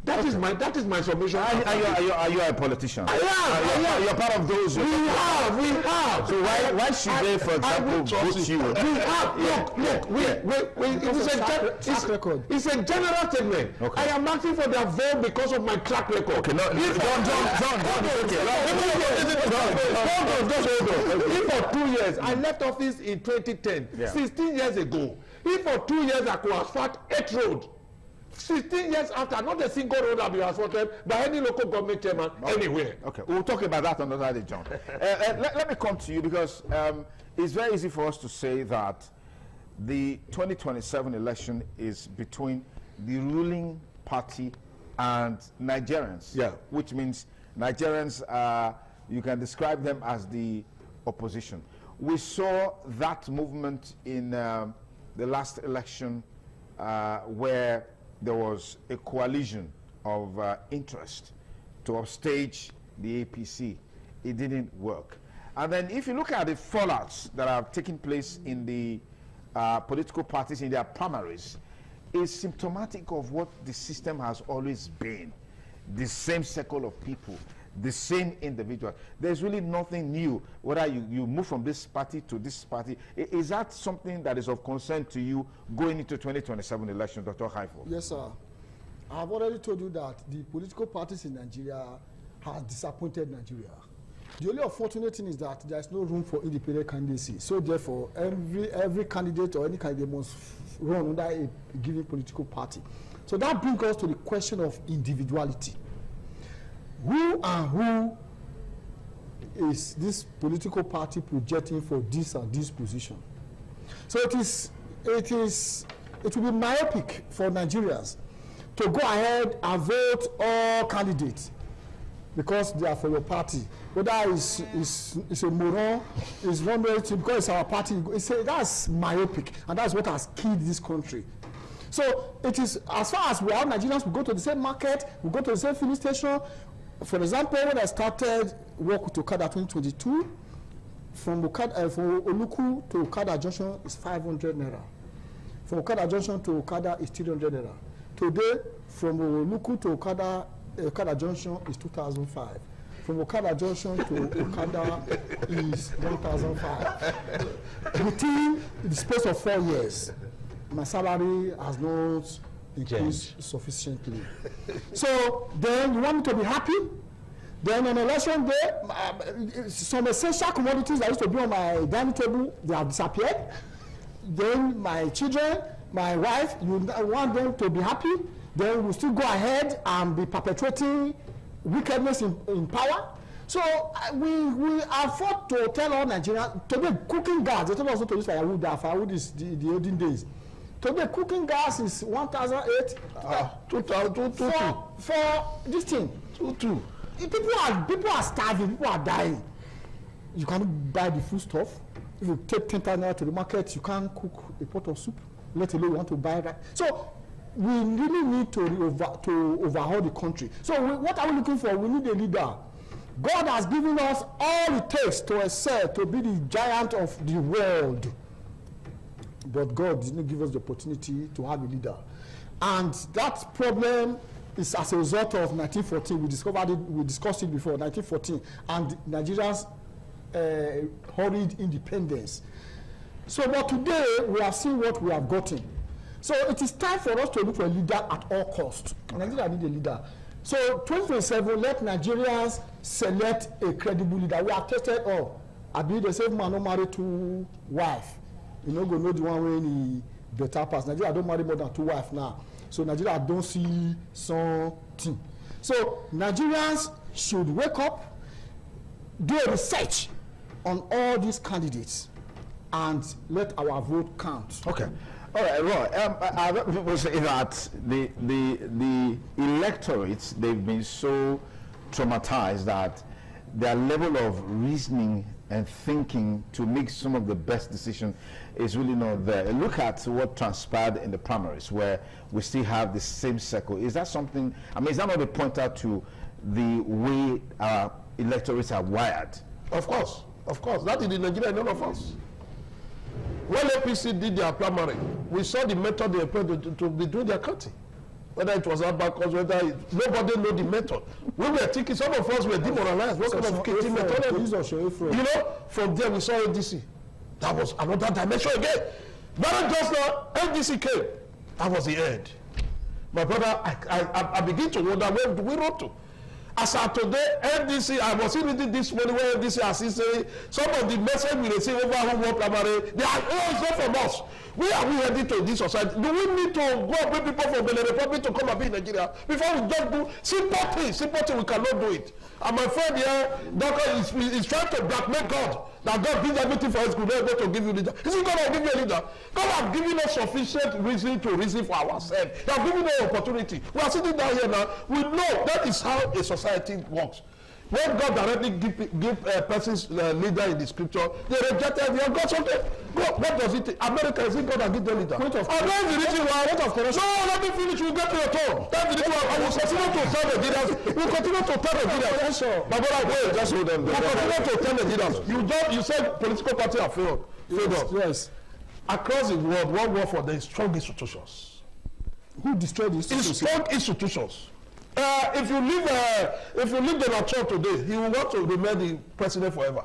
That is my submission. Are you a politician? I am. You're part of those. We have. So why should they, for example, vote you? We have. Look. It's a general statement. Okay. I am asking for their vote because of my track record. Okay, no, If for 2 years, I left office in 2010, 16 years ago. If for 2 years I could asphalt 8 roads, 16 years after, not a single road will be asphalted by any local government chairman anywhere. Okay, we'll talk about that another day, John. Let me come to you because it's very easy for us to say that the 2027 election is between the ruling party and Nigerians. Yeah. Which means Nigerians, you can describe them as the opposition. We saw that movement in the last election where there was a coalition of interest to upstage the APC. It didn't work. And then if you look at the fallouts that have taken place in the political parties in their primaries, it's symptomatic of what the system has always been. The same circle of people, the same individual. There's really nothing new, whether you move from this party to this party. Is that something that is of concern to you going into 2027 election, Dr. Haifo? Yes, sir. I've already told you that the political parties in Nigeria have disappointed Nigeria. The only unfortunate thing is that there is no room for independent candidacy. So therefore, every candidate or any candidate must run under a given political party. So that brings us to the question of individuality. Who and who is this political party projecting for this and this position? So it will be myopic for Nigerians to go ahead and vote all candidates because they are for your party. Whether it's a moron, it's one way to, because it's our party. That's myopic, and that's what has killed this country. So it is, as far as we are Nigerians, we go to the same market, we go to the same filling station. For example, when I started work with Okada 2022, from Oluku to Okada Junction is 500 naira. From Okada Junction to Okada is 300 naira. Today, from Oluku to Okada Junction is 2,005. From Okada Junction to Okada is 1,005. Within the space of 4 years, my salary has not increased sufficiently. So then you want me to be happy? Then on election day, some essential commodities that used to be on my dining table, they have disappeared. Then my children, my wife, you want them to be happy? Then we still go ahead and be perpetuating wickedness in power. So we are forced to tell all Nigerians, today cooking gas, they told us not to use firewood. Firewood is the olden days. Today cooking gas is 1,008. 2,000 for this thing. 2,2. People are starving. People are dying. You cannot buy the food stuff. If you take 10,000 naira to the market, you can't cook a pot of soup. Let alone you want to buy that. So we really need to overhaul the country. So what are we looking for? We need a leader. God has given us all it takes to excel, to be the giant of the world. but God didn't give us the opportunity to have a leader. And that problem is as a result of 1914. We discussed it before, 1914, and Nigeria's hurried independence. So, but today we have seen what we have gotten. So it is time for us to look for a leader at all costs. Nigeria needs a leader. So 2027, let Nigerians select a credible leader. We are tested all. I believe the same man no marry 2 wives. You know, go know the one way in the better pass. Nigeria don't marry more than 2 wives now. So Nigeria don't see something. So Nigerians should wake up, do a research on all these candidates, and let our vote count. Okay. All right, Roy. People say that the electorates, they've been so traumatized that their level of reasoning and thinking to make some of the best decisions is really not there. Look at what transpired in the primaries, where we still have the same circle. Is that something? I mean, is that not a pointer to the way our electorates are wired? Of course. That is in Nigeria, none of us. When APC did their primary, we saw the method they employed to be doing their counting. Whether it was abacus, nobody knew the method. We were thinking, some of us were demoralized. What kind of kitchen methodology? You know, from there we saw ADC. That was another dimension again. But just now, ADC came. That was the end. My brother, I begin to wonder, where do we run to? As of today, NDC, I was reading this morning where NDC has saying some of the message we receive over home work primary, they are also from us. Where are we heading to this society? Do we need to go and bring people from the Republic to come and be in Nigeria before we just do simple things? Simple things, we cannot do it. And my friend here, Doctor, is trying to blackmail God. That God gives everything for us, could not able to give you leader. Is it God will give you a leader? God has given us sufficient reason to reason for ourselves. He has given us opportunity. We are sitting down here now. We know that is how a society works. When God directly give a person's leader in the scripture, they rejected him. God said, okay, go. What does it take? America, is it God that gives them leader? And that's the reason why. No, let me finish. We'll get to your turn. That's the reason why I will continue to tell the leaders. We'll continue to tell the leaders. My brother, wait, just hold on. We'll continue to tell the leaders. You said political parties have failed. Yes. Across the world, one word for the strong institutions. Who destroyed the institutions? Strong institutions. If you leave Donald Trump today, he will want to remain the president forever.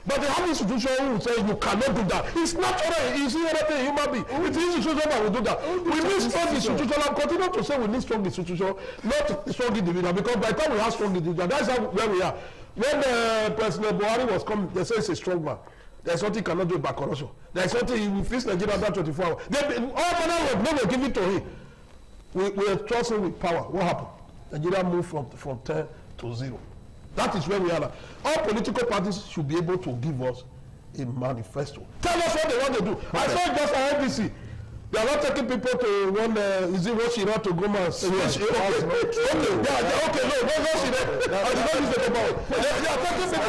But they have institutions who will say you cannot do that. It's natural. It's a human being. It's institutions that will do that. We need strong institutions. I'm continuing to say we need strong institutions, not strong individuals. Because by the time we have strong individuals, that's where we are. When President Buhari was coming, they say he's a strong man. There's something he cannot do about corruption. There's something he will fix Nigeria under 24 hours. All manner of money given to him. We are trusting with power. What happened? Nigeria moved from 10 to 0. That is where we are now. All political parties should be able to give us a manifesto. Tell us what they want to do. Okay. I saw just an NDC. They are not taking people to one, is it Roshira to go man? Okay, no, Roshira. I did not use the number. They are taking people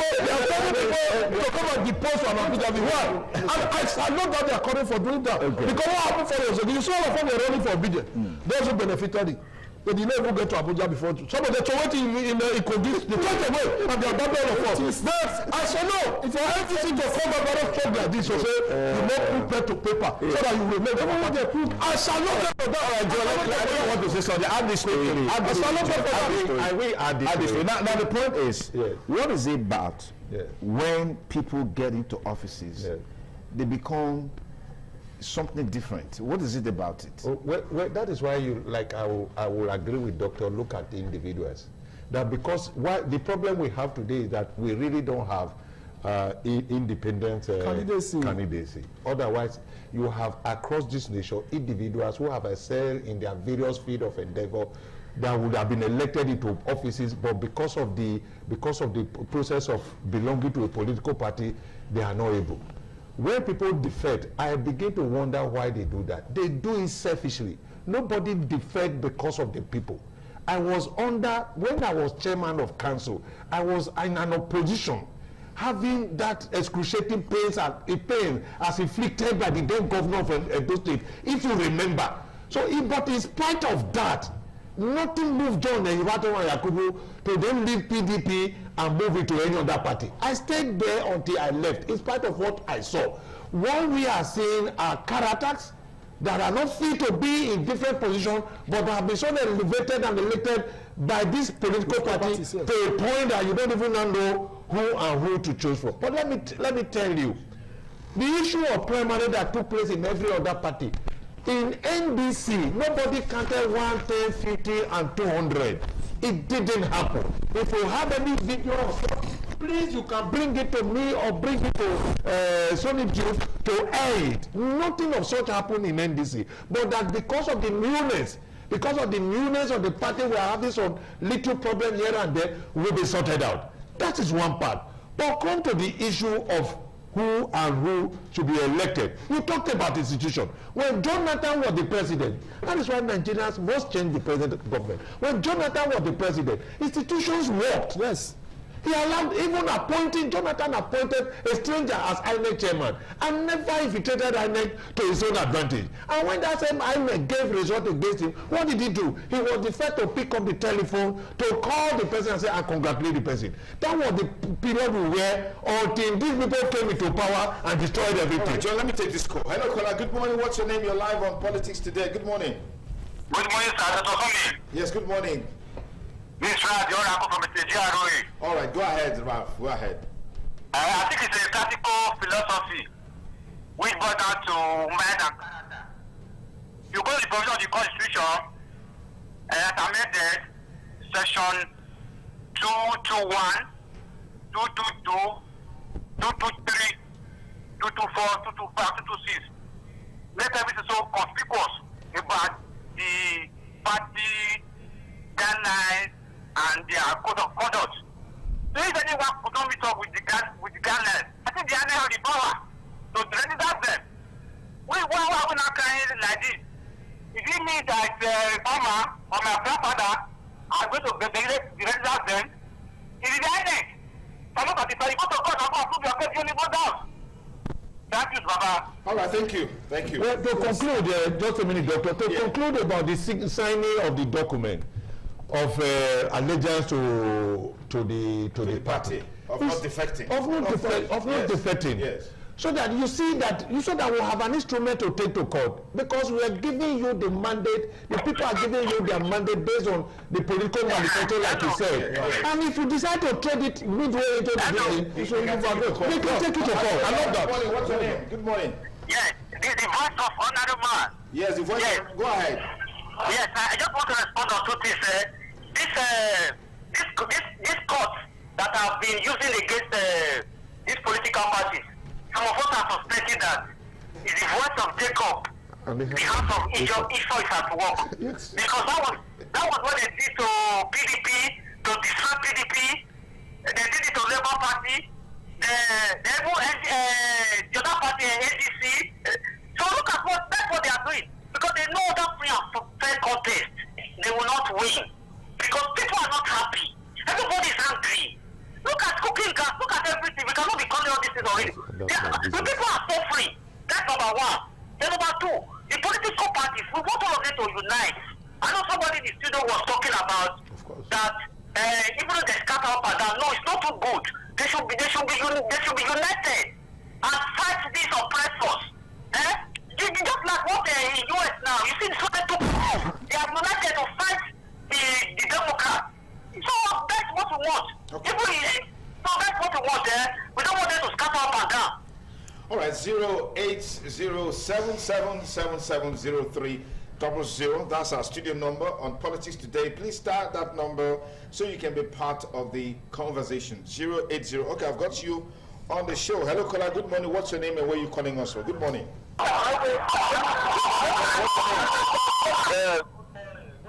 to come and depose from Abuja. Why? And I know that they are calling for doing that. Okay. Because what happened for us? You saw all of them were running for Abuja. Those who benefited it. They did not even get to Abuja before. Some of them were waiting in Ikogi. They went away and they abandoned all of us. I said no. If you are anything to come back and talk like this, you say you not put pen to paper so that you will make everyone they prove. I shall not get for that. I don't want to say something. Add this story. I shall not get for that. I will add this story. Now the point is, what is it about when people get into offices, they become something different? What is it about it? Well, that is why I will agree with Doctor. Look at the individuals. That because the problem we have today is that we really don't have independent candidacy. Otherwise, you have across this nation individuals who have excelled in their various field of endeavor that would have been elected into offices, but because of the process of belonging to a political party, they are not able. When people defect, I begin to wonder why they do that. They do it selfishly. Nobody defect because of the people. When I was chairman of council, I was in an opposition, having that excruciating pain as inflicted by the then governor of Edo State, if you remember. But in spite of that, nothing moved on Yakubu to then leave PDP and move it to any other party. I stayed there until I left, in spite of what I saw. What we are seeing are characters that are not fit to be in different positions, but have been so elevated and elected by this political party to a point that you don't even know who to choose for. But let me tell you, the issue of primary that took place in every other party, in NDC, nobody counted 1, 10, 50, and 200. It didn't happen. If you have any video of that, please, you can bring it to me or bring it to Sonny Jude to aid. Nothing of such happened in NDC. But that because of the newness of the party, we are having some little problem here and there, will be sorted out. That is one part. But come to the issue of who and who should be elected. You talked about institution. When Jonathan was the president, that is why Nigerians must change the present government. When Jonathan was the president, institutions worked. Yes. He allowed, even Jonathan appointed a stranger as INEC chairman and never infiltrated INEC to his own advantage. And when that same INEC gave result against him, what did he do? He was the first to pick up the telephone to call the person and say, I congratulate the person. That was the period we were until these people came into power and destroyed everything. Right, John, let me take this call. Hello, caller. Good morning. What's your name? You're live on Politics Today. Good morning. Good morning, sir. Yes, good morning. This Ralph, you're from Mr. GROE. All right, go ahead, Ralph. Go ahead. I think it's a classical philosophy which boils down to mind and character. You go to the provision of the Constitution, as amended, section 221, 222, 223, 224, 225, 226. Make everything so conspicuous about the party guidelines and their code of conduct. So if anyone could not meet up with the guidelines, I think they are now the power to criticize them. Why are we not crying like this? If it means that farmer or my grandfather are going to criticize them, it is the INEC. So look at the party, go to court and approve your case, you only go down. Thank you, Baba. All right, thank you. Thank you. Well, to conclude, just a minute, Doctor, conclude about the signing of the document of allegiance to the party of not defecting. Of not defecting. Yes. So that you see that we have an instrument to take to court, because we are giving you the mandate. The people are giving you their mandate based on the political manifesto, like you said. And if you decide to trade it midway into the building, you can take it to court. I love that. Good morning. What's your name? Good morning. Yes, the voice of honorable man. Yes, the voice. Yes. Go ahead. Yes, I just want to respond on two things. This court that have been using against these political parties, some of us are suspecting that it's the voice of Jacob, the house of Esau is at work. Yes. Because that was what they did to PDP, to destroy PDP. They did it to Labour Party. The other party, ADC. So look at that's what they are doing. Because they know that free and fair contest, they will not win. Because people are not happy. Everybody is angry. Look at cooking gas, look at everything. We cannot be calling all these things already. The people are suffering. That's number one. Then number two, the political parties, we want all of them to unite. I know somebody in the studio was talking about that even though they scatter up and down, no, it's not too good. They should be united and fight these oppressors. Just like what in the US now, you see so they are united to fight the Democrats. So that's what we want. Okay. So that's what we want. We don't want them to scatter up and down. All right, 08077770300. That's our studio number on Politics Today. Please start that number so you can be part of the conversation. 080. Okay, I've got you on the show. Hello, caller. Good morning. What's your name and where are you calling us from? Good morning. Good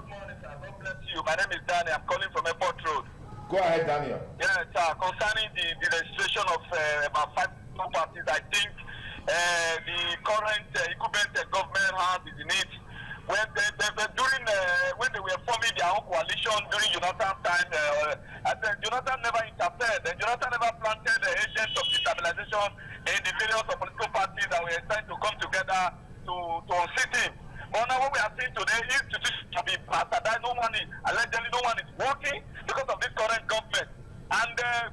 morning, sir. God bless you. My name is Danny. I'm calling from Airport Road. Go ahead, Daniel. Yes, sir. Concerning the registration of about 5 parties, I think the current incumbent government has is in it. When when they were forming their own coalition during Jonathan's time, Jonathan never interfered. And Jonathan never planted the agents of destabilization in the various political parties that were trying to come together to unseat him. But now what we are seeing today is to be bastardized. Allegedly no one is working because of this current government. And the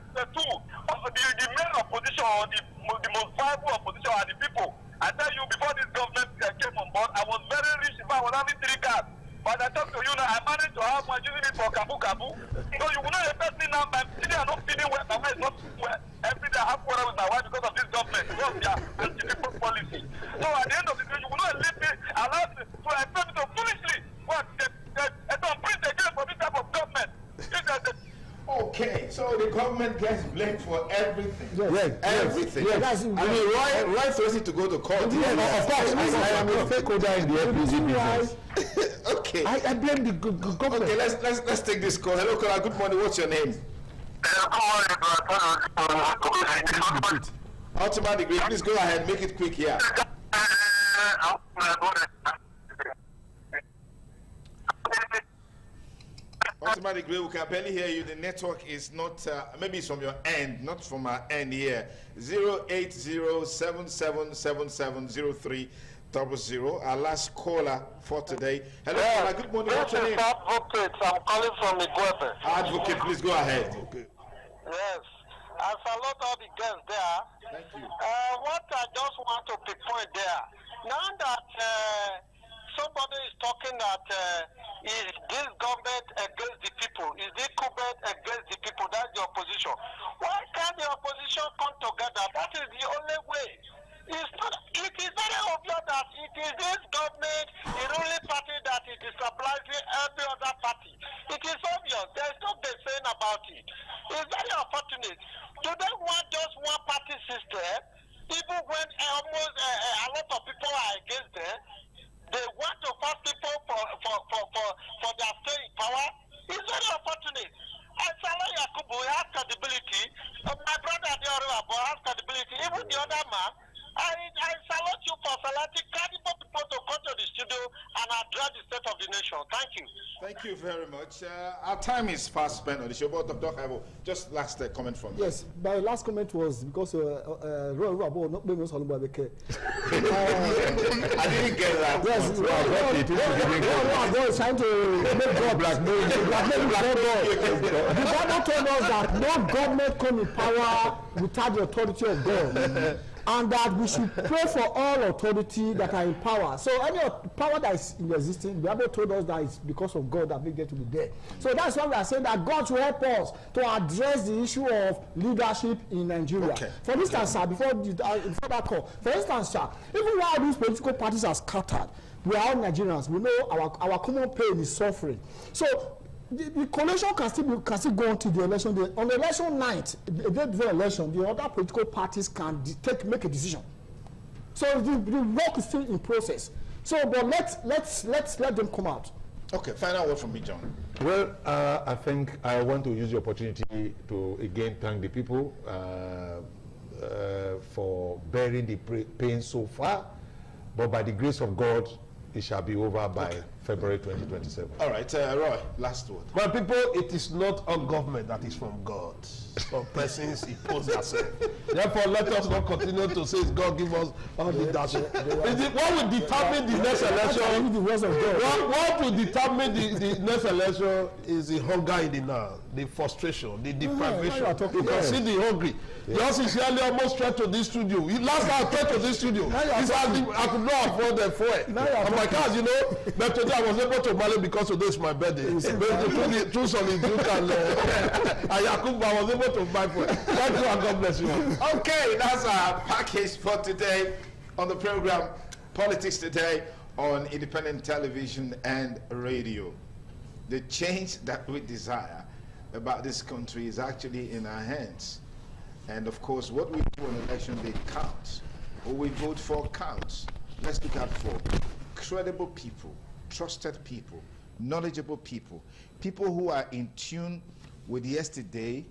main opposition, or the most viable opposition are the people. I tell you, before this government came on board, I was very rich. If I was having 3 cars. But I talk to you now, I managed to have my using it for Kabu Kabu. So you will not expect me now, my children are not feeling well, my wife is not feeling well. Every day I have quarrel with my wife because of this government, because of their anti-people policy. So at the end of the day, you will not leave me, allow me to expect me to foolishly don't print again for this type of government. Okay, so the government gets blamed for everything. Yes. Everything. Yes. I mean, Roy throws it to go to court. Yes, of course. I am a stakeholder in the LPG business. Okay. I blame the government. Okay, let's take this call. Hello, caller. Good morning. What's your name? Ultimate degree. Please go ahead. Make it quick here. Ultimate degree. We can barely hear you. The network is not. Maybe it's from your end, not from our end here. 08077770300. Our last caller for today. Hello, caller. Good morning. What's your name? Advocate. I'm calling from Iguebe. Advocate, please go ahead. Okay. Yes. I salute all the guests there. Thank you. What I just want to pinpoint there, now that somebody is talking that is this government against the people, is this government against the people, that's the opposition. Why can't the opposition come together? That is the only way. It is very obvious that it is this government, the ruling party, that is destabilizing every other party. It is obvious. There is no saying about it. It's very unfortunate. Do they want just one party system? Even when almost a lot of people are against them, they want to force people for their stay in power. It's very unfortunate. And Salah Yakubu has credibility. My brother Diorabo has credibility. Even the other man. I salute you for selecting credible people to come to the studio and address the state of the nation. Thank you. Thank you very much. Our time is fast spent on the show, but Dr. Haibo, just last comment from you. Yes, my last comment was because Roy Rabo not being also I didn't get that. Yes, Roy is trying to make God blackmail. The Bible told us that no government come in power without the authority of God. And that we should pray for all authority that are in power. So any power that is in existence, the Bible told us that it's because of God that make them to be there. So that's why we are saying that God should help us to address the issue of leadership in Nigeria. Okay. For instance, sir, before that call, for instance, sir, even while these political parties are scattered, we are all Nigerians. We know our common pain is suffering. So the coalition can still go on to the election. On the election night, the day before election, the other political parties can make a decision. So the work is still in process. So, but let's let them come out. Okay, final word from me, John. Well, I think I want to use the opportunity to again thank the people for bearing the pain so far. But by the grace of God, it shall be over by February 2027. All right, Roy, last word. My people, it is not all government that is from God. Some persons impose themselves. Therefore, let us not continue to say God give us all leadership. What will determine the next election? What will determine the next election is the hunger in the now, the frustration, the deprivation. You can see the hungry. Just sincerely almost tried to this studio. Last time I tried to this studio, I could not afford the fuel. On my cars, you know, but today I was able to manage because today is my birthday. Through solid Duke and Yakub, I was able to buy fuel. Thank you and God bless you. Okay, that's our package for today on the program Politics Today on Independent Television and Radio. The change that we desire about this country is actually in our hands. And of course, what we do on election day counts. What we vote for counts. Let's look out for credible people, trusted people, knowledgeable people, people who are in tune with yesterday,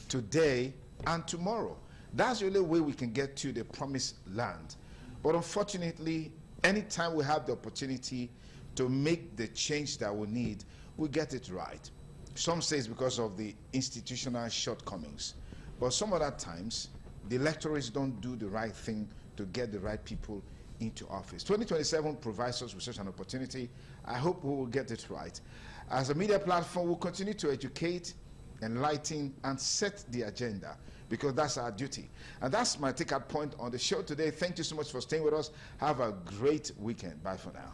today, and tomorrow. That's the only way we can get to the promised land. But unfortunately, anytime we have the opportunity to make the change that we need, we get it right. Some say it's because of the institutional shortcomings. But some other times, the electorates don't do the right thing to get the right people into office. 2027 provides us with such an opportunity. I hope we will get it right. As a media platform, we'll continue to educate, enlighten, and set the agenda, because that's our duty. And that's my take-out point on the show today. Thank you so much for staying with us. Have a great weekend. Bye for now.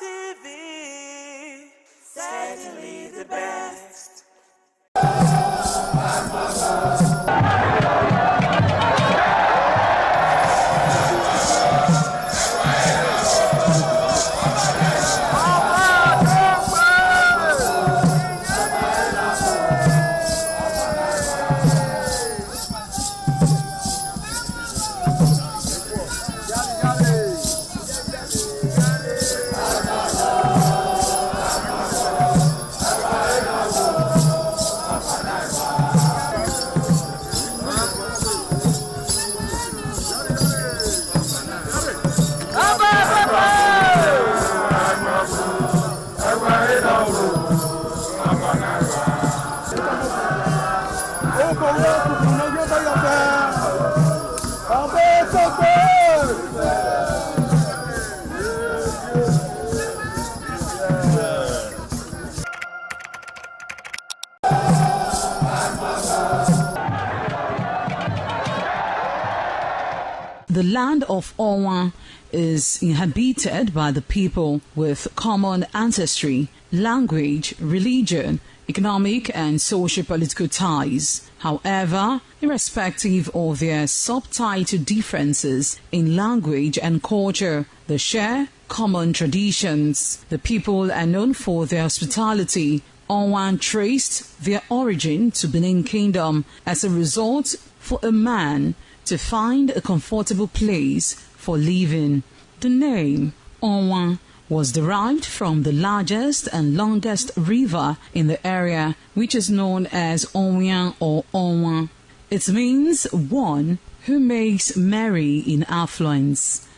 ITV, certainly the best. The land of Onwa is inhabited by the people with common ancestry, language, religion, economic and socio-political ties. However, irrespective of their subtitle differences in language and culture, they share common traditions. The people are known for their hospitality. Onwa traced their origin to Benin Kingdom as a result for a man to find a comfortable place for living. The name Onwa was derived from the largest and longest river in the area, which is known as Onwian or Onwa. It means one who makes merry in affluence.